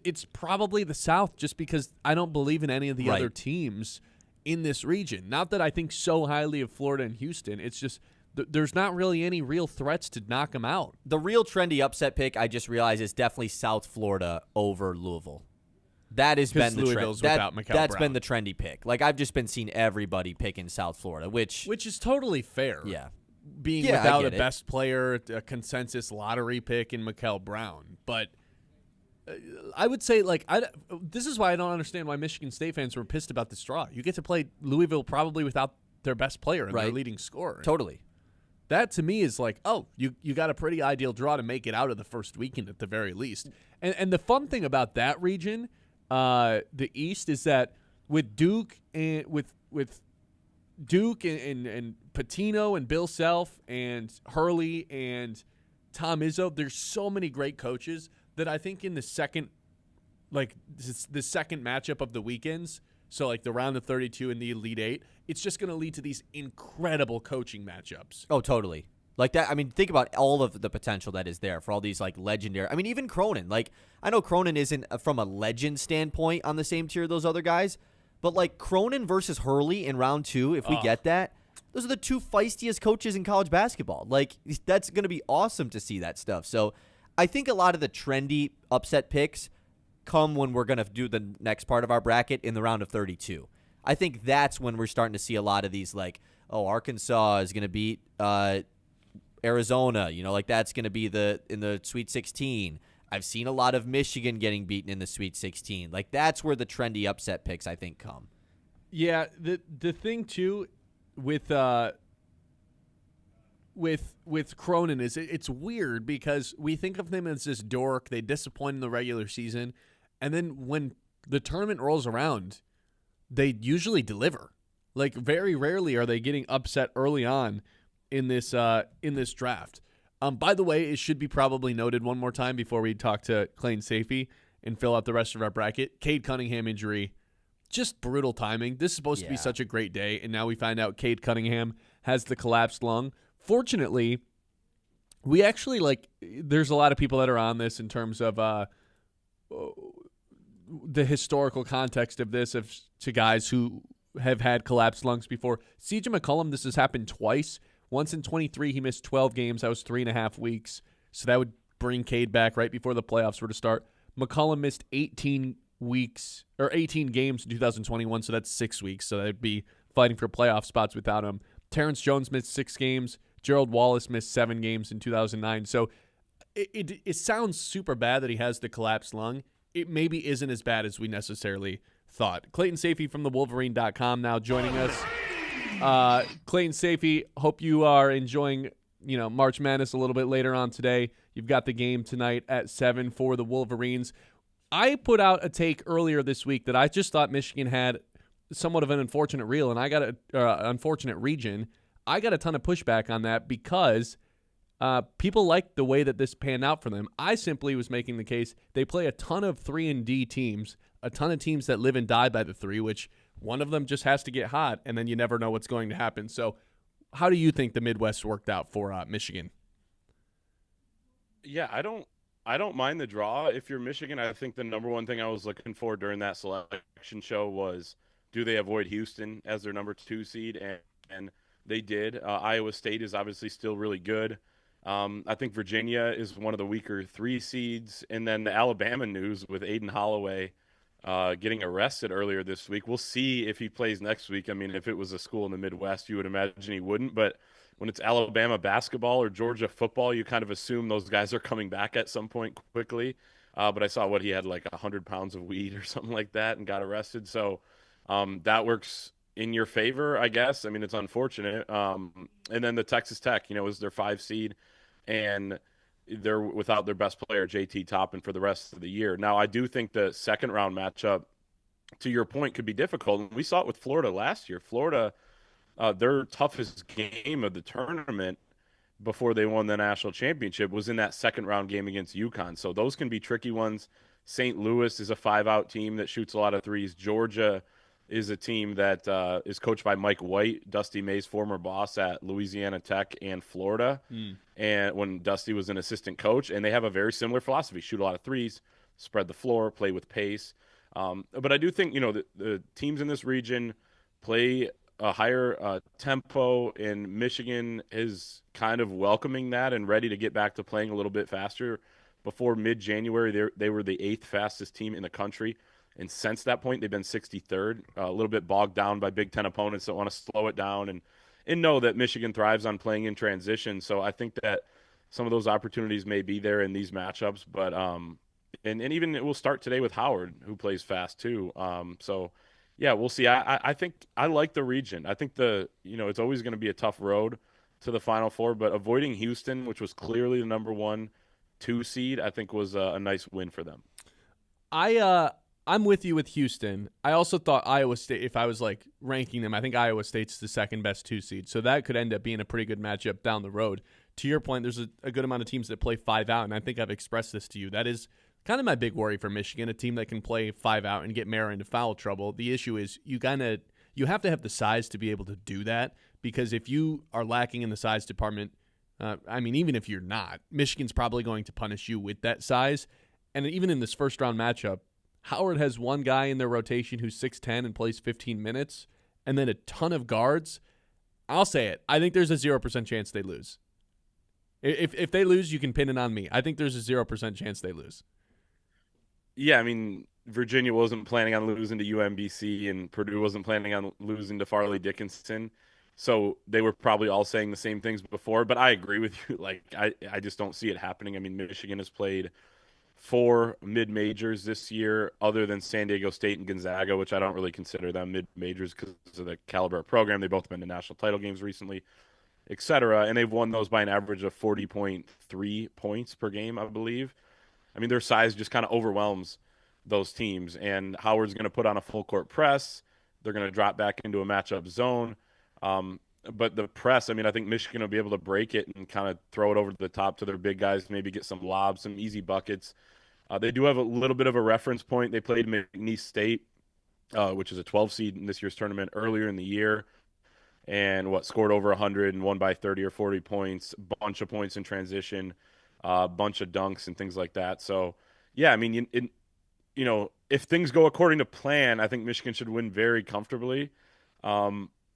it's probably the South, just because I don't believe in any of the other teams in this region. Not that I think so highly of Florida and Houston. It's just there's not really any real threats to knock them out. The real trendy upset pick, I just realized, is definitely South Florida over Louisville. That has been the trend. That's been the trendy pick. Like, I've just been seeing everybody picking South Florida, which is totally fair. Yeah, being without a best player, a consensus lottery pick in Mikal Brown. But I would say, like, this is why I don't understand why Michigan State fans were pissed about this draw. You get to play Louisville probably without their best player and their leading scorer. Totally. That, to me, is like, oh, you got a pretty ideal draw to make it out of the first weekend at the very least. And the fun thing about that region, the East, is that with Duke and with Duke and Pitino and Bill Self and Hurley and Tom Izzo, there's so many great coaches that I think in the second matchup of the weekends, so like the round of 32 and the Elite Eight, it's just going to lead to these incredible coaching matchups. Oh, totally. Like that, I mean, think about all of the potential that is there for all these, like, legendary. I mean, even Cronin. Like, I know Cronin isn't from a legend standpoint on the same tier as those other guys, but, like, Cronin versus Hurley in round 2, if we get that, those are the two feistiest coaches in college basketball. Like, that's going to be awesome to see that stuff. So I think a lot of the trendy upset picks come when we're going to do the next part of our bracket in the round of 32. I think that's when we're starting to see a lot of these, like, oh, Arkansas is going to beat Arizona, like that's going to be in the Sweet 16. I've seen a lot of Michigan getting beaten in the Sweet 16. Like, that's where the trendy upset picks, I think, come. Yeah, the thing too with Cronin is it's weird because we think of them as this dork. They disappoint in the regular season, and then when the tournament rolls around, they usually deliver. Like, very rarely are they getting upset early on in this draft. By the way, it should be probably noted one more time before we talk to Clayton Sayfie and fill out the rest of our bracket. Cade Cunningham injury, just brutal timing. This is supposed to be such a great day, and now we find out Cade Cunningham has the collapsed lung. Fortunately, we actually, there's a lot of people that are on this in terms of the historical context of this, to guys who have had collapsed lungs before. CJ McCollum, this has happened twice. Once in 23, he missed 12 games. That was 3.5 weeks. So that would bring Cade back right before the playoffs were to start. McCollum missed 18 games in 2021, so that's 6 weeks. So they'd be fighting for playoff spots without him. Terrence Jones missed 6 games. Gerald Wallace missed 7 games in 2009. So it sounds super bad that he has the collapsed lung. It maybe isn't as bad as we necessarily thought. Clayton Sayfie from the Wolverine.com now joining us. Clayton, Sayfie, hope you are enjoying, March Madness a little bit later on today. You've got the game tonight at 7 for the Wolverines. I put out a take earlier this week that I just thought Michigan had somewhat of an unfortunate reel, and I got unfortunate region. I got a ton of pushback on that because people like the way that this panned out for them. I simply was making the case they play a ton of 3-and-D teams, a ton of teams that live and die by the three, which one of them just has to get hot, and then you never know what's going to happen. So how do you think the Midwest worked out for Michigan? Yeah, I don't mind the draw. If you're Michigan, I think the number one thing I was looking for during that selection show was, do they avoid Houston as their number 2 seed? And they did. Iowa State is obviously still really good. I think Virginia is one of the weaker 3 seeds. And then the Alabama news with Aiden Holloway getting arrested earlier this week. We'll see if he plays next week. I mean, if it was a school in the Midwest, you would imagine he wouldn't. But when it's Alabama basketball or Georgia football, you kind of assume those guys are coming back at some point quickly. But I saw he had like 100 pounds of weed or something like that and got arrested. So that works in your favor, I guess. I mean, it's unfortunate. And then the Texas Tech, is their 5 seed, and they're without their best player, JT Toppin, for the rest of the year. Now, I do think the second round matchup, to your point, could be difficult. We saw it with Florida last year. Florida, their toughest game of the tournament before they won the national championship was in that second round game against UConn. So those can be tricky ones. St. Louis is a 5-out team that shoots a lot of threes. Georgia is a team that is coached by Mike White, Dusty May's former boss at Louisiana Tech and Florida, and when Dusty was an assistant coach. And they have a very similar philosophy: shoot a lot of threes, spread the floor, play with pace. But I do think the teams in this region play a higher tempo, and Michigan is kind of welcoming that and ready to get back to playing a little bit faster. Before mid-January, they were the 8th fastest team in the country. And since that point, they've been 63rd, a little bit bogged down by Big Ten opponents that want to slow it down and know that Michigan thrives on playing in transition. So I think that some of those opportunities may be there in these matchups. But and even it will start today with Howard, who plays fast too. So, yeah, we'll see. I think I like the region. I think it's always going to be a tough road to the Final Four, but avoiding Houston, which was clearly the number 1, 2 seed, I think was a nice win for them. I'm with you with Houston. I also thought Iowa State, if I was ranking them, I think Iowa State's the second best 2 seed. So that could end up being a pretty good matchup down the road. To your point, there's a good amount of teams that play 5 out, and I think I've expressed this to you. That is kind of my big worry for Michigan, a team that can play 5 out and get Mara into foul trouble. The issue is you have to have the size to be able to do that, because if you are lacking in the size department, even if you're not, Michigan's probably going to punish you with that size. And even in this first round matchup, Howard has one guy in their rotation who's 6'10" and plays 15 minutes, and then a ton of guards. I'll say it. I think there's a 0% chance they lose. If they lose, you can pin it on me. I think there's a 0% chance they lose. Yeah, Virginia wasn't planning on losing to UMBC, and Purdue wasn't planning on losing to Farley Dickinson. So they were probably all saying the same things before. But I agree with you. I just don't see it happening. Michigan has played 4 mid-majors this year, other than San Diego State and Gonzaga, which I don't really consider them mid-majors because of the caliber of program. They've both been to national title games recently, et cetera, and they've won those by an average of 40.3 points per game, I believe. Their size just kind of overwhelms those teams, and Howard's going to put on a full-court press. They're going to drop back into a matchup zone. But the press, I think Michigan will be able to break it and kind of throw it over the top to their big guys, maybe get some lobs, some easy buckets. They do have a little bit of a reference point. They played McNeese State, which is a 12 seed in this year's tournament, earlier in the year, and scored over 100 and won by 30 or 40 points, bunch of points in transition, bunch of dunks and things like that. So, yeah, if things go according to plan, I think Michigan should win very comfortably.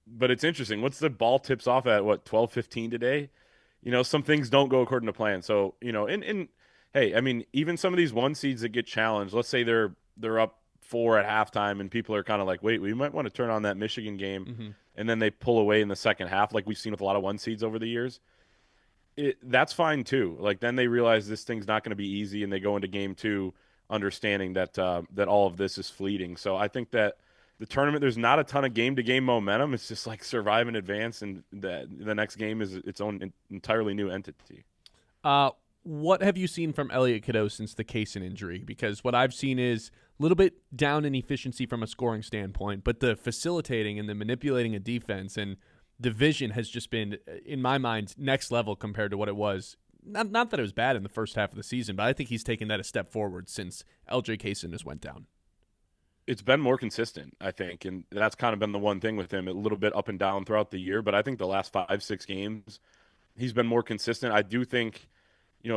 But it's interesting. What's the ball tips off at 12:15 today? Some things don't go according to plan. So, hey, even some of these 1 seeds that get challenged, let's say they're up 4 at halftime and people are kind of like, wait, we might want to turn on that Michigan game. And then they pull away in the second half, like we've seen with a lot of 1 seeds over the years. That's fine too. Then they realize this thing's not going to be easy, and they go into game 2 understanding that all of this is fleeting. So I think that the tournament, there's not a ton of game-to-game momentum. It's just like survive and advance, and the next game is its own entirely new entity. What have you seen from Elliot Cadeau since the Clayton injury? Because what I've seen is a little bit down in efficiency from a scoring standpoint, but the facilitating and the manipulating a defense and the vision has just been, in my mind, next level compared to what it was. Not that it was bad in the first half of the season, but I think he's taken that a step forward since LJ Clayton has went down. It's been more consistent, I think, and that's kind of been the one thing with him, a little bit up and down throughout the year, but I think the last 5-6 games, he's been more consistent. I do think,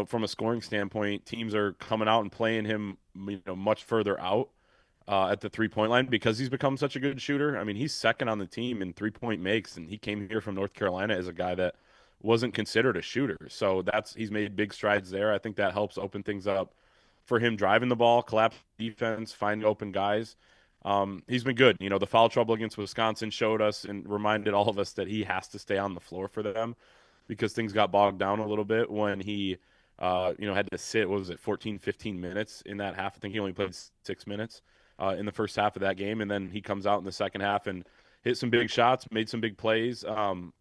from a scoring standpoint, teams are coming out and playing him, much further out at the three-point line because he's become such a good shooter. I mean, he's second on the team in three-point makes, and he came here from North Carolina as a guy that wasn't considered a shooter. So he's made big strides there. I think that helps open things up for him driving the ball, collapse defense, finding open guys. He's been good. The foul trouble against Wisconsin showed us and reminded all of us that he has to stay on the floor for them because things got bogged down a little bit when he had to sit, 14, 15 minutes in that half. I think he only played 6 minutes in the first half of that game. And then he comes out in the second half and hit some big shots, made some big plays. And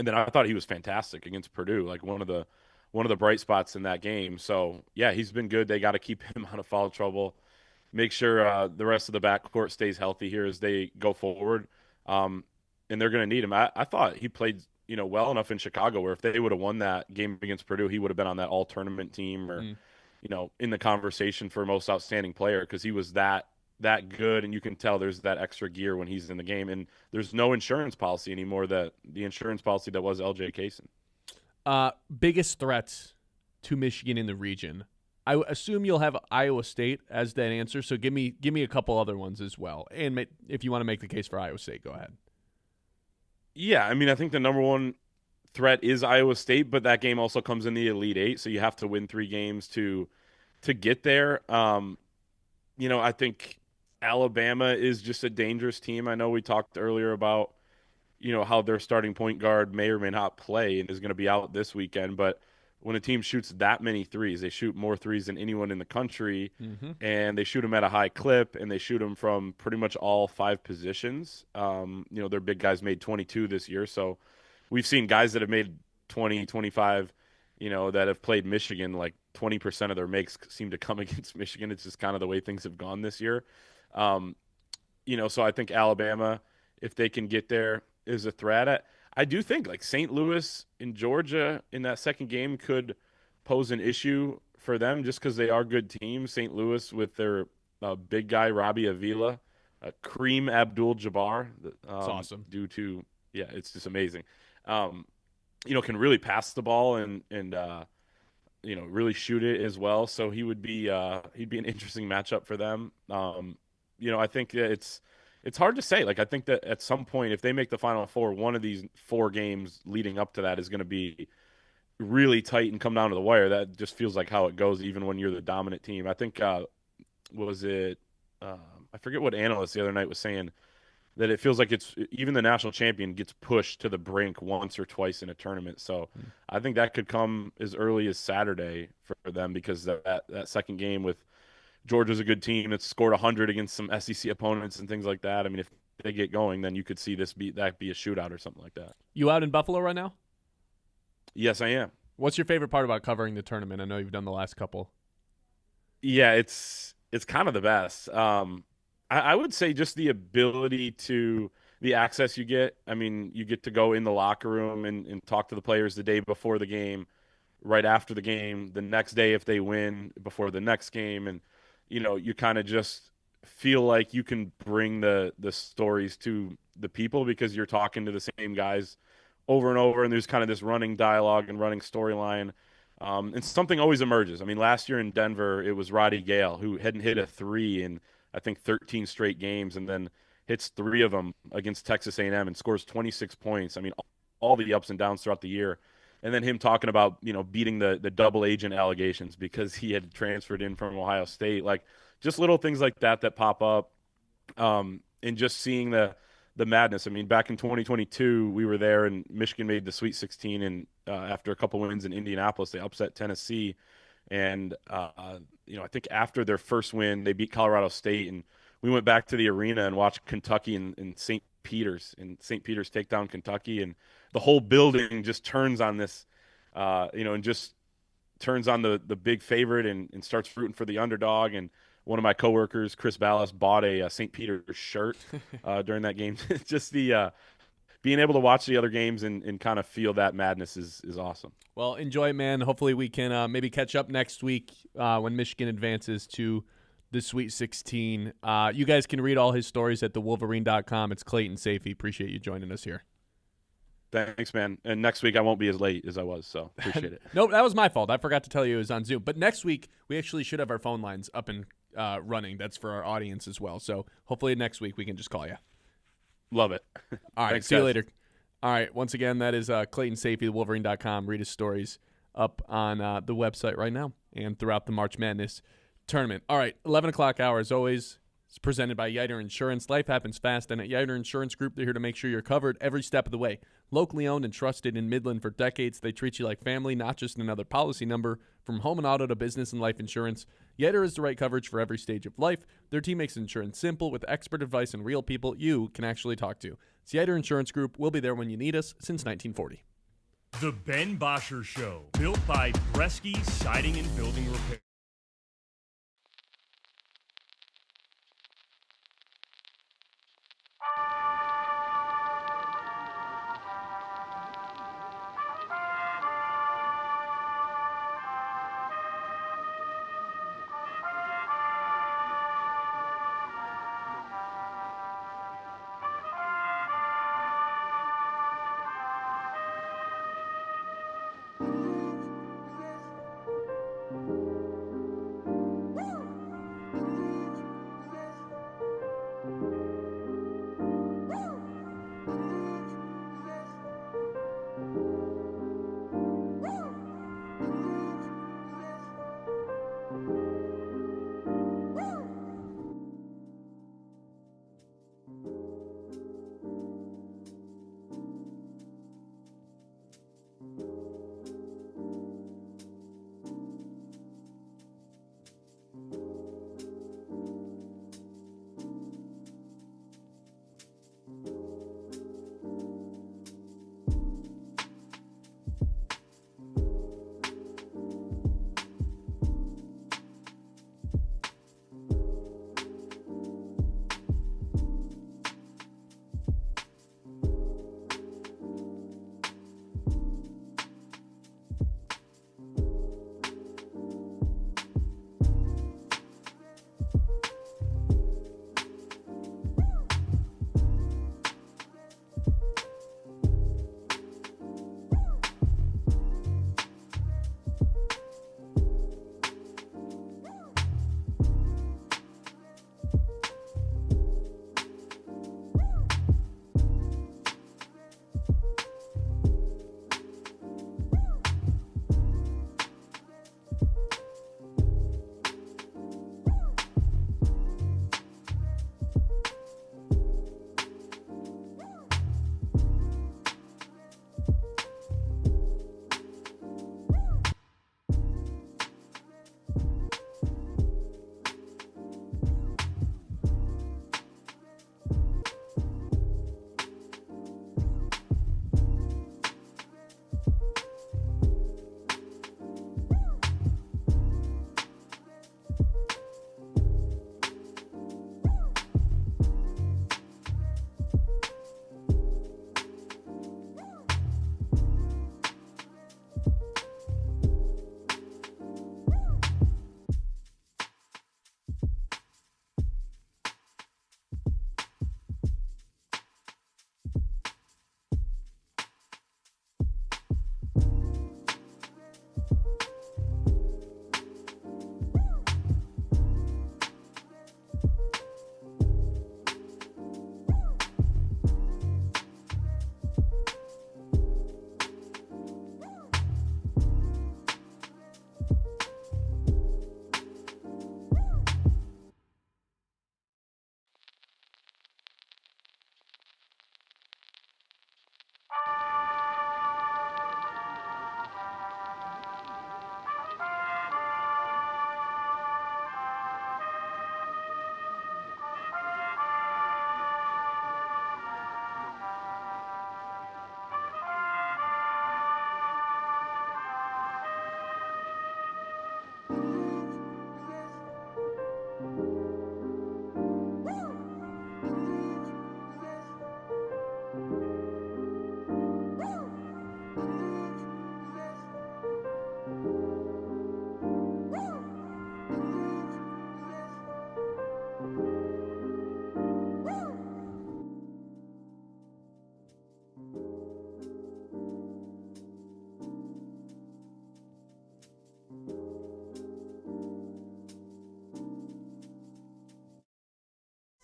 then I thought he was fantastic against Purdue, like one of the bright spots in that game. So, yeah, he's been good. They got to keep him out of foul trouble, make sure the rest of the backcourt stays healthy here as they go forward. And they're going to need him. I thought he played well enough in Chicago where if they would have won that game against Purdue, he would have been on that all-tournament team or, in the conversation for most outstanding player because he was that good, and you can tell there's that extra gear when he's in the game. And there's no insurance policy anymore, that the insurance policy that was LJ Clayton. Biggest threats to Michigan in the region. I assume you'll have Iowa State as that answer, so give me a couple other ones as well. And if you want to make the case for Iowa State, go ahead. Yeah, I mean, I think the number one threat is Iowa State, but that game also comes in the Elite Eight, so you have to win 3 games to get there. I think Alabama is just a dangerous team. I know we talked earlier about, how their starting point guard may or may not play and is going to be out this weekend. But when a team shoots that many threes, they shoot more threes than anyone in the country, and they shoot them at a high clip, and they shoot them from pretty much all 5 positions. Their big guys made 22 this year. So we've seen guys that have made 20, 25, that have played Michigan, like 20% of their makes seem to come against Michigan. It's just kind of the way things have gone this year. So I think Alabama, if they can get there, is a threat. I do think like St. Louis in Georgia in that second game could pose an issue for them just because they are good teams. St. Louis with their big guy, Robbie Avila, Kareem Abdul-Jabbar. That's awesome. It's just amazing. Can really pass the ball and really shoot it as well. So he'd be an interesting matchup for them. I think it's hard to say. Like, I think that at some point, if they make the Final Four, one of these 4 games leading up to that is going to be really tight and come down to the wire. That just feels like how it goes, even when you're the dominant team. I think, I forget what analyst the other night was saying, that it feels like it's even the national champion gets pushed to the brink once or twice in a tournament. So I think that could come as early as Saturday for them because that second game with Georgia's a good team that's scored 100 against some SEC opponents and things like that. I mean, if they get going, then you could see that be a shootout or something like that. You out in Buffalo right now? Yes, I am. What's your favorite part about covering the tournament? I know you've done the last couple. Yeah, it's kind of the best. I would say just the ability the access you get. I mean, you get to go in the locker room and talk to the players the day before the game, right after the game, the next day if they win, before the next game. And, you kind of just feel like you can bring the stories to the people because you're talking to the same guys over and over, and there's kind of this running dialogue and running storyline. And something always emerges. I mean, last year in Denver, it was Roddy Gale, who hadn't hit a 3 in, I think, 13 straight games, and then hits 3 of them against Texas A&M and scores 26 points. I mean, all the ups and downs throughout the year. And then him talking about, beating the double agent allegations because he had transferred in from Ohio State. Like, just little things like that pop up. And just seeing the madness. I mean, back in 2022, we were there, and Michigan made the Sweet 16, and after a couple wins in Indianapolis, they upset Tennessee. And, I think after their first win, they beat Colorado State, and we went back to the arena and watched Kentucky and St. Peter's take down Kentucky, and the whole building just turns on this, and just turns on the big favorite and starts rooting for the underdog. And one of my coworkers, Chris Ballas, bought a St. Peter's shirt during that game. Just the being able to watch the other games and kind of feel that madness is awesome. Well, enjoy it, man. Hopefully we can maybe catch up next week when Michigan advances to the Sweet 16. You guys can read all his stories at thewolverine.com. It's Clayton Sayfie. Appreciate you joining us here. Thanks, man. And next week I won't be as late as I was, so appreciate it. Nope, that was my fault. I forgot to tell you it was on Zoom. But next week we actually should have our phone lines up and running. That's for our audience as well. So hopefully next week we can just call you. Love it. All right, Thanks, see you guys. later. All right, once again, that is Clayton Sayfie, thewolverine.com. Read his stories up on the website right now and throughout the March Madness tournament. All right, 11 o'clock hour, as always, is presented by Yeiter Insurance. Life happens fast, and at Yeiter Insurance Group, they're here to make sure you're covered every step of the way. Locally owned and trusted in Midland for decades, they treat you like family, not just another policy number. From home and auto to business and life insurance, Yetter is the right coverage for every stage of life. Their team makes insurance simple with expert advice and real people you can actually talk to. It's Yetter Insurance Group. We'll be there when you need us since 1940. The Ben Bosscher Show, built by Bresky Siding and Building Repair.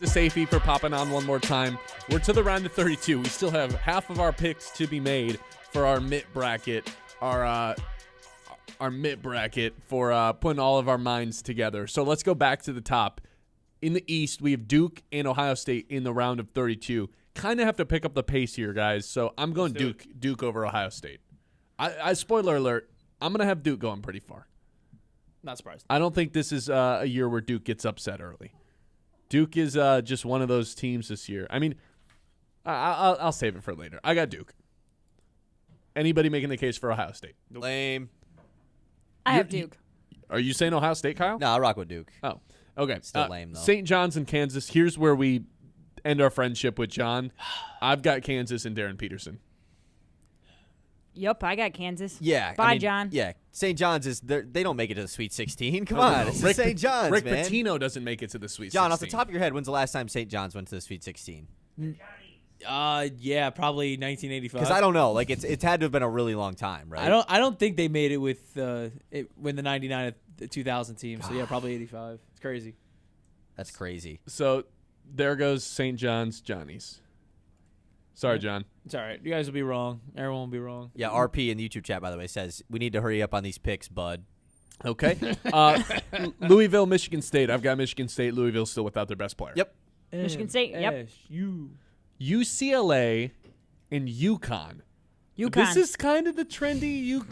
To Sayfie for popping on one more time. We're to the round of 32. We still have half of our picks to be made for our mitt bracket. Our mitt bracket for putting all of our minds together. So let's go back to the top. In the East, we have Duke and Ohio State in the round of 32. Kind of have to pick up the pace here, guys. So I'm going Duke over Ohio State. I spoiler alert, I'm going to have Duke going pretty far. Not surprised. I don't think this is a year where Duke gets upset early. Duke is just one of those teams this year. I mean, I'll save it for later. I got Duke. Anybody making the case for Ohio State? Lame. I have Duke. Are you saying Ohio State, Kyle? No, I rock with Duke. Oh, okay. Still lame, though. St. John's in Kansas. Here's where we end our friendship with John. I've got Kansas and Darren Peterson. Yep, I got Kansas. Yeah. Bye, John. Yeah. St. John's they don't make it to the Sweet 16. Come on. It's St. John's, Rick man. Pitino doesn't make it to the Sweet 16. John, off the top of your head, when's the last time St. John's went to the Sweet 16? Yeah, probably 1985. Because I don't know. Like it's had to have been a really long time, right? I don't think they made it with when the 99 2000 team. So yeah, probably 85. It's crazy. That's crazy. So there goes St. John's Johnny's. Sorry, John. It's all right. You guys will be wrong. Everyone will be wrong. Yeah, RP in the YouTube chat, by the way, says we need to hurry up on these picks, bud. Okay. Louisville, Michigan State. I've got Michigan State. Louisville's still without their best player. Yep. Michigan State, yep. UCLA and UConn. This is kind of the trendy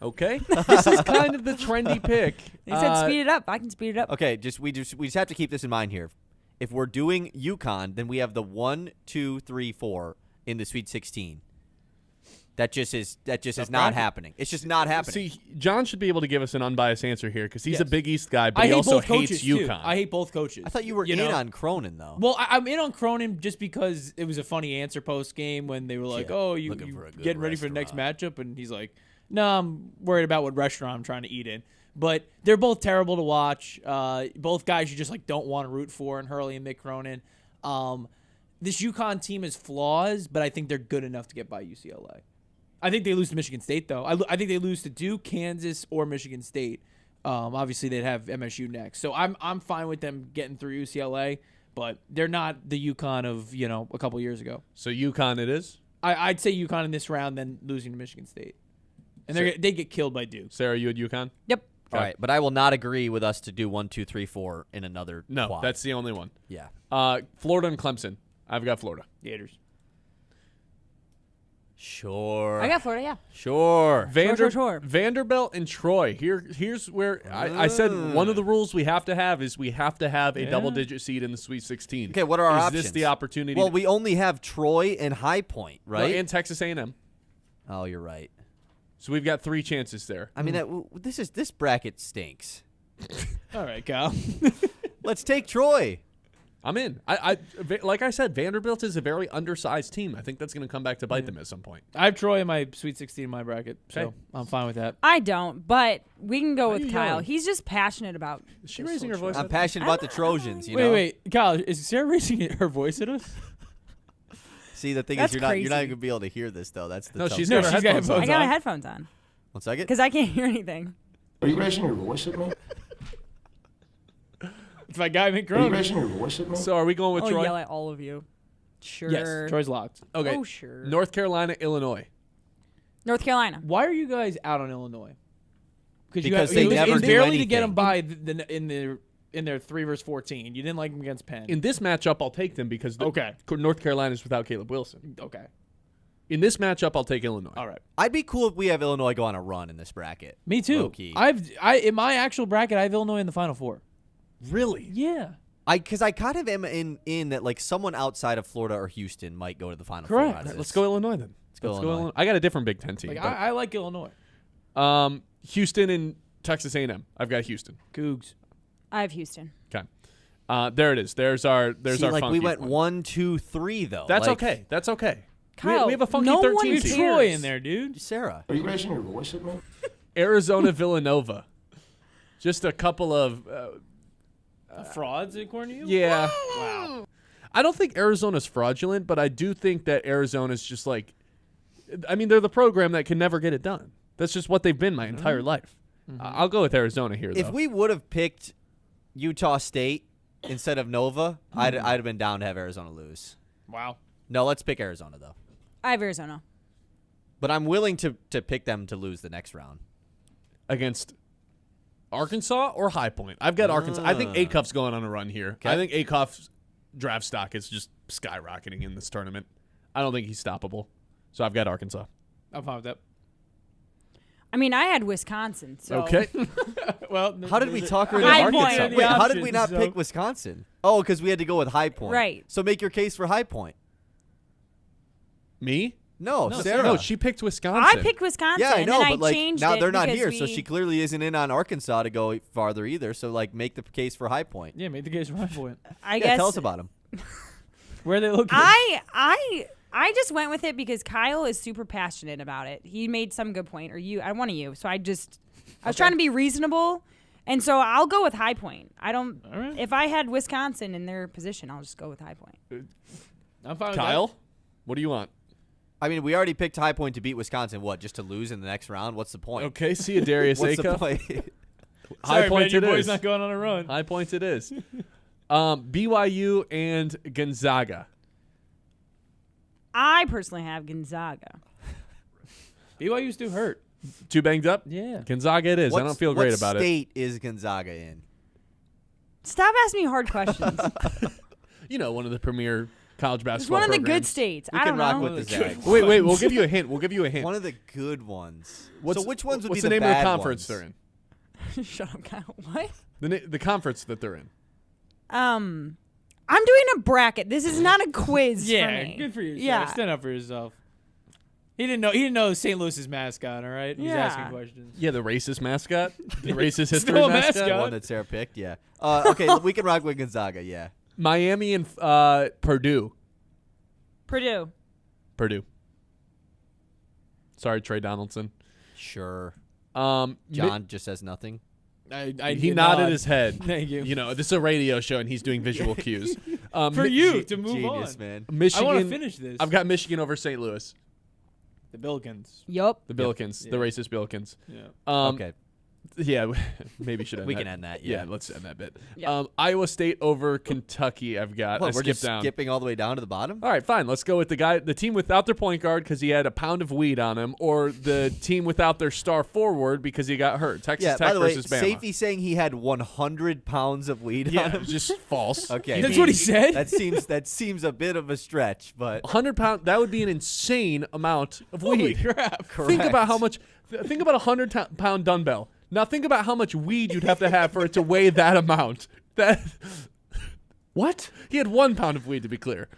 Okay. This is kind of the trendy pick. He said speed it up. I can speed it up. Okay, we just have to keep this in mind here. If we're doing UConn, then we have the 1, 2, 3, 4 in the Sweet 16. That just is not happening. It's just not happening. See, John should be able to give us an unbiased answer here because he's a Big East guy, but he also hates UConn. I hate both coaches. I thought you were in on Cronin, though. Well, I'm in on Cronin just because it was a funny answer post game when they were like, "Oh, you getting ready for the next matchup?" And he's like, "No, I'm worried about what restaurant I'm trying to eat in." But they're both terrible to watch. Both guys you just don't want to root for, in Hurley and Mick Cronin. This UConn team has flaws, but I think they're good enough to get by UCLA. I think they lose to Michigan State, though. I think they lose to Duke, Kansas, or Michigan State. Obviously, they'd have MSU next. So I'm fine with them getting through UCLA, but they're not the UConn of a couple years ago. So UConn it is? I'd say UConn in this round, then losing to Michigan State. And they get killed by Duke. Sarah, you at UConn? Yep. All right, but I will not agree with us to do 1, 2, 3, 4 in another quad. That's the only one. Yeah. Florida and Clemson. I've got Florida. Gators. Sure. I got Florida, yeah. Sure. Sure. Vanderbilt and Troy. Here's where I said one of the rules we have to have is we have to have a double-digit seed in the Sweet 16. Okay, what are our options? Is this the opportunity? Well, we only have Troy and High Point, right? And Texas A&M. Oh, you're right. So we've got 3 chances there. I mean, this bracket stinks. All right, Kyle. Let's take Troy. I'm in. I like I said, Vanderbilt is a very undersized team. I think that's going to come back to bite them at some point. I have Troy in my Sweet 16 in my bracket, so I'm fine with that. I don't, but we can go with Kyle. yelling? He's just passionate about. Is she raising her voice? I'm passionate about the Trojans. You know? Wait, Kyle, is Sarah raising her voice at us? See, the thing That's is, you're not crazy. going to be able to hear this though. That's the tough she's part. got her headphones on. I got my headphones on 1 second. because I can't hear anything. Are you raising your voice at me? It's my guy, Mick Are you Cronin. raising your voice at me? So are we going with I'll Troy? yell at all of you. Sure. Yes, Troy's locked. Okay. Oh, sure. North Carolina, Illinois. North Carolina. Why are you guys out on Illinois? Because they never do barely to get anything. them by in their 3 versus 14. You didn't like them against Penn. In this matchup, I'll take them because North Carolina's without Caleb Wilson. Okay. In this matchup, I'll take Illinois. All right. I'd be cool if we have Illinois go on a run in this bracket. Me too. Low-key. In my actual bracket, I have Illinois in the Final Four. Really? Yeah. Because I kind of am in that like someone outside of Florida or Houston might go to the Final Correct. Four. out of Let's this. go Illinois then. Let's go Illinois. I got a different Big Ten team. Like but, I like Illinois. Houston and Texas A&M. I've got Houston. Cougs. I have Houston. Okay. There it is. There's our See, like funky we went one. 1, 2, 3 though. That's Like, okay. That's okay. Kyle, we have a funky no 13 one team. cares. Troy in there, dude. Sarah. Are you raising your voice at me? Arizona, Villanova. Just a couple of Frauds according to you? yeah. Wow. I don't think Arizona's fraudulent, but I do think that Arizona's just like, I mean, they're the program that can never get it done. That's just what they've been my entire life. I'll go with Arizona here, though. If we would have picked Utah State instead of Nova, I'd have been down to have Arizona lose. Wow. No, let's pick Arizona though. I have Arizona. But I'm willing to pick them to lose the next round. Against Arkansas or High Point? I've got Arkansas. I think Acuff's going on a run here. Okay. I think Acuff's draft stock is just skyrocketing in this tournament. I don't think he's stoppable. So I've got Arkansas. I'm fine with that. I mean, I had Wisconsin. So. Okay. Well, How did we talk her into High Arkansas? Point. Wait, how did we Options, not so- pick Wisconsin? Oh, because we had to go with High Point. Right. So make your case for High Point. Me? No, Sarah. No, she picked Wisconsin. I picked Wisconsin. Yeah, I know, and then but like changed now it they're not because here, so she clearly isn't in on Arkansas to go farther either. So like, make the case for High Point. Yeah, make the case for my point. I Yeah, guess tell us about them. Where are they located? I just went with it because Kyle is super passionate about it. He made some good point, or one of you. So I was trying to be reasonable, and so I'll go with High Point. I don't. All right. If I had Wisconsin in their position, I'll just go with High Point. I'm fine with Kyle, what do you want? I mean, we already picked High Point to beat Wisconsin. What, just to lose in the next round? What's the point? Okay, see you, Darius What's the Acuff. point? that. High Sorry, Point man, your it boy's is. not going on a run. High Point it is. BYU and Gonzaga. I personally have Gonzaga. BYU's too hurt. Too banged up? Yeah. Gonzaga it is. I don't feel great about What it. state is Gonzaga in? Stop asking me hard questions. You know, one of the premier college It's basketball one of the good programs. states. We I can don't rock know. with the Zag. Wait, we'll give you a hint. We'll give you a hint. One of the good ones. What's, so which ones would what's be the name of bad the conference ones? they're in? Shut up, Kyle. What? The conference that they're in. I'm doing a bracket. This is not a quiz for Yeah, me. good for you. Yeah. Stand up for yourself. He didn't know St. Louis's mascot. All right, he's Yeah. asking questions. Yeah, the racist mascot. The racist history Still a mascot. mascot. The one that Sarah picked, yeah. Okay, we can rock with Gonzaga, yeah. Miami and Purdue. Purdue. Purdue. Sorry, Trey Donaldson. Sure. John just says nothing. I he did nodded nod. his head. Thank you. You know, this is a radio show, and he's doing visual cues. For you to move Genius, on. man. Michigan. I want to finish this. I've got Michigan over St. Louis. the Billikens. Yup. The Billikens. Yeah. The racist Billikens. Yeah. Okay. Yeah, maybe should end We that. can end that, yeah. let's end that bit. Yeah. Iowa State over Kentucky. I've got. What, I we're skipped just down. skipping all the way down to the bottom? All right, fine. Let's go with the team without their point guard because he had a pound of weed on him, or the team without their star forward because he got hurt. Texas Yeah, Tech by the way, versus Bama. Sayfie saying he had 100 pounds of weed on Yeah, him. just false. Okay. That's what he said? That seems a bit of a stretch, but 100 pound. That would be an insane amount of Holy weed. crap. Think about how much. Think about a 100-pound dumbbell. Now think about how much weed you'd have to have for it to weigh that amount. What? He had 1 pound of weed, to be clear.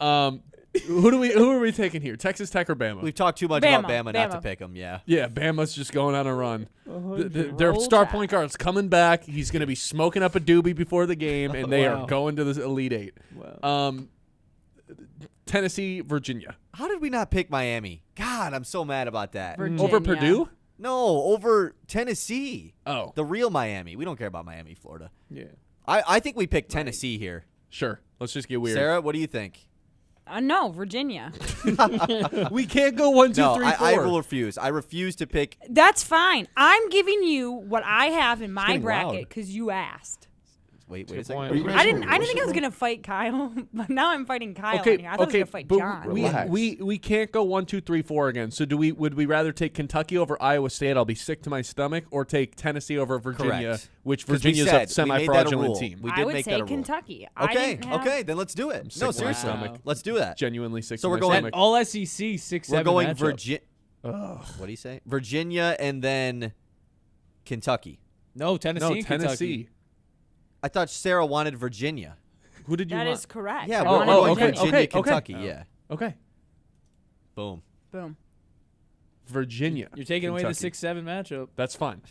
Who are we taking here? Texas Tech or Bama? we've talked too much about Bama, Bama not to Bama. pick him, yeah. Yeah, Bama's just going on a run. Their Roll star Tide. point guard's coming back. He's going to be smoking up a doobie before the game, and they Wow. are going to the Elite Eight. Wow. Tennessee, Virginia. How did we not pick Miami? God, I'm so mad about that. Virginia. Over Purdue? No, over Tennessee. Oh, The real Miami. We don't care about Miami, Florida. Yeah. I think we picked Tennessee here. sure. Let's just get weird. Sarah, what do you think? No, Virginia. We can't go 1, 2, No, 3, 4. I will refuse. I refuse to pick. That's fine. I'm giving you what I have in my getting bracket loud. because you asked. Wait a Good second. point. Are you I guys didn't gonna think I was worship me? gonna fight Kyle, but now I'm fighting Kyle. Okay, on here. I thought I was gonna fight but John. Relax. we can't go 1, 2, 3, 4 again. So would we rather take Kentucky over Iowa State? I'll be sick to my stomach, or take Tennessee over Virginia, Correct. which 'Cause we Virginia's said a we made that a semi-fraudulent rule. team. We I did would make say that a rule. Kentucky. I Okay, didn't have- okay, then let's do it. sick No, to my seriously. stomach. Let's do that. Genuinely sick So to we're my going- stomach. All SEC 6-7 We're going matchup. Virginia. What do you say? Virginia and then Kentucky. No, Tennessee. No, and Tennessee. Kentucky. I thought Sarah wanted Virginia. Who did you That want? is correct. Yeah, I we're wanted going okay, Virginia, okay, Kentucky. okay. Yeah. Okay. Boom. Boom. Virginia. You're taking away the Kentucky. 6-7 matchup. That's fine.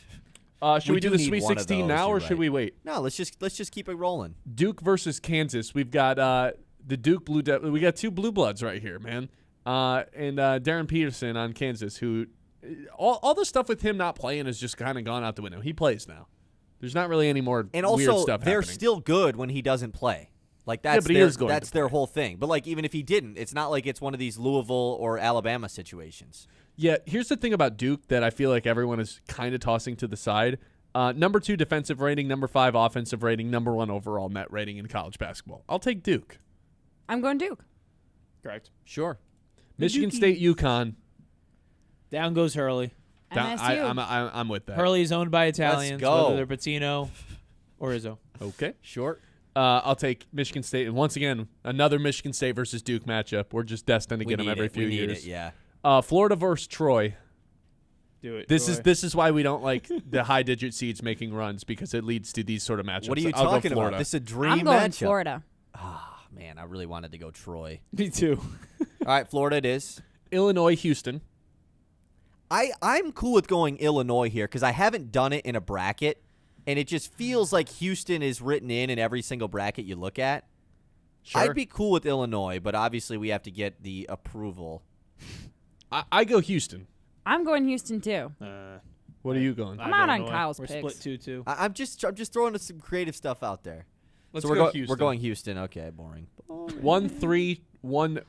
Should We we do do the need Sweet one of 16 those, now, or you're should right. we wait? No, let's just keep it rolling. Duke versus Kansas. We've got the Duke Blue. We got 2 blue bloods right here, man. And Darren Peterson on Kansas, who all the stuff with him not playing has just kind of gone out the window. He plays now. There's not really any more And weird also, stuff they're happening. still good when he doesn't play. Like that's but he their, is going to that's their whole thing. But like even if he didn't, it's not like it's one of these Louisville or Alabama situations. Yeah, here's the thing about Duke that I feel like everyone is kind of tossing to the side. Number 2 defensive rating, number 5 offensive rating, number 1 overall net rating in college basketball. I'll take Duke. I'm going Duke. Correct. Sure. Michigan State, UConn. Down goes Hurley. MSU. I'm with that. Hurley is owned by Italians, go. whether they're Patino or Izzo. Okay. Short. I'll take Michigan State. And once again, another Michigan State versus Duke matchup. We're just destined to get them every few we need years. It, yeah. Florida versus Troy. Do it. This Troy. is why we don't like the high digit seeds making runs, because it leads to these sort of matchups. What are you I'll go talking Florida. about? This is a dream I'm going matchup. Florida. Ah, man, I really wanted to go Troy. Me too. All right, Florida it is. Illinois, Houston. I'm cool with going Illinois here because I haven't done it in a bracket, and it just feels like Houston is written in every single bracket you look at. Sure. I'd be cool with Illinois, but obviously we have to get the approval. I go Houston. I'm going Houston too. What are you going? I'm out on Kyle's We're picks. split 2-2. I'm just throwing some creative stuff out there. Let's so go we're going Houston. Okay, boring. 1-3, 1-2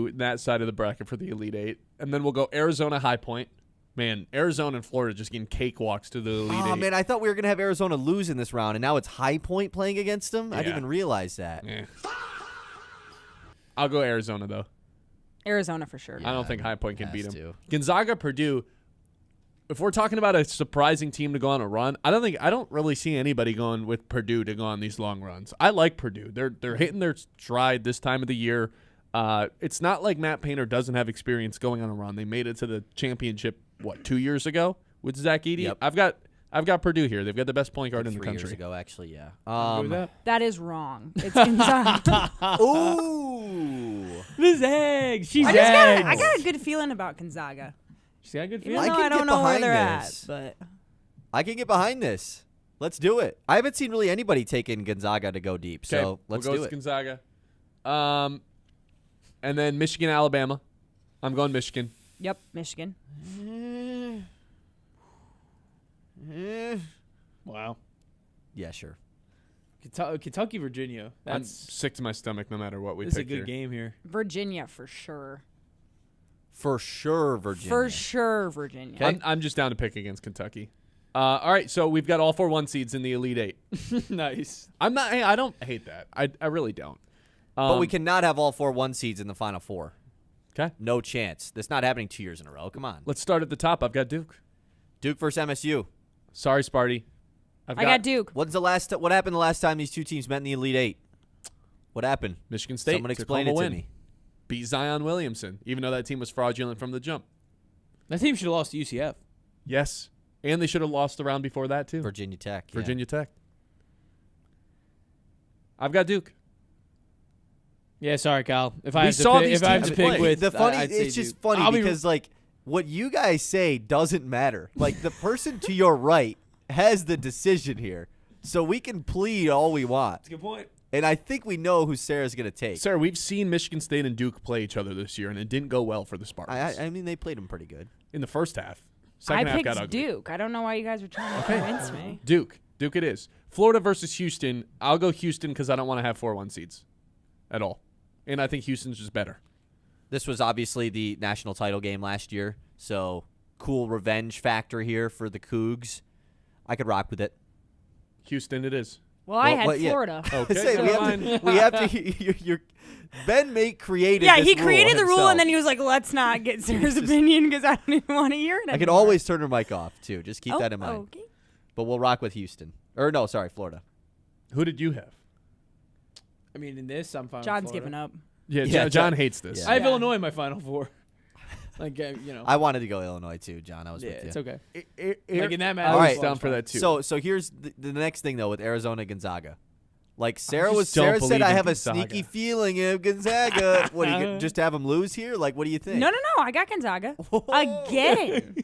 in that side of the bracket for the Elite Eight, and then we'll go Arizona, High Point. Man, Arizona and Florida just getting cakewalks to the Elite Eight. Oh man, I thought we were gonna have Arizona lose in this round, and now it's High Point playing against them. I didn't Yeah. even realize that. Yeah. I'll go Arizona though. Arizona for sure. I don't think High Point can beat has them. to. Gonzaga, Purdue. If we're talking about a surprising team to go on a run, I don't really see anybody going with Purdue to go on these long runs. I like Purdue. They're hitting their stride this time of the year. It's not like Matt Painter doesn't have experience going on a run. They made it to the championship 2 years ago with Zach Edey. Yep. I've got Purdue here. They've got the best point guard in the 3 country. years ago, actually, yeah. Agree with that? That is wrong. It's Gonzaga. Ooh. This egg. She's I got a good feeling about Gonzaga. She's got a good Even feeling. I though can I don't get know where behind they're this. at, but I can get behind this. Let's do it. I haven't seen really anybody taking Gonzaga to go deep, Okay, so let's we'll go do with it. Gonzaga. And then Michigan, Alabama. I'm going Michigan. yep, Michigan. Wow. Yeah, sure. Kentucky, Virginia. I'm That's sick to my stomach no matter what we this is a pick good here. game here. Virginia for sure. For sure, Virginia. For sure, Virginia. Okay. I'm just down to pick against Kentucky. All right, so we've got all 4 1 seeds in the Elite Eight. Nice. I don't hate that. I really don't. But we cannot have all 4 1 seeds in the Final Four. Okay. No chance. That's not happening 2 years in a row. Come on. Let's start at the top. I've got Duke. Duke versus MSU. Sorry, Sparty. I got Duke. What happened the last time these two teams met in the Elite Eight? What happened? Michigan State. Someone took explain home it a to win. me. Beat Zion Williamson, even though that team was fraudulent from the jump. That team should have lost to UCF. Yes. And they should have lost the round before that, too. Virginia Tech. yeah. Virginia Tech. I've got Duke. Yeah, sorry, Kyle. If We I have to saw pick, these if I have teams to play. pick with, The funny, I'd say it's just Duke. funny I'll be- because like what you guys say doesn't matter. Like the person to your right has the decision here, so we can plead all we want. That's a good point. And I think we know who Sarah's gonna take. Sarah, we've seen Michigan State and Duke play each other this year, and it didn't go well for the Spartans. I mean, they played him pretty good. In the first half. I Second half got picked ugly. Duke. I don't know why you guys were trying to convince me. Duke it is. Florida versus Houston. I'll go Houston because I don't want to have 4-1 seeds at all. And I think Houston's just better. This was obviously the national title game last year, so cool revenge factor here for the Cougs. I could rock with it. Houston it is. Well, I had yeah. Florida. Okay, Say, so we have to. Ben Mate created. Yeah, this he created the rule, himself. and then he was like, "Let's not get Sarah's opinion because I don't even want to hear it." I can anymore." always turn her mic off too. Just keep Oh, that in mind. Okay. But we'll rock with Houston. Or no, sorry, Florida. Who did you have? I mean, in this, I'm fine. with John's Florida. giving up. Yeah, Yeah, John hates this. Yeah. I have Yeah. Illinois in my Final Four. Like, you know. I wanted to go Illinois too, John. I was Yeah, with you. it's okay. Like Like in that I match, was All right. down for that too. So here's the next thing though with Arizona Gonzaga. Like Sarah just don't Sarah said, believe I in have Gonzaga. a sneaky feeling of Gonzaga. What do you just have them lose here? Like, what do you think? No. I got Gonzaga again.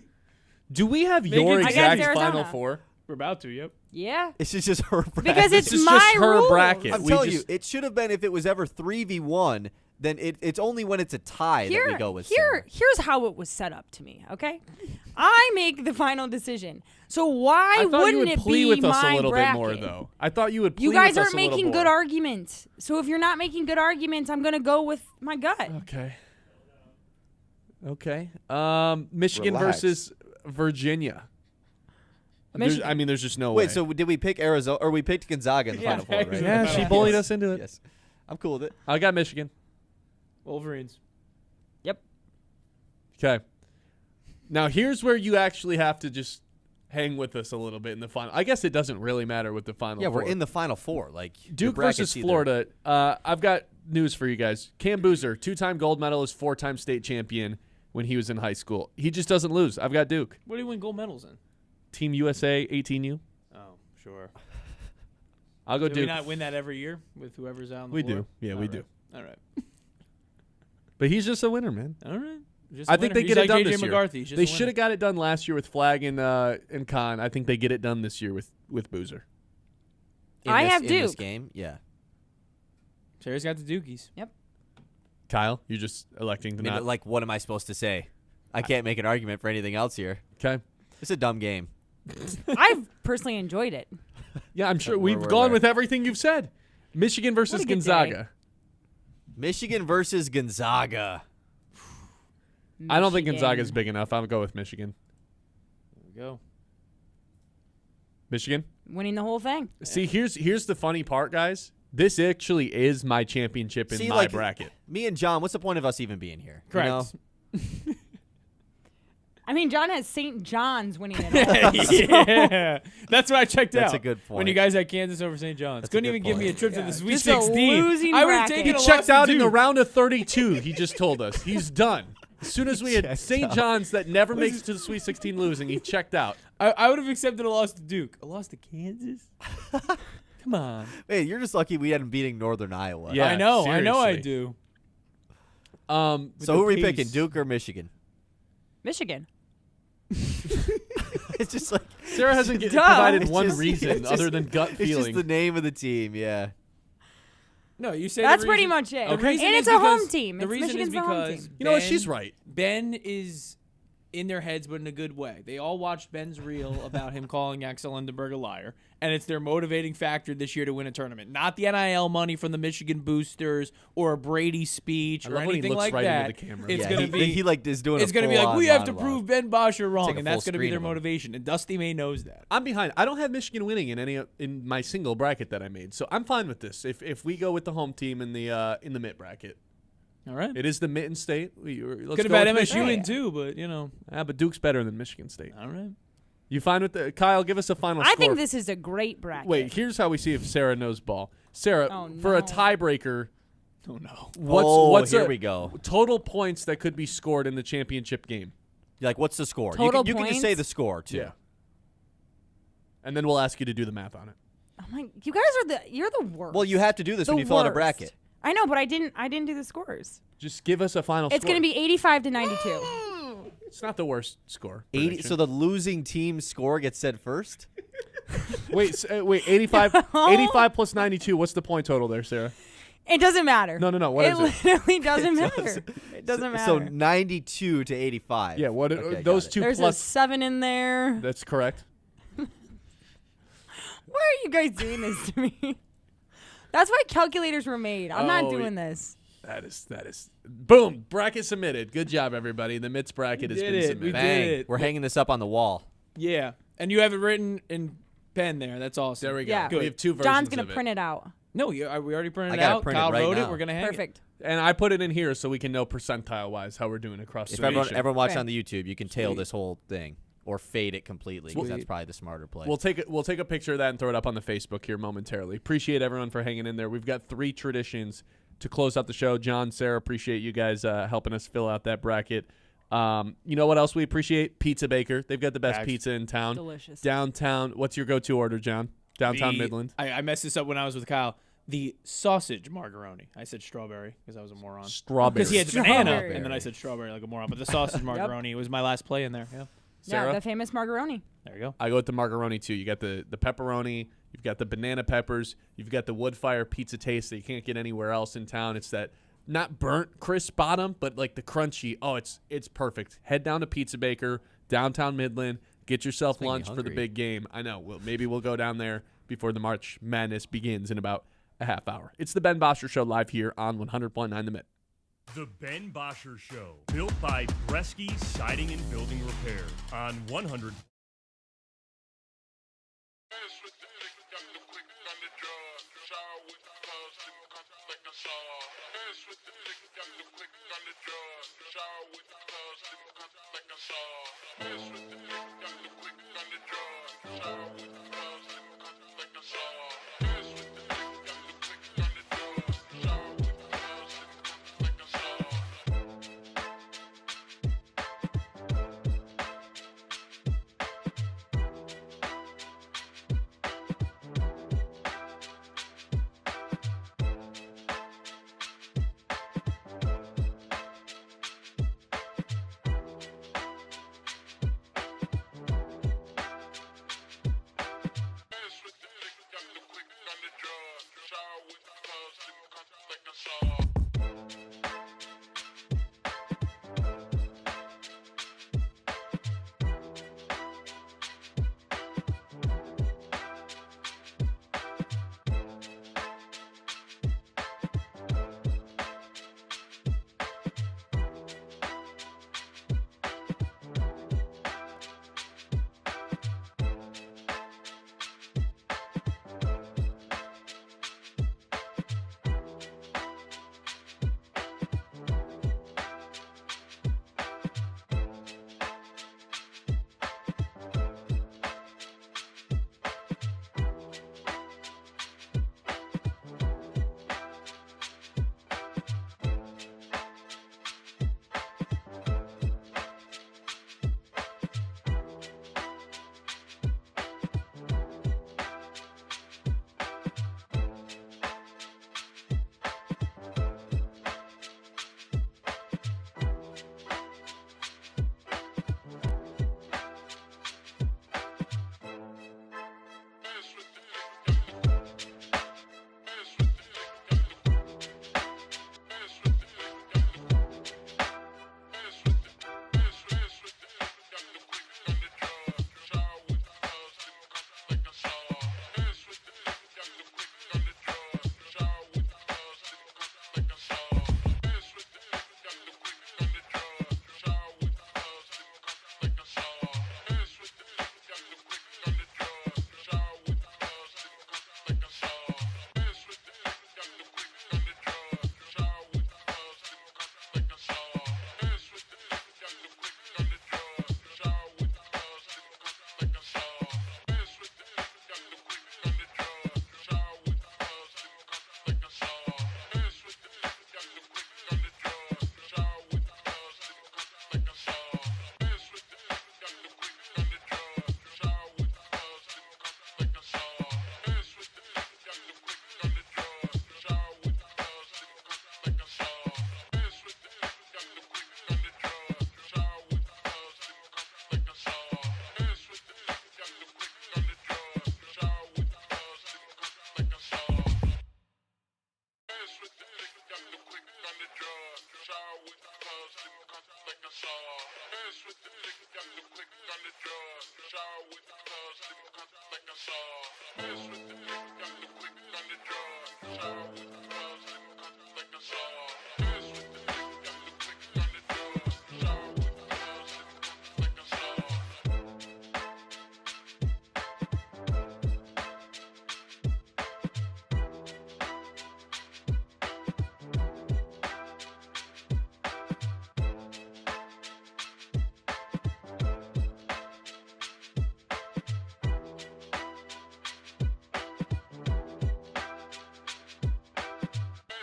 do we have Make your it- I exact guess Final Arizona. Four? We're about to, yep. Yeah, It's just her bracket. because This it's is my just her rules. bracket. I'm We telling just- you, it should have been if it was ever 3v1. Then it's only when it's a tie that we go with. Sarah. Here's how it was set up to me. Okay, I make the final decision. So why I thought wouldn't you would it plead be with us my a little bracket? bit more, though. I thought you would plead You guys with us aren't a little making good more. arguments. So if you're not making good arguments, I'm gonna go with my gut. Okay. Michigan Relax. versus Virginia. There's just no way. Wait, so did we pick Arizona or we picked Gonzaga in the Final Four, right? Yeah, she bullied us into it. Yes. I'm cool with it. I got Michigan. Wolverines. Yep. Okay. Now here's where you actually have to just hang with us a little bit in the final. I guess it doesn't really matter with the Final Yeah, Four. we're in the Final Four. Like Duke versus Florida. I've got news for you guys. Cam Boozer, 2-time gold medalist, 4-time state champion when he was in high school. He just doesn't lose. I've got Duke. What do you win gold medals in? Team USA, 18U. Oh, sure. I'll go Do Duke. we not win that every year with whoever's out on the We floor? do. Yeah, we do. All right. But he's just a winner, man. All right. Just I a think winner. they He's get it like done J.J. this year. McCarthy. He's just They a winner. should have got it done last year with Flag and Khan. I think they get it done this year with Boozer. I have in this Duke. game. Yeah. Sarah's got the Dukies. Kyle, you're just electing to I mean, not. like, what am I supposed to say? I can't make an argument for anything else here. Okay. It's a dumb game. I've personally enjoyed it. Yeah, I'm sure We're- we've we're gone there. with everything you've said. Michigan versus What a good Gonzaga. Michigan versus Gonzaga. I don't think Michigan. Gonzaga's big enough. I'll go with Michigan. There we go. Michigan? Winning the whole thing. See, here's the funny part, guys. This actually is my championship in See, my like, bracket. Me and John, what's the point of us even being here? You Correct. know? I mean, John has St. John's winning it all. Yeah. That's what I checked out. That's a good When point. you guys had Kansas over St. John's. That's a Couldn't good even give me a point. trip to the Sweet Just a 16. losing I would have bracket. taken He a checked loss out to in the Duke. round of 32. He just told us. He's done. As soon as we had checked St. out. John's that never makes it to the Sweet 16 losing, he checked out. I would have accepted a loss to Duke. A loss to Kansas? Come on. Hey, you're just lucky we hadn't beating Northern Iowa. Yeah, I know I seriously. do. Um, So who are we the picking, pace. Duke or Michigan? Michigan. It's just like Sarah hasn't Duh. provided It's one just- reason it's other just- than gut it's feeling. just the name of the team. Yeah. No, you say That's the pretty reason- much it. the And reason it's is a home because- team. The It's reason Michigan's is the home because team. You know what? She's right. Ben is in their heads, but in a good way. They all watched Ben's reel about him calling Axel Lindenberg a liar, and it's their motivating factor this year to win a tournament. Not the NIL money from the Michigan boosters or a Brady speech I or love when he anything looks like right that. into the camera. It's Yeah, gonna he, be he like is doing. it's a gonna be like full-on we have to monologue. prove Ben Bosscher wrong, like a and full that's gonna be screen their of him. motivation. And Dusty May knows that. I'm behind. I don't have Michigan winning in my single bracket that I made, so I'm fine with this. If we go with the home team in the mid bracket, All right. it is the Mitten State. Let's Could have go had with MSU Michigan. in too, but you know. But Duke's better than Michigan State. All right. You fine with the Kyle? Give us a final I score. think this is a great bracket. Wait, here's how we see if Sarah knows ball. Sarah, Oh, for a no. tiebreaker, Oh no. what's here a we go. total points that could be scored in the championship game? Like, what's the score? Total you can just points? say the score too. Yeah. And then we'll ask you to do the math on it. Oh my, you guys you're the worst. Well, you have to do this The when you fill out a worst. bracket. I know, but I didn't do the scores. Just give us a final It's score. going to be 85 to 92. It's not the worst score. 80. prediction. So the losing team's score gets said first. wait, 85 plus 92. What's the point total there, Sarah? It doesn't matter. No. What it is it? literally doesn't matter. It doesn't matter. So 92 to 85. Yeah, what Okay, those got it. two There's a plus 7 in there. That's correct. Why are you guys doing this to me? That's why calculators were made. I'm not doing this. That is boom, bracket submitted. Good job everybody. The Mitts bracket has did been it. submitted. We Bang. did it. We're hanging this up on the wall. Yeah. And you have it written in pen there. That's awesome. There we go. Yeah. We have two versions John's going of to it. print it out. No, we already printed I it got it out. printed Kyle right wrote it. now. We're gonna hang it. Perfect. And I put it in here so we can know percentile wise how we're doing across If the nation. everyone watching Right. on the YouTube, you can tail this whole thing or fade it completely because that's probably the smarter play. We'll take a picture of that and throw it up on the Facebook here momentarily. Appreciate everyone for hanging in there. We've got 3 traditions to close out the show. John, Sarah, appreciate you guys helping us fill out that bracket. You know what else we appreciate? Pizza Baker. They've got the best pizza in town. Delicious. Downtown. What's your go-to order, John? Downtown Midland. I messed this up when I was with Kyle. The sausage margaroni. I said strawberry because I was a moron. Strawberry. Because he had the banana, Strawberry. and then I said strawberry like a moron. But the sausage margaroni was my last play in there. Yeah. Sarah? Yeah, the famous margaroni. There you go. I go with the margaroni too. You got the pepperoni, you've got the banana peppers, you've got the wood fire pizza taste that you can't get anywhere else in town. It's that not burnt crisp bottom, but like the crunchy. Oh, it's perfect. Head down to Pizza Baker, downtown Midland. Get yourself It's making me lunch for the hungry. big game. I know. Maybe we'll go down there before the March Madness begins in about a half hour. It's the Ben Bosscher Show live here on 100.9 The Mid. The Ben Bosscher Show, built by Bresky Siding and Building Repair on 100.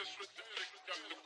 Dance with the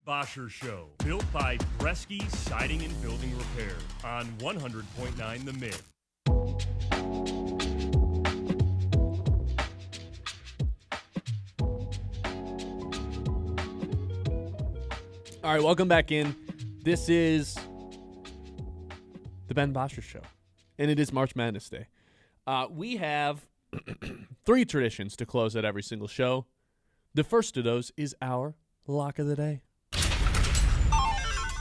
Bosscher Show, built by Bresky Siding and Building Repair on 100.9 The Mid. All right, welcome back in. This is the Ben Bosscher Show, and it is March Madness Day. We have 3 traditions to close out every single show. The first of those is our Lock of the Day.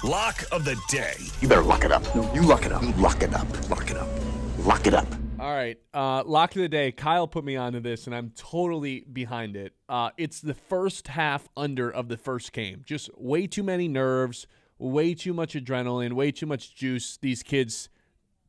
Lock of the Day. You better lock it up. No, you lock it up. Lock it up. Lock it up. Lock it up. All right, Lock of the Day. Kyle put me onto this, and I'm totally behind it. It's the first half under of the first game. Just way too many nerves, way too much adrenaline, way too much juice. These kids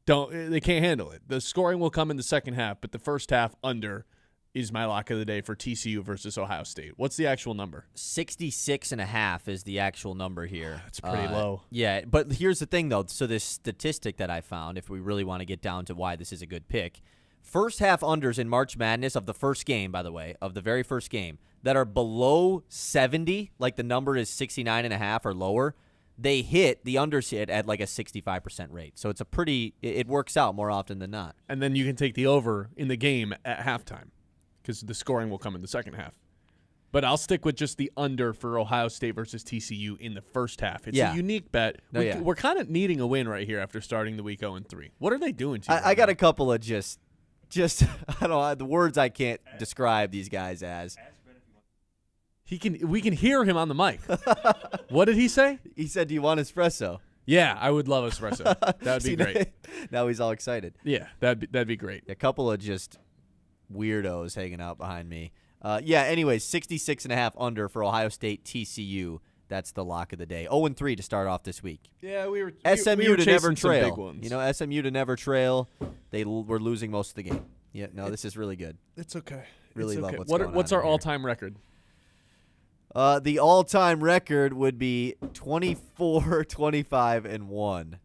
they can't handle it. The scoring will come in the second half, but the first half under is my Lock of the Day for TCU versus Ohio State. What's the actual number? 66.5 is the actual number here. That's pretty low. Yeah, but here's the thing, though. So this statistic that I found, if we really want to get down to why this is a good pick, first half unders in March Madness of the first game, by the way, of the very first game, that are below 70, like the number is 69.5 or lower, they hit, the unders hit at like a 65% rate. So it's a it works out more often than not. And then you can take the over in the game at halftime, because the scoring will come in the second half. But I'll stick with just the under for Ohio State versus TCU in the first half. It's a unique bet. We're kind of needing a win right here after starting the week 0-3. What are they doing to you? I got a couple of just I don't know, the words I can't describe these guys as. We can hear him on the mic. What did he say? He said, "Do you want espresso?" Yeah, I would love espresso. That would be great. Now he's all excited. Yeah, that'd be great. A couple of just weirdos hanging out behind me. Anyways, 66.5 under for Ohio State TCU. That's the lock of the day. 0-3 to start off this week. Yeah, we were SMU to never trail. Big ones. You know, SMU to never trail. They were losing most of the game. Yeah, no, this is really good. It's okay. Really love okay. what's going on. What's our all-time record? The all-time record would be 24, 25, and 1.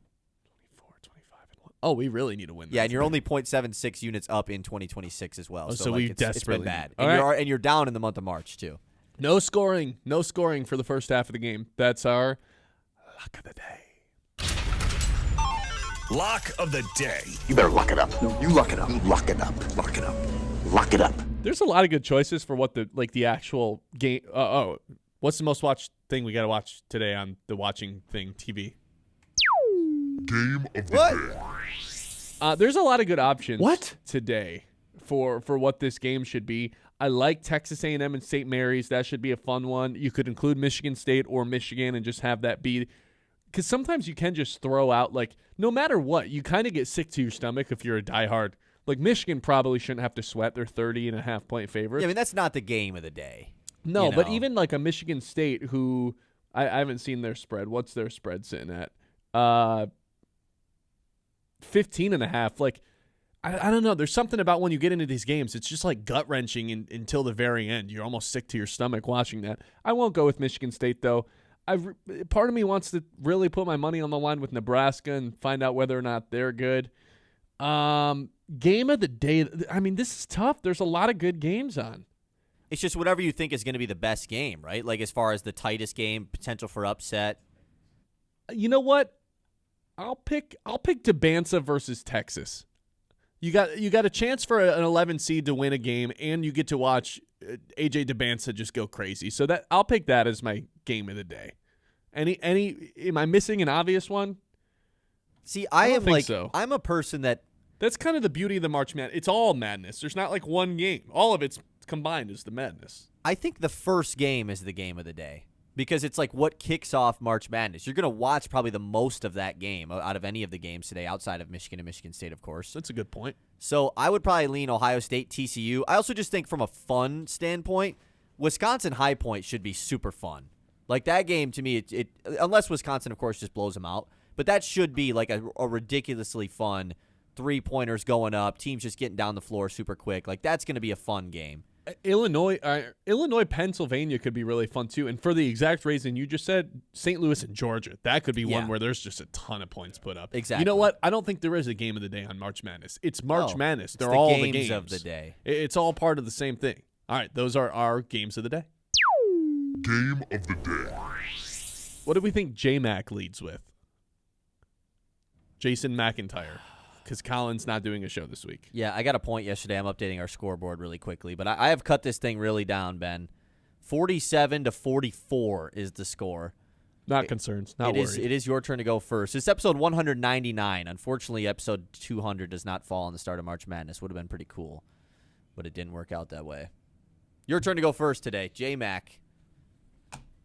Oh, we really need to win. Yeah, and you're only 0.76 units up in 2026 as well. So we desperately it's been bad. And you're down in the month of March too. No scoring for the first half of the game. That's our Lock of the Day. Lock of the Day. You better lock it up. No, you lock it up. Lock it up. Lock it up. Lock it up. There's a lot of good choices for what the actual game. What's the most watched thing we got to watch today on the watching thing TV? Game of the day. There's a lot of good options today for what this game should be. I like Texas A&M and St. Mary's. That should be a fun one. You could include Michigan State or Michigan and just have that be, because sometimes you can just throw out, like, no matter what, you kind of get sick to your stomach if you're a diehard. Like, Michigan probably shouldn't have to sweat their 30.5-point favorites. Yeah, I mean, that's not the game of the day. No, but even like a Michigan State who I haven't seen their spread. What's their spread sitting at? 15.5. Like, I don't know. There's something about when you get into these games, it's just like gut wrenching until the very end. You're almost sick to your stomach watching that. I won't go with Michigan State though. Part of me wants to really put my money on the line with Nebraska and find out whether or not they're good. Game of the day. I mean, this is tough. There's a lot of good games on. It's just whatever you think is going to be the best game, right? Like as far as the tightest game, potential for upset. You know what? I'll pick Debanza versus Texas. You got a chance for an 11 seed to win a game, and you get to watch AJ Debanza just go crazy. So that I'll pick that as my game of the day. Am I missing an obvious one? See, I'm a person that's kind of the beauty of the March Madness. It's all madness. There's not like one game. All of it's combined is the madness. I think the first game is the game of the day because it's like what kicks off March Madness. You're going to watch probably the most of that game out of any of the games today outside of Michigan and Michigan State, of course. That's a good point. So I would probably lean Ohio State, TCU. I also just think from a fun standpoint, Wisconsin High Point should be super fun. Like that game to me, it unless Wisconsin, of course, just blows them out. But that should be like a ridiculously fun three-pointers going up, teams just getting down the floor super quick. Like that's going to be a fun game. Illinois, Pennsylvania could be really fun too. And for the exact reason you just said, St. Louis and Georgia, that could be one where there's just a ton of points put up. Exactly. You know what? I don't think there is a game of the day on March Madness. It's March Madness. They're all the games of the day. It's all part of the same thing. All right, those are our games of the day. Game of the day. What do we think J-Mac leads with? Jason McIntyre, because Colin's not doing a show this week. Yeah, I got a point yesterday. I'm updating our scoreboard really quickly, but I have cut this thing really down, Ben. 47-44 is the score. Not concerned. Not worried. It is your turn to go first. It's episode 199. Unfortunately, episode 200 does not fall on the start of March Madness. Would have been pretty cool, but it didn't work out that way. Your turn to go first today, J-Mac.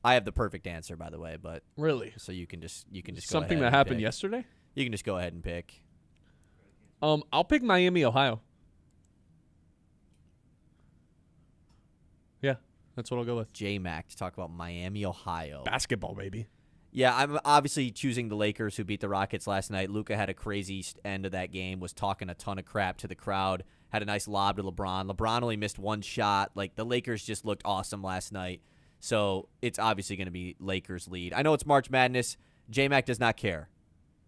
I have the perfect answer, by the way, but really, so you can just go something ahead that and happened pick. yesterday. You can just go ahead and pick. I'll pick Miami, Ohio. Yeah, that's what I'll go with. J-Mac to talk about Miami, Ohio. Basketball, baby. Yeah, I'm obviously choosing the Lakers, who beat the Rockets last night. Luka had a crazy end of that game, was talking a ton of crap to the crowd, had a nice lob to LeBron. LeBron only missed one shot. Like, the Lakers just looked awesome last night. So it's obviously going to be Lakers lead. I know it's March Madness. J-Mac does not care.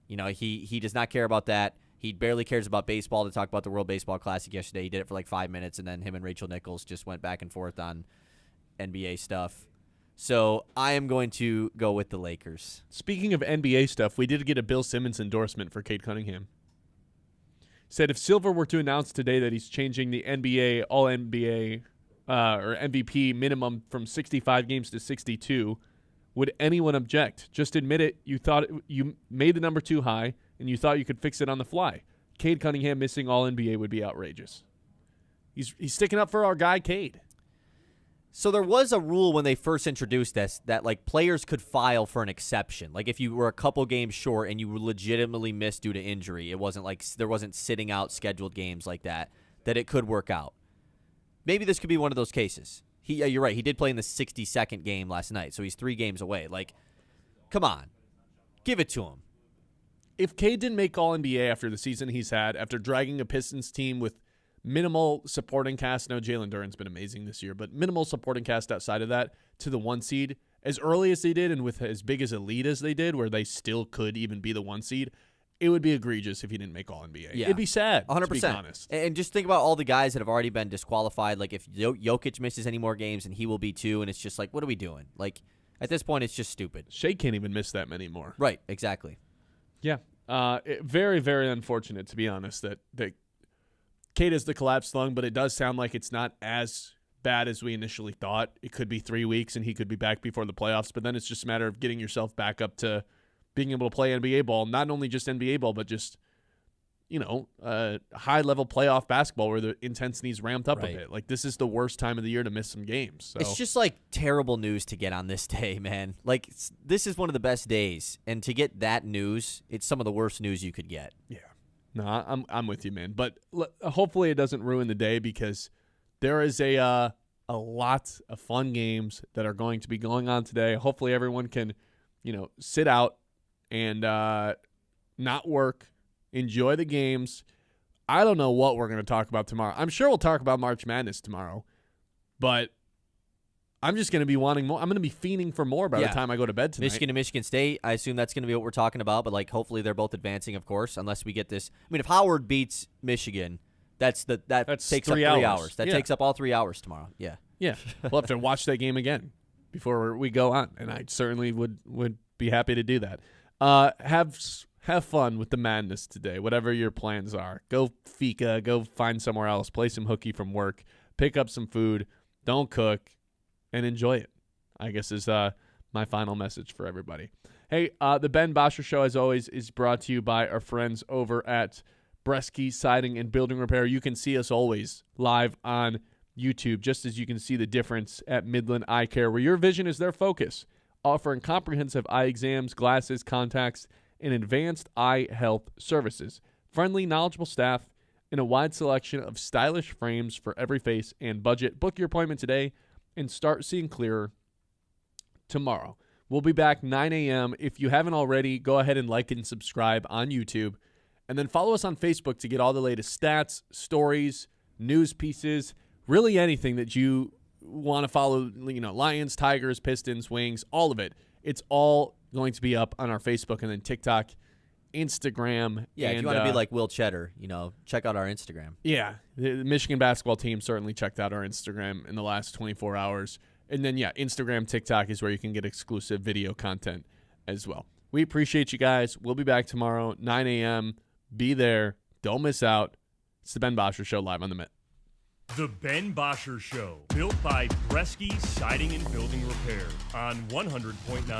You know, he does not care about that. He barely cares about baseball. To talk about the World Baseball Classic yesterday, he did it for like 5 minutes, and then him and Rachel Nichols just went back and forth on NBA stuff. So I am going to go with the Lakers. Speaking of NBA stuff, we did get a Bill Simmons endorsement for Cade Cunningham. Said if Silver were to announce today that he's changing the NBA All-NBA or MVP minimum from 65 games to 62, would anyone object? Just admit it. You thought you made the number too high, and you thought you could fix it on the fly. Cade Cunningham missing All-NBA would be outrageous. He's sticking up for our guy Cade. So there was a rule when they first introduced this that, like, players could file for an exception. Like, if you were a couple games short and you legitimately missed due to injury, it wasn't like there wasn't sitting out scheduled games like that it could work out. Maybe this could be one of those cases. You're right. He did play in the 62nd game last night, so he's 3 games away. Like, come on. Give it to him. If Cade didn't make All-NBA after the season he's had, after dragging a Pistons team with minimal supporting cast. No, Jalen Duren's been amazing this year, but minimal supporting cast outside of that to the 1 seed as early as they did and with as big as a lead as they did, where they still could even be the 1 seed. It would be egregious if he didn't make All-NBA. Yeah. It'd be sad, 100%. To be honest. And just think about all the guys that have already been disqualified. Like, if Jokic misses any more games, and he will be too, and it's just like, what are we doing? Like, at this point, it's just stupid. Shea can't even miss that many more. Right, exactly. Yeah. Very, very unfortunate, to be honest, that Cade is the collapsed lung, but it does sound like it's not as bad as we initially thought. It could be 3 weeks, and he could be back before the playoffs, but then it's just a matter of getting yourself back up to being able to play NBA ball, not only just NBA ball, but just, high-level playoff basketball where the intensity's ramped up a bit. Like, this is the worst time of the year to miss some games. So. It's just, like, terrible news to get on this day, man. Like, this is one of the best days, and to get that news, it's some of the worst news you could get. Yeah. No, I'm with you, man. But hopefully it doesn't ruin the day, because there is a lot of fun games that are going to be going on today. Hopefully everyone can, sit out and not work, enjoy the games. I don't know what we're going to talk about tomorrow. I'm sure we'll talk about March Madness tomorrow, but I'm just going to be wanting more. I'm going to be fiending for more by the time I go to bed tonight. Michigan and Michigan State, I assume that's going to be what we're talking about, but hopefully they're both advancing, of course, unless we get this. I mean, if Howard beats Michigan, that takes up 3 hours. That takes up all 3 hours tomorrow. Yeah. Yeah. We'll have to watch that game again before we go on, and I certainly would be happy to do that. Have fun with the madness today, whatever your plans are. Go fika, go find somewhere else, play some hooky from work, pick up some food, don't cook, and enjoy it, I guess, is my final message for everybody. Hey, the Ben Bosscher Show, as always, is brought to you by our friends over at Bresky Siding and Building Repair. You can see us always live on YouTube, just as you can see the difference at Midland Eye Care, where your vision is their focus, offering comprehensive eye exams, glasses, contacts, and advanced eye health services. Friendly, knowledgeable staff, and a wide selection of stylish frames for every face and budget. Book your appointment today and start seeing clearer tomorrow. We'll be back 9 a.m. If you haven't already, go ahead and like and subscribe on YouTube. And then follow us on Facebook to get all the latest stats, stories, news pieces, really anything that you want to follow, Lions, Tigers, Pistons, Wings, all of it. It's all going to be up on our Facebook and then TikTok, Instagram. Yeah, if you want to be like Will Tschetter, check out our Instagram. Yeah, the Michigan basketball team certainly checked out our Instagram in the last 24 hours. And then, Instagram, TikTok is where you can get exclusive video content as well. We appreciate you guys. We'll be back tomorrow, 9 a.m. Be there. Don't miss out. It's the Ben Bosscher Show live on the Mitt. The Ben Bosscher Show, built by Bresky Siding and Building Repair on 100.9